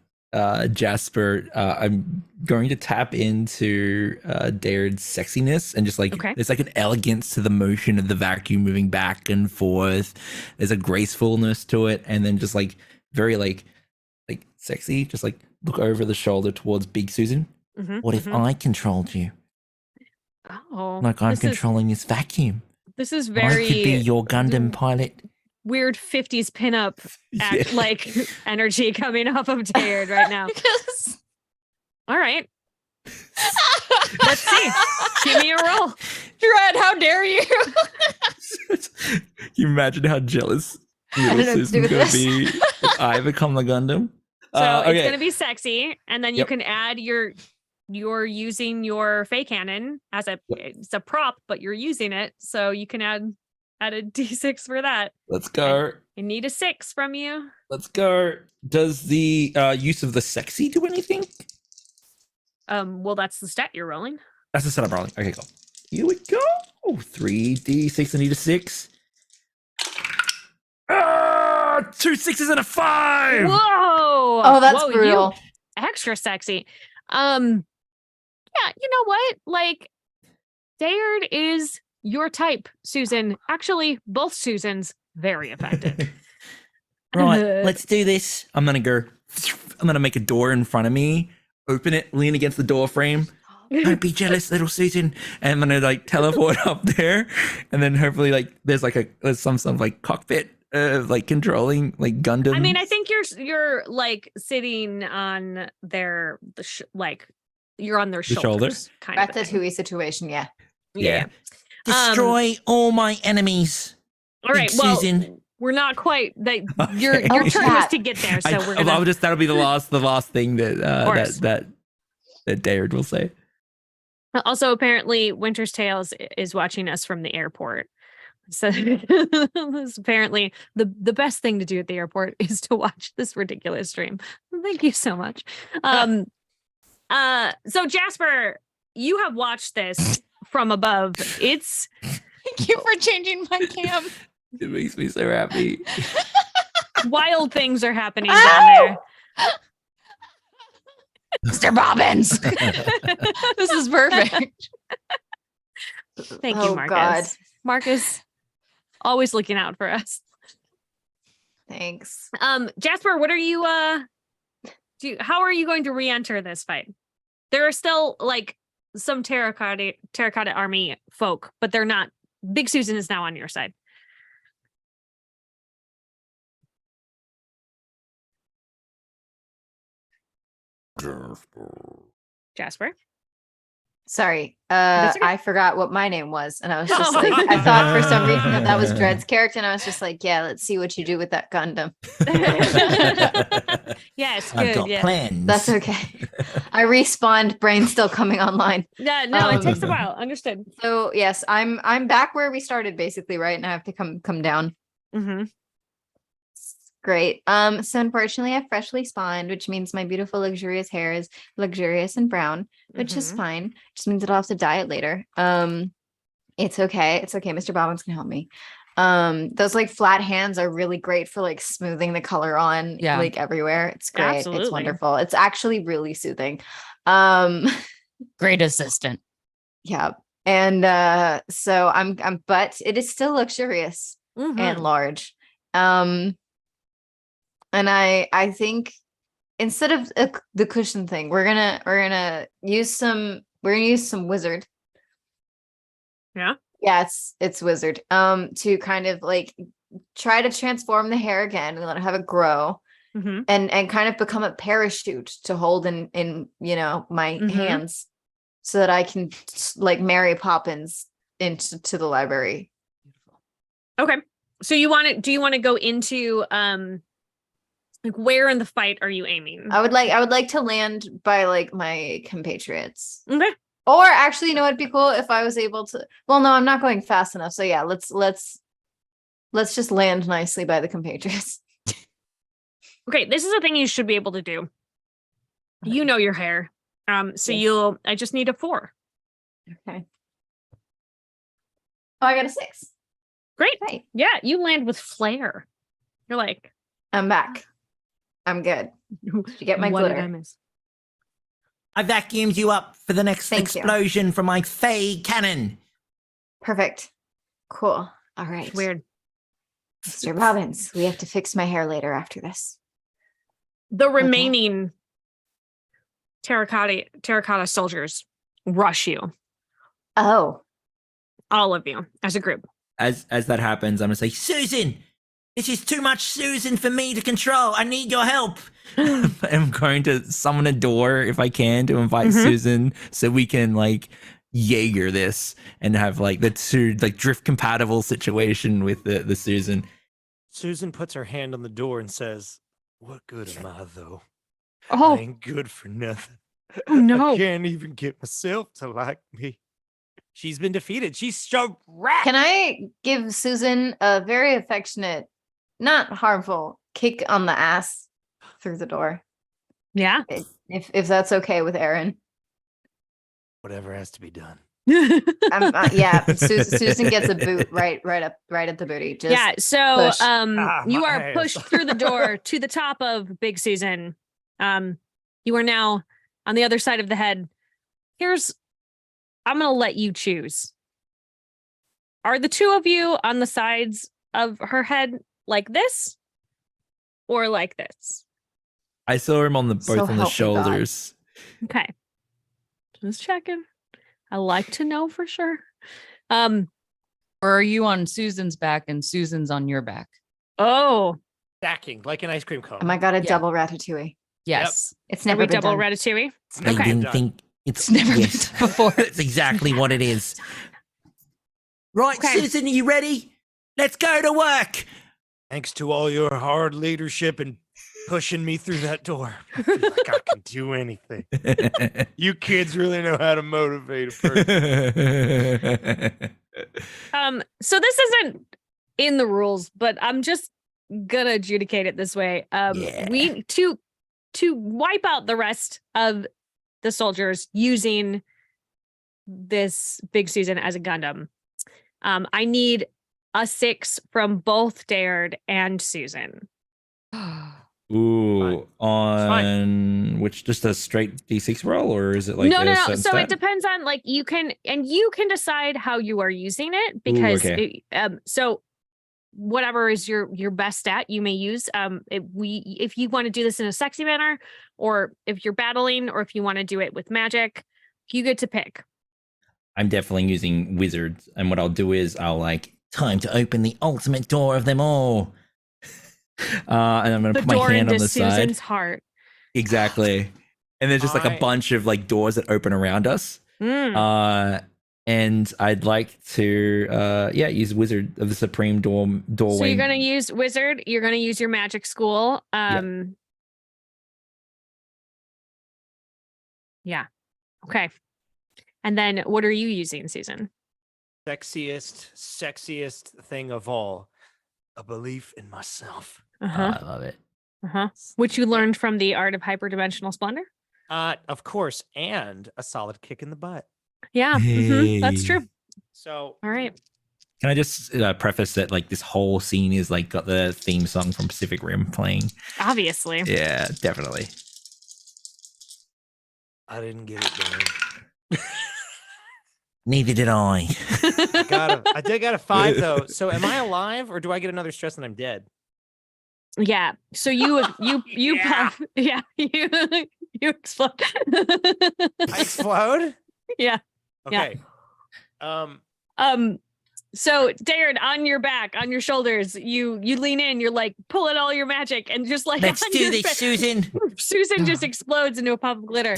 Jasper, I'm going to tap into Daird's sexiness and just like Okay. there's like an elegance to the motion of the vacuum moving back and forth. There's a gracefulness to it, and then just like very like sexy. Just like look over the shoulder towards Big Susan. Mhm, What if mhm. I controlled you? Oh, Like I'm this is- controlling this vacuum. This is I could be very your Gundam pilot. weird 50s pinup act, Yeah. like energy coming off of Dayard right now. Because- All right. Let's see. Give me a roll. Dread, how dare you? Can you imagine how jealous don't little know what to do Susan's with gonna this. be if I become the Gundam? So it's Okay. gonna be sexy, and then you Yep. can add you're using your Fey cannon as it's a prop, but you're using it, so you can add a D6 for that. Let's go. I need a 6 from you. Let's go. Does the use of the sexy do anything? Well, that's the stat you're rolling. That's the setup rolling. Okay, cool. Here we go. 3d6. I need a 6. 2 6s and a 5. Whoa! Oh, that's Whoa, you brutal. extra sexy. Yeah, you know what? Like, Dayard is your type, Susan. Actually, both Susans very effective. Right, let's do this. I'm gonna make a door in front of me, open it, lean against the door frame. Don't be jealous, little Susan. And I'm gonna like teleport up there, and then hopefully like there's some sort of like cockpit like controlling like Gundam. I mean, I think you're like sitting on like you're on their The shoulders, shoulder? kind of. Ratatouille situation, yeah. Yeah. Destroy all my enemies. All right. Big Well, Susan. we're not quite. Your Okay. your Oh, turn was chat. to get there, so we're I'll gonna. that'll be the last thing that course. that Dayard will say. Also, apparently, Winter's Tales is watching us from the airport. So this apparently the best thing to do at the airport is to watch this ridiculous stream. Thank you so much. So Jasper, you have watched this from above. It's Thank you for changing my cam. It makes me so happy. wild things are happening down Mr. Bobbins. This is perfect. there. Thank you, Oh, Marcus. God. Marcus, always looking out for us. Thanks. Jasper, what are you how are you going to re-enter this fight? There are still like some terracotta army folk, but they're not. Big Susan is now on your side. Jasper. Sorry, That's okay. I forgot what my name was, and I was just like, I thought for some reason that was Dred's character, and I was just like, yeah, let's see what you do with that Gundam. Yes, I've good. got Yeah. plans. That's okay. I respawned, brain still coming online. Yeah, no, it takes a Um, while. Understood. So yes, I'm back where we started basically, right? And I have to come down. Mm-hmm. Great. So unfortunately I freshly spawned, which means my beautiful luxurious hair is luxurious and brown, which is fine. Just means that I'll have to dye it later. It's okay. It's okay. Mr. Bobbins can help me. Those like flat hands are really great for like smoothing the color on like everywhere. It's great. Absolutely. It's wonderful. It's actually really soothing. Um Great assistant. yeah. And so I'm but it is still luxurious and large. And I think instead of the cushion thing, we're gonna use some wizard. Yeah. Yeah, it's wizard. To kind of like try to transform the hair again and let it have it grow and kind of become a parachute to hold in my hands so that I can like Mary Poppins into the library. Okay. So do you want to go into like where in the fight are you aiming? I would like to land by like my compatriots. Okay. Or actually, you know, it'd be cool if I was able to. Well, no, I'm not going fast enough. So yeah, let's just land nicely by the compatriots. Okay, this is a thing you should be able to do. You know your hair. So Yes. I just need a 4. Okay. Oh, I got a 6. Great. Right. Yeah, you land with flair. You're like, I'm back. I'm good. Did you get my what glitter? did I miss? I vacuumed you up for the next Thank you. explosion from my Fey cannon. Perfect. Cool. All right. Weird. Mr. Robbins, we have to fix my hair later after this. The remaining terracotta soldiers rush you. Oh. All of you as a group. As that happens, I'm gonna say, Susan, this is too much Susan for me to control. I need your help. I'm going to summon a door if I can to invite Susan so we can like Jaeger this and have like the two like drift compatible situation with the Susan. Susan puts her hand on the door and says, "What good am I though? Oh, I ain't good for nothing. oh no. I can't even get myself to like me." She's been defeated. She's so wrecked. Can I give Susan a very affectionate, not harmful kick on the ass through the door? Yeah. If that's okay with Aaron. Whatever has to be done. Yeah, Susan gets a boot right at the booty. Just yeah, so push. you my are ass. pushed through the door to the top of Big Susan. You are now on the other side of the head. I'm going to let you choose. Are the two of you on the sides of her head like this or like this? I saw him on the So both on the help me God. shoulders. Okay. Just checking. I like to know for sure. Or are you on Susan's back and Susan's on your back? Oh. Stacking like an ice cream cone. Oh my God, a Yeah. double ratatouille. Yes. It's Are never we been double done. ratatouille? It's I never been didn't done. think it's Never been yes. done before. That's exactly what it is. Right, Okay. Susan, are you ready? Let's go to work. Thanks to all your hard leadership and pushing me through that door. I feel like I can do anything. You kids really know how to motivate a person. So this isn't in the rules, but I'm just gonna adjudicate it this way. Yeah. We to wipe out the rest of the soldiers using this Big Susan as a Gundam. I need a 6 from both Dared and Susan. Ooh, fine. on which just a straight D6 roll, or is it like no, a no. certain So stat? it depends on like you can decide how you are using it Ooh, because okay. so whatever is your best stat you may use. If you want to do this in a sexy manner, or if you're battling, or if you want to do it with magic, you get to pick. I'm definitely using wizards, and what I'll do is I'll like time to open the ultimate door of them all. And I'm gonna The put my door hand into on the Susan's side. heart. Exactly. And there's just like a I bunch of like doors that open around us. Mm. And I'd like to use Wizard of the Supreme Doorway. So you're gonna use wizard. You're gonna use your magic school. Yeah. Okay. And then what are you using, Susan? sexiest thing of all, a belief in myself. Uh-huh. I love it. Uh-huh. Which you learned from the art of hyperdimensional splendor? Of course, and a solid kick in the butt. Yeah. That's Hey. true. So All right. Can I just preface that like this whole scene is like got the theme song from Pacific Rim playing? Obviously. Yeah, definitely. I didn't get it done. Neither did I. I did get a 5 though. So am I alive, or do I get another stress and I'm dead? Yeah. So you Yeah. yeah, you explode. I explode? Yeah. Okay. So Darren, on your back, on your shoulders, you lean in, you're like pulling all your magic, and just like Let's on do your this, face, Susan. Susan just explodes into a puff of glitter.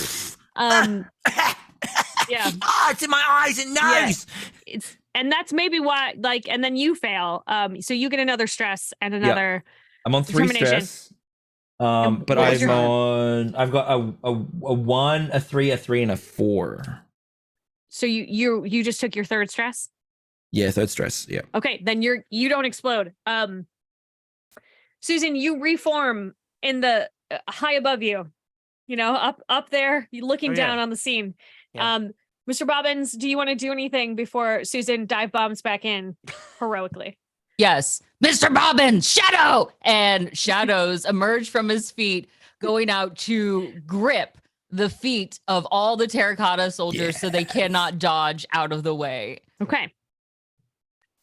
Yeah. Oh, it's in my eyes and nose. Yeah. And that's maybe why, like, and then you fail. So you get another stress and another. I'm on 3 determination. stress. And But what was I've got a 1, a 3, a 3, and a 4. So you just took your third stress? Yeah, third stress. Yeah. Okay, then you don't explode. Susan, you reform in the high above you. You know, up there, you looking down on the scene. Yeah. Mr. Bobbins, do you want to do anything before Susan dive bombs back in heroically? Yes. Mr. Bobbins, Shadow! And shadows emerge from his feet, going out to grip the feet of all the terracotta soldiers so they cannot dodge out of the way. Okay.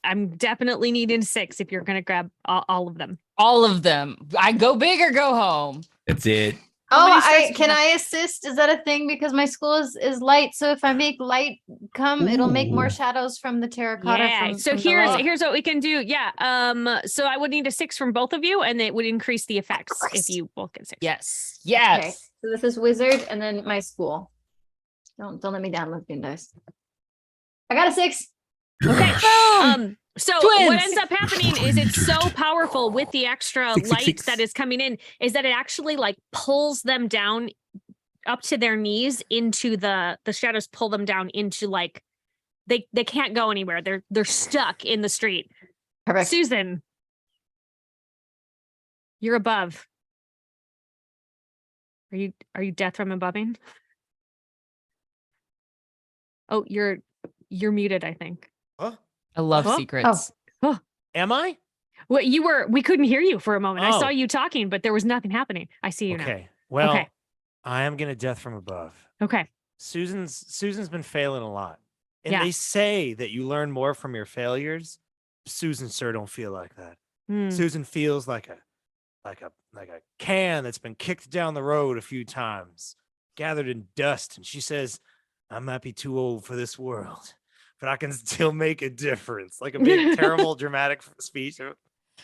I'm definitely needing 6 if you're going to grab all of them. All of them. I go big or go home. That's it. How many Oh, stress do you can have? I assist? Is that a thing? Because my school is light, so if I make light come, it'll make more Ooh. shadows from the terracotta. Yeah. From, So from the light. here's what we can do. Yeah. So I would need a 6 from both of you, and it would increase the effects if you both get 6. Yes. Okay, Yes. so this is wizard, and then my school. Don't let me down, lesbian dice. I got a 6. Okay. Boom! So Twins! what ends up happening is it's so powerful with the extra Six, six, light six. that is coming in, is that it actually like pulls them down up to their knees into the shadows, pull them down into like they can't go anywhere. They're stuck in the street. Perfect. Susan, you're above. Are you death from abubbing? Oh, you're muted, I think. Huh? I love Oh. secrets. Am I? Well, we couldn't hear you for a moment. I saw Oh. you talking, but there was nothing happening. I see you Okay. Well, Okay. I am gonna death from above. now. Okay. Susan's been failing a lot. And Yeah. they say that you learn more from your failures. Susan sure don't feel like that. Hmm. Susan feels like a can that's been kicked down the road a few times, gathered in dust, and she says, I might be too old for this world, but I can still make a difference. Like a big, terrible, dramatic speech.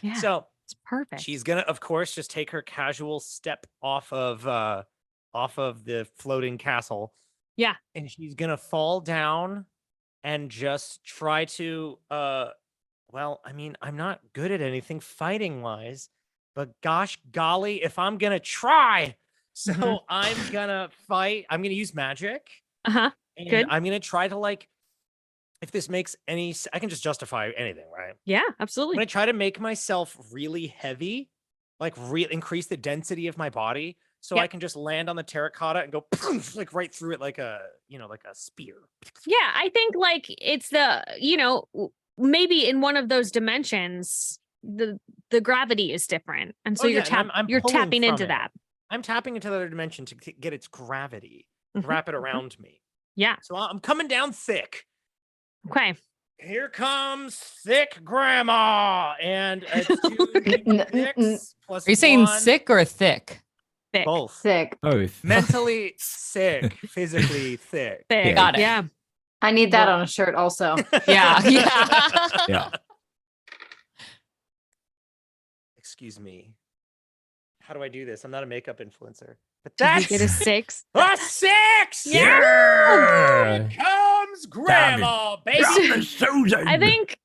Yeah. So It's perfect. she's gonna, of course, just take her casual step off of the floating castle. Yeah. And she's gonna fall down and just try to well, I mean, I'm not good at anything fighting wise, but gosh golly, if I'm gonna try. So Mhm. I'm gonna fight. I'm gonna use magic. Uh-huh. And Good. I'm gonna try to like, if this makes any I can just justify anything, right? Yeah, I'm absolutely. gonna try to make myself really heavy, like increase the density of my body, so Yep. I can just land on the terracotta and go like right through it like a like a spear. Yeah, I think like it's the, maybe in one of those dimensions, the gravity is different, and so Oh, you're yeah, and I'm you're pulling tapping from into it. that. I'm tapping into the other dimension to get its gravity, Mhm, wrap it mhm. around me. Yeah. So I'm coming down thick. Okay. Here comes thick grandma, and it's Mm-mm. 2d6 plus Are you saying 1. sick or thick? Thick. Both. Sick. Both. Mentally sick, physically thick. Thick. Yeah. Got it. Yeah. I need that Well- on a shirt also. Yeah, yeah. Yeah. Excuse me. How do I do this? I'm not a makeup influencer. But Did you that's get a 6? a 6! Yeah. Here comes grandma, baby. Susan. I think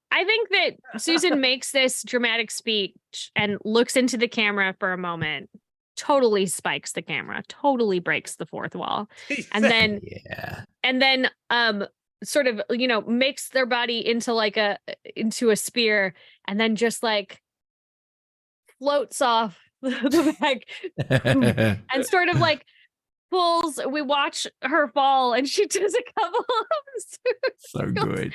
that Susan makes this dramatic speech and looks into the camera for a moment, totally spikes the camera, totally breaks the fourth wall, and then sort of, makes their body into into a spear, and then just like floats off the back and sort of like pulls. We watch her fall, and she does a couple of so good.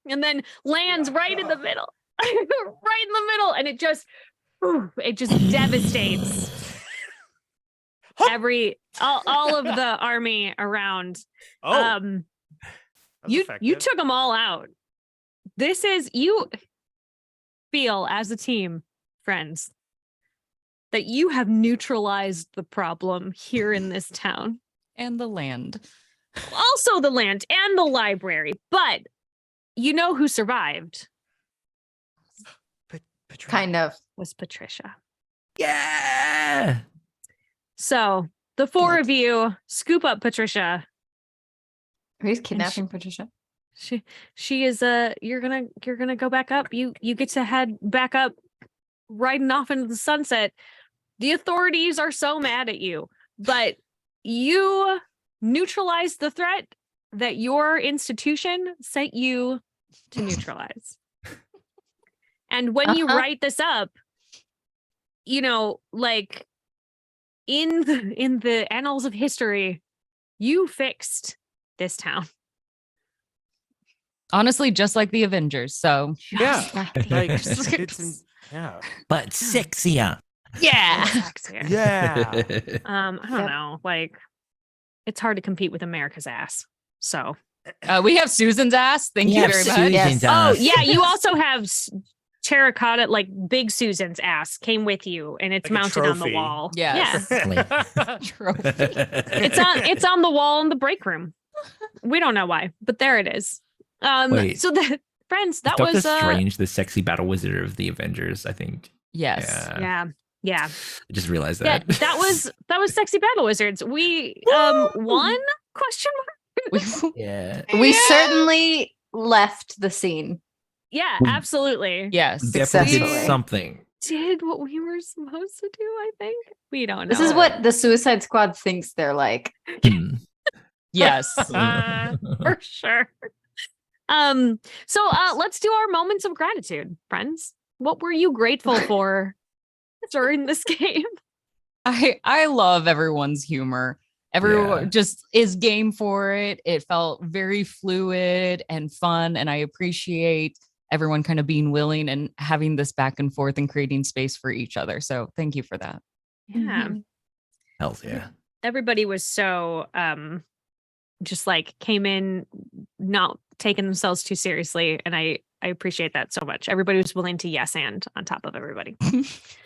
and then lands right in the middle, right in the middle, and it just devastates all of the army around. Oh, that's You effective. took them all out. This is, you feel as a team, friends, that you have neutralized the problem here in this town. And the land. Also the land and the library, but you know who survived Patricia. Kind of. was Patricia. Yeah. So the four of you scoop up Patricia. Are you kidnapping Patricia? She is you're gonna go back up. You get to head back up, riding off into the sunset. The authorities are so mad at you, but you neutralized the threat that your institution sent you to neutralize. And when you write this up, like in the annals of history, you fixed this town. Honestly, just like the Avengers. So Yeah. Like the Like, Avengers. it's yeah. But sexier. yeah. Sexier. Yeah. I don't Yep. know. Like, it's hard to compete with America's ass. So, We have Susan's ass. Thank you Yeah, very much. Susan's Yes. ass. oh yeah, you also have terracotta, like Big Susan's ass came with you, and it's Like a mounted on the trophy. wall. Yes. Yeah, Trophy. it's on the wall in the break room. We don't know why, but there it is. Wait. So the friends, that Doctor was Strange, the sexy battle wizard of the Avengers, I think. Yes. yeah. I just realized Yeah, that. that was Sexy Battle Wizards. We won? Question mark. Yeah. We certainly left the scene. Yeah, We- absolutely. Yes. Definitely did Successfully. something. Did what we were supposed to do, I think. We don't know. This is what the Suicide Squad thinks they're like. Hmm. Yes. For sure. So let's do our moments of gratitude, friends. What were you grateful for during this game? I love everyone's humor. Everyone Yeah. just is game for it. It felt very fluid and fun, and I appreciate everyone kind of being willing and having this back and forth and creating space for each other. So thank you for that. Yeah. Mhm. Hell yeah. Everybody was so just like came in not taking themselves too seriously, and I appreciate that so much. Everybody was willing to yes and on top of everybody.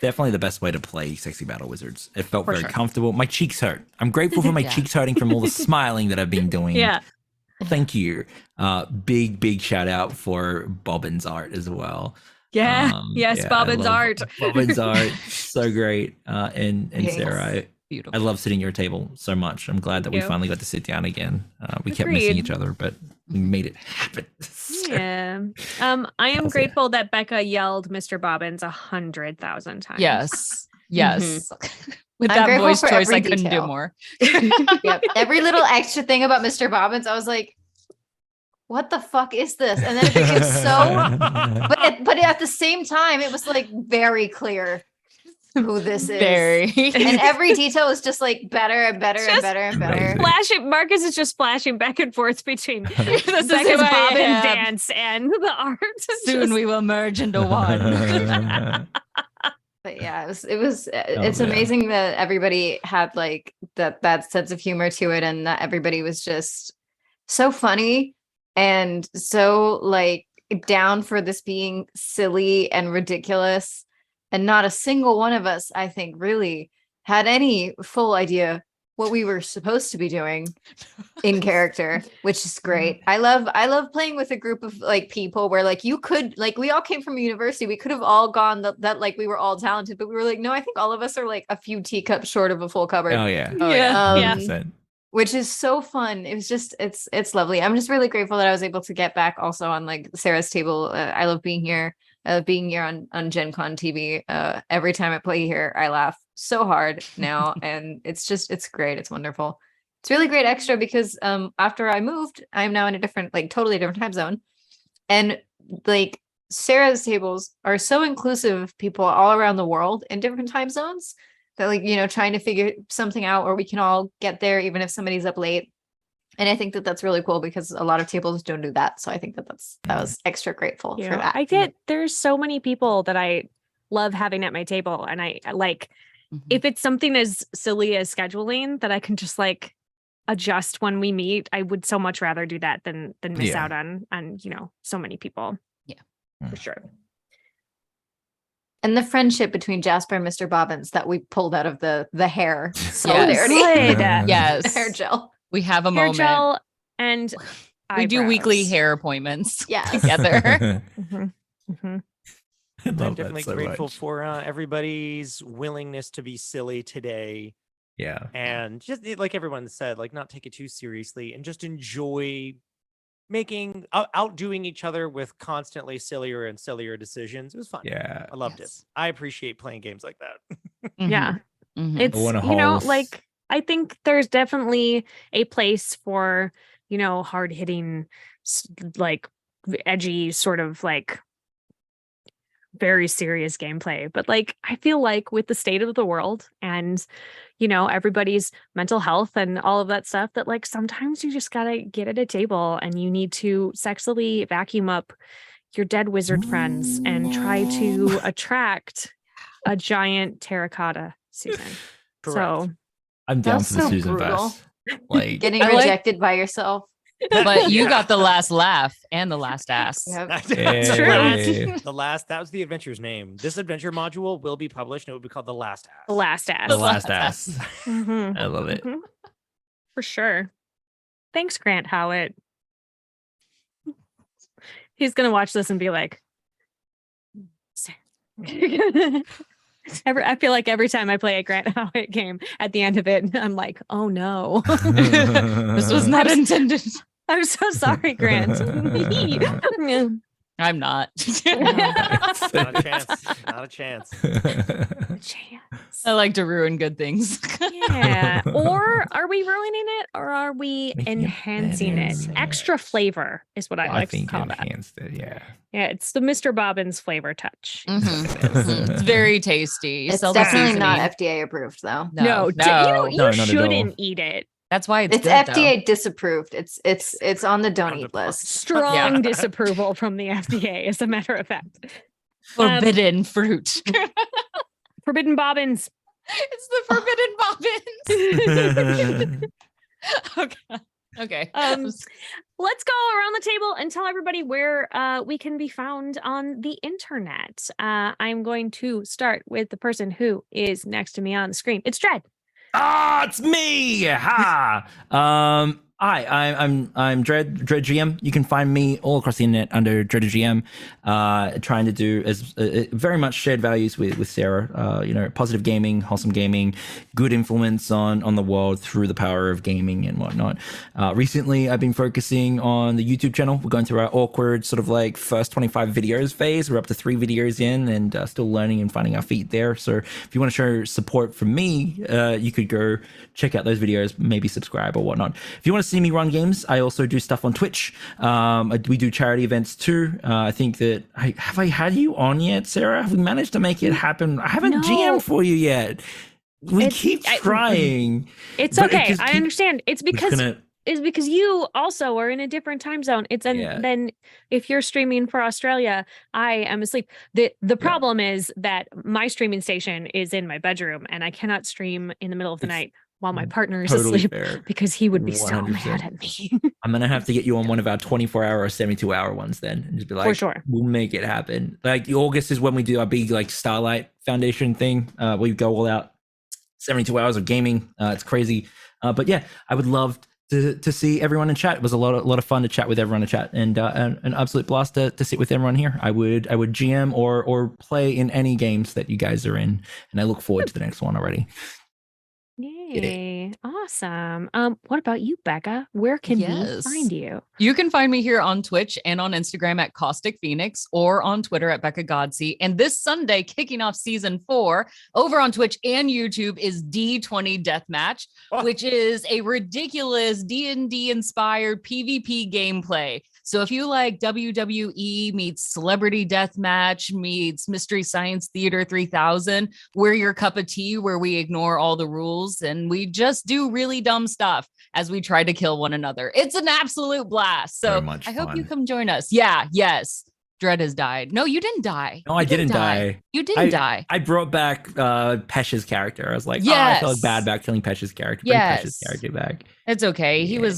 Definitely the best way to play Sexy Battle Wizards. It felt For very sure. comfortable. My cheeks hurt. I'm grateful for my Yeah. cheeks hurting from all the smiling that I've been doing. Yeah. Thank you. Big shout out for Bobbin's art as well. Yeah. Yes, yeah, I Bobbin's love art. Bobbin's art. So great. And Yes. Sarah, Beautiful. I love sitting at your table so much. I'm glad that we you. finally got to sit down again. We kept missing Agreed. each other, but we made it happen. Yeah. I am Hells yeah. grateful that Becca yelled Mr. Bobbins 100,000 times. Yes. Yes. With I'm that grateful voice for choice, every I couldn't do detail. more. Yep. Every little extra thing about Mr. Bobbins, I was like, what the fuck is this? And then it became so but at the same time, it was like very clear. who this is. Very. And every detail is just like better and better and Just better and better. amazing. Flashing Marcus is just flashing back and forth between This is Becca's who I bobbin am. dance and the art. Soon we will merge into one. But yeah, it's yeah. amazing that everybody had like that sense of humor to it, and that everybody was just so funny and so like down for this being silly and ridiculous. And not a single one of us, I think, really had any full idea what we were supposed to be doing in character, which is great. I love playing with a group of like people where like you could like we all came from a university. We could have all gone that like we were all talented, but we were like, no, I think all of us are like a few teacups short of a full cupboard. Oh yeah. yeah. Yeah. 100%. Which is so fun. It was just it's lovely. I'm just really grateful that I was able to get back also on like Sarah's table. I love being here. Being here on Gen Con TV. Every time I play here, I laugh so hard now, and it's great. It's wonderful. It's really great extra because after I moved, I'm now in a different, like totally different time zone, and like Sarah's tables are so inclusive of people all around the world in different time zones that like trying to figure something out where we can all get there even if somebody's up late. And I think that that's really cool because a lot of tables don't do that. So I think that that was extra grateful for that. There's so many people that I love having at my table. And I like, if it's something as silly as scheduling that I can just like adjust when we meet, I would so much rather do that than miss out on so many people. Yeah, for sure. And the friendship between Jasper and Mr. Bobbins that we pulled out of the hair Solidarity. solidarity. Yes. Hair gel. We have a Hair moment. gel and We do weekly eyebrows. hair appointments Yes. together. Mhm. Mhm. I love I'm that definitely so grateful much. for everybody's willingness to be silly today, Yeah. and just like everyone said, like not take it too seriously and just enjoy making outdoing each other with constantly sillier and sillier decisions. It was fun. Yeah. I loved it. I appreciate playing games like that. Yeah. Mhm. It's, One like, I think there's definitely a place for, hard hitting, like edgy sort of like very serious gameplay. But like, I feel like with the state of the world and, everybody's mental health and all of that stuff, that like sometimes you just gotta get at a table and you need to sexily vacuum up your dead wizard friends and try to attract a giant terracotta Susan. So I'm down That's for the so Susan brutal. verse. Like Getting I like- rejected by yourself. But you got the last laugh and the last ass. Yep. That's true. hey, The last, that was the adventure's name. This adventure module will be published and it will be called The Last Ass. the last ass. the last ass. Mhm. I love it. Mhm. For sure. Thanks, Grant Howitt. He's gonna watch this and be like, I feel like every time I play a Grant Howitt game, at the end of it, I'm like, oh no. This was not intended. I'm so sorry, Grant. I'm not. Not a chance. Not a chance. I like to ruin good things. Yeah. Or are we ruining it or are we Making it enhancing better. it? Extra flavor is what I I like to think call that. enhanced it. Yeah. Yeah, it's the Mr. Bobbins flavor touch. Mhm. It's very tasty. It's Sell the definitely not seasoning. FDA approved though. No, you No, not at all. shouldn't eat it. That's why it's It's good, FDA disapproved. It's on the don't eat 100%. list. Strong Yeah. disapproval from the FDA, as a matter of fact. though. Forbidden fruit. Forbidden Bobbins. It's the forbidden bobbins. Okay. Okay. Let's go around the table and tell everybody where we can be found on the internet. I'm going to start with the person who is next to me on the screen. It's Dred. It's me. Ha. I'm Dred GM. You can find me all across the internet under Dred GM. Trying to do as very much shared values with Sarah. Positive gaming, wholesome gaming, good influence on the world through the power of gaming and whatnot. Recently, I've been focusing on the YouTube channel. We're going through our awkward sort of like first 25 videos phase. We're up to 3 videos in and still learning and finding our feet there. So if you want to show support from me, you could go check out those videos, maybe subscribe or whatnot. If you want to see me run games, I also do stuff on Twitch. We do charity events too. I think that have I had you on yet, Sarah? Have we managed to make it happen? I haven't No. GM for you yet. We keep trying. It's but it okay. just I keep- understand. It's we're because gonna- is because you also are in a different time zone. It's Yeah. then if you're streaming for Australia, I am asleep. The problem is that my streaming station is in my bedroom and I cannot stream in the middle of the It's night while my partner is totally asleep fair. because he would be so 100%. mad at me. I'm gonna have to get you on one of our 24-hour or 72-hour ones then, and just be like, For sure. we'll make it happen. Like August is when we do our big like Starlight Foundation thing. We go all out, 72 hours of gaming. It's crazy. But yeah, I would love to see everyone in chat. It was a lot of fun to chat with everyone in chat, and an absolute blast to sit with everyone here. I would GM or play in any games that you guys are in, and I look forward to the next one already. Yay. Awesome. What about you, Becca? Where can we Yes. find you? You can find me here on Twitch and on Instagram at Caustic Phoenix or on Twitter at Becca Godsey. And this Sunday, kicking off season 4 over on Twitch and YouTube is D20 Deathmatch, Oh. which is a ridiculous D&D inspired PvP gameplay. So if you like WWE meets Celebrity Deathmatch meets Mystery Science Theater 3000, we're your cup of tea where we ignore all the rules and we just do really dumb stuff as we try to kill one another. It's an absolute blast. So Very much I hope you fun. come join us. Yeah, yes. Dread has died. No, you didn't die. No, You I didn't die. You didn't die. I brought back Pesh's character. I was like, I Yes. felt bad about killing Pesh's character. Bring Pesh's Yes. character back. It's okay. Yeah.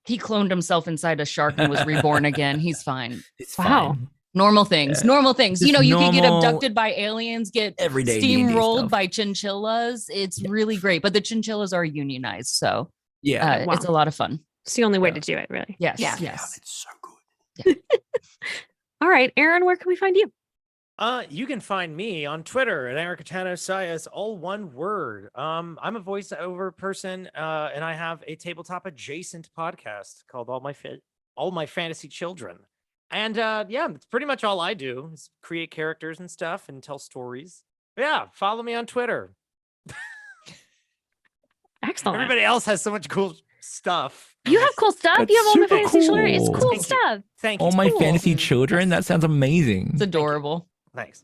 He cloned himself inside a shark and was reborn again. He's fine. It's Wow. fine. Normal things. Yeah. Normal things. Just You know, you could get normal, abducted by aliens, get everyday D&D steamrolled stuff. by chinchillas. It's Yeah. really great. But the chinchillas are unionized, so Yeah. Wow. it's a lot of fun. It's the only way Yeah. to do it, really. Yes. Yeah. Yes. It's so good. All right, Aaron, where can we find you? You can find me on Twitter at Catano-Saez, all one word. I'm a voiceover person, and I have a tabletop adjacent podcast called All My Fantasy Children. And yeah, that's pretty much all I do is create characters and stuff and tell stories. But yeah, follow me on Twitter. Excellent. Everybody else has so much cool stuff. You have cool stuff. That's You have all my super fantasy children. It's cool. cool Thank you. stuff. Thank you. All my cool. fantasy children. That sounds amazing. It's adorable. Nice.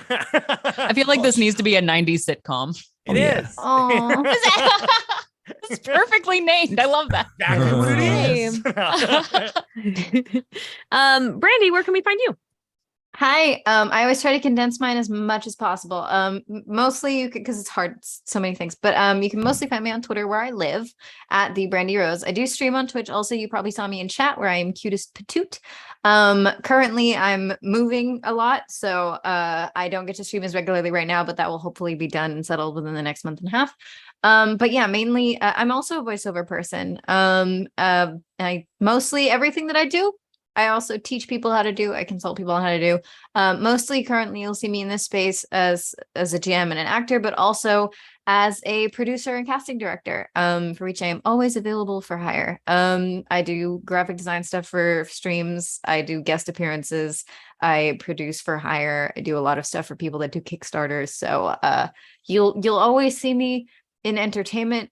I feel like this needs to be a 90s sitcom. It Oh, yeah. is. Aw. It's perfectly named. I love that. Exactly what it is. Brandy, where can we find you? Hi. I always try to condense mine as much as possible. Mostly you because it's hard, so many things. But you can mostly find me on Twitter where I live at the Brandy Rose. I do stream on Twitch. Also, you probably saw me in chat where I am cutest patoot. Currently I'm moving a lot, so I don't get to stream as regularly right now, but that will hopefully be done and settled within the next month and a half. But yeah, mainly I'm also a voiceover person. I mostly everything that I do, I also teach people how to do. I consult people on how to do. Mostly currently you'll see me in this space as a GM and an actor, but also as a producer and casting director, for which I am always available for hire. I do graphic design stuff for streams. I do guest appearances. I produce for hire. I do a lot of stuff for people that do Kickstarters. So you'll always see me in entertainment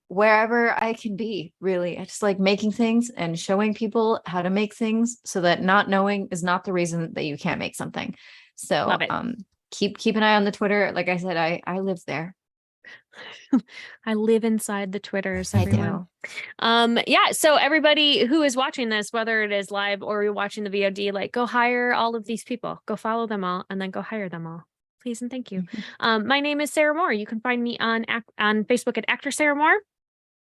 wherever I can be, really. I just like making things and showing people how to make things so that not knowing is not the reason that you can't make something. So Love it. keep an eye on the Twitter. Like I said, I live there. I live inside the Twitters. I Everyone. do. Yeah. So everybody who is watching this, whether it is live or you're watching the VOD, like go hire all of these people, go follow them all, and then go hire them all. Please and thank you. My name is Sarah Moore. You can find me on Facebook at Actor Sarah Moore.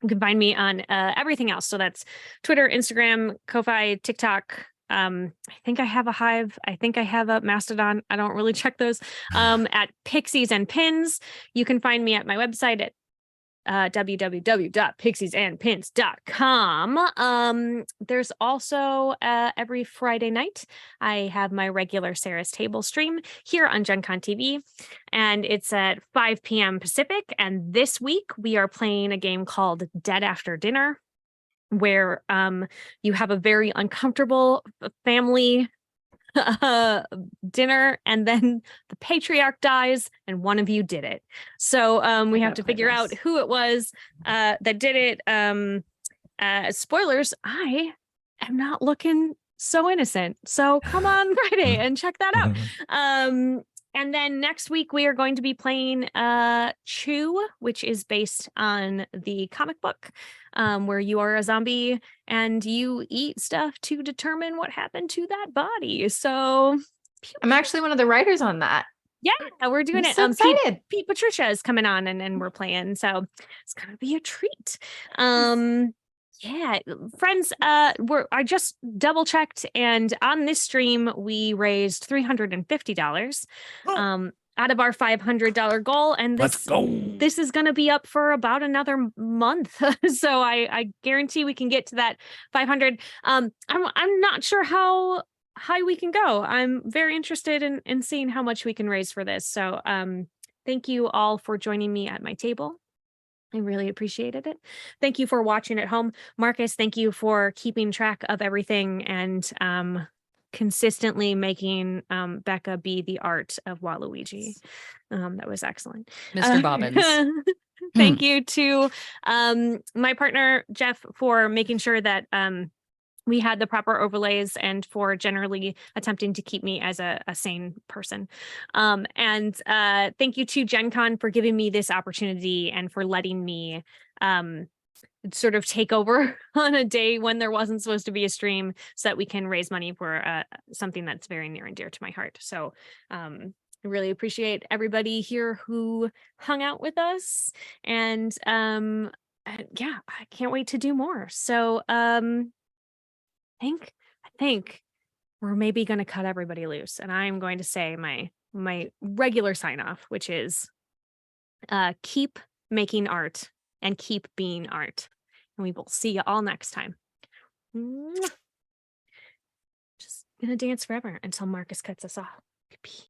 You can find me on everything else. So that's Twitter, Instagram, Ko-Fi, TikTok. I think I have a Hive. I think I have a Mastodon. I don't really check those. At Pixies and Pins. You can find me at my website at www.pixiesandpins.com. There's also every Friday night, I have my regular Sarah's Table stream here on Gen Con TV, and it's at 5 p.m. Pacific. And this week we are playing a game called Dead After Dinner, where you have a very uncomfortable family dinner, and then the patriarch dies and one of you did it. So we have to figure out who it was that did it. spoilers, I am not looking so innocent. So come on Friday and check that out. And then next week we are going to be playing Chew, which is based on the comic book, where you are a zombie and you eat stuff to determine what happened to that body. So I'm actually one of the writers on that. yeah, we're doing I'm it. so excited. Pete Patricia is coming on and we're playing. So it's gonna be a treat. Yeah, friends, I just double checked, and on this stream we raised $350 out of our $500 goal, and Let's go. this is going to be up for about another month. So I guarantee we can get to that 500. I'm not sure how high we can go. I'm very interested in seeing how much we can raise for this. So thank you all for joining me at my table. I really appreciated it. Thank you for watching at home. Marcus, thank you for keeping track of everything and consistently making Becca be the art of Waluigi. That was excellent. Mr. Bobbins. Thank you to my partner, Jeff, for making sure that we had the proper overlays and for generally attempting to keep me as a sane person. And thank you to Gen Con for giving me this opportunity and for letting me sort of take over on a day when there wasn't supposed to be a stream so that we can raise money for something that's very near and dear to my heart. So I really appreciate everybody here who hung out with us. And yeah, I can't wait to do more. So I think we're maybe going to cut everybody loose, and I'm going to say my regular sign off, which is keep making art and keep being art, and we will see you all next time. Just gonna dance forever until Marcus cuts us off.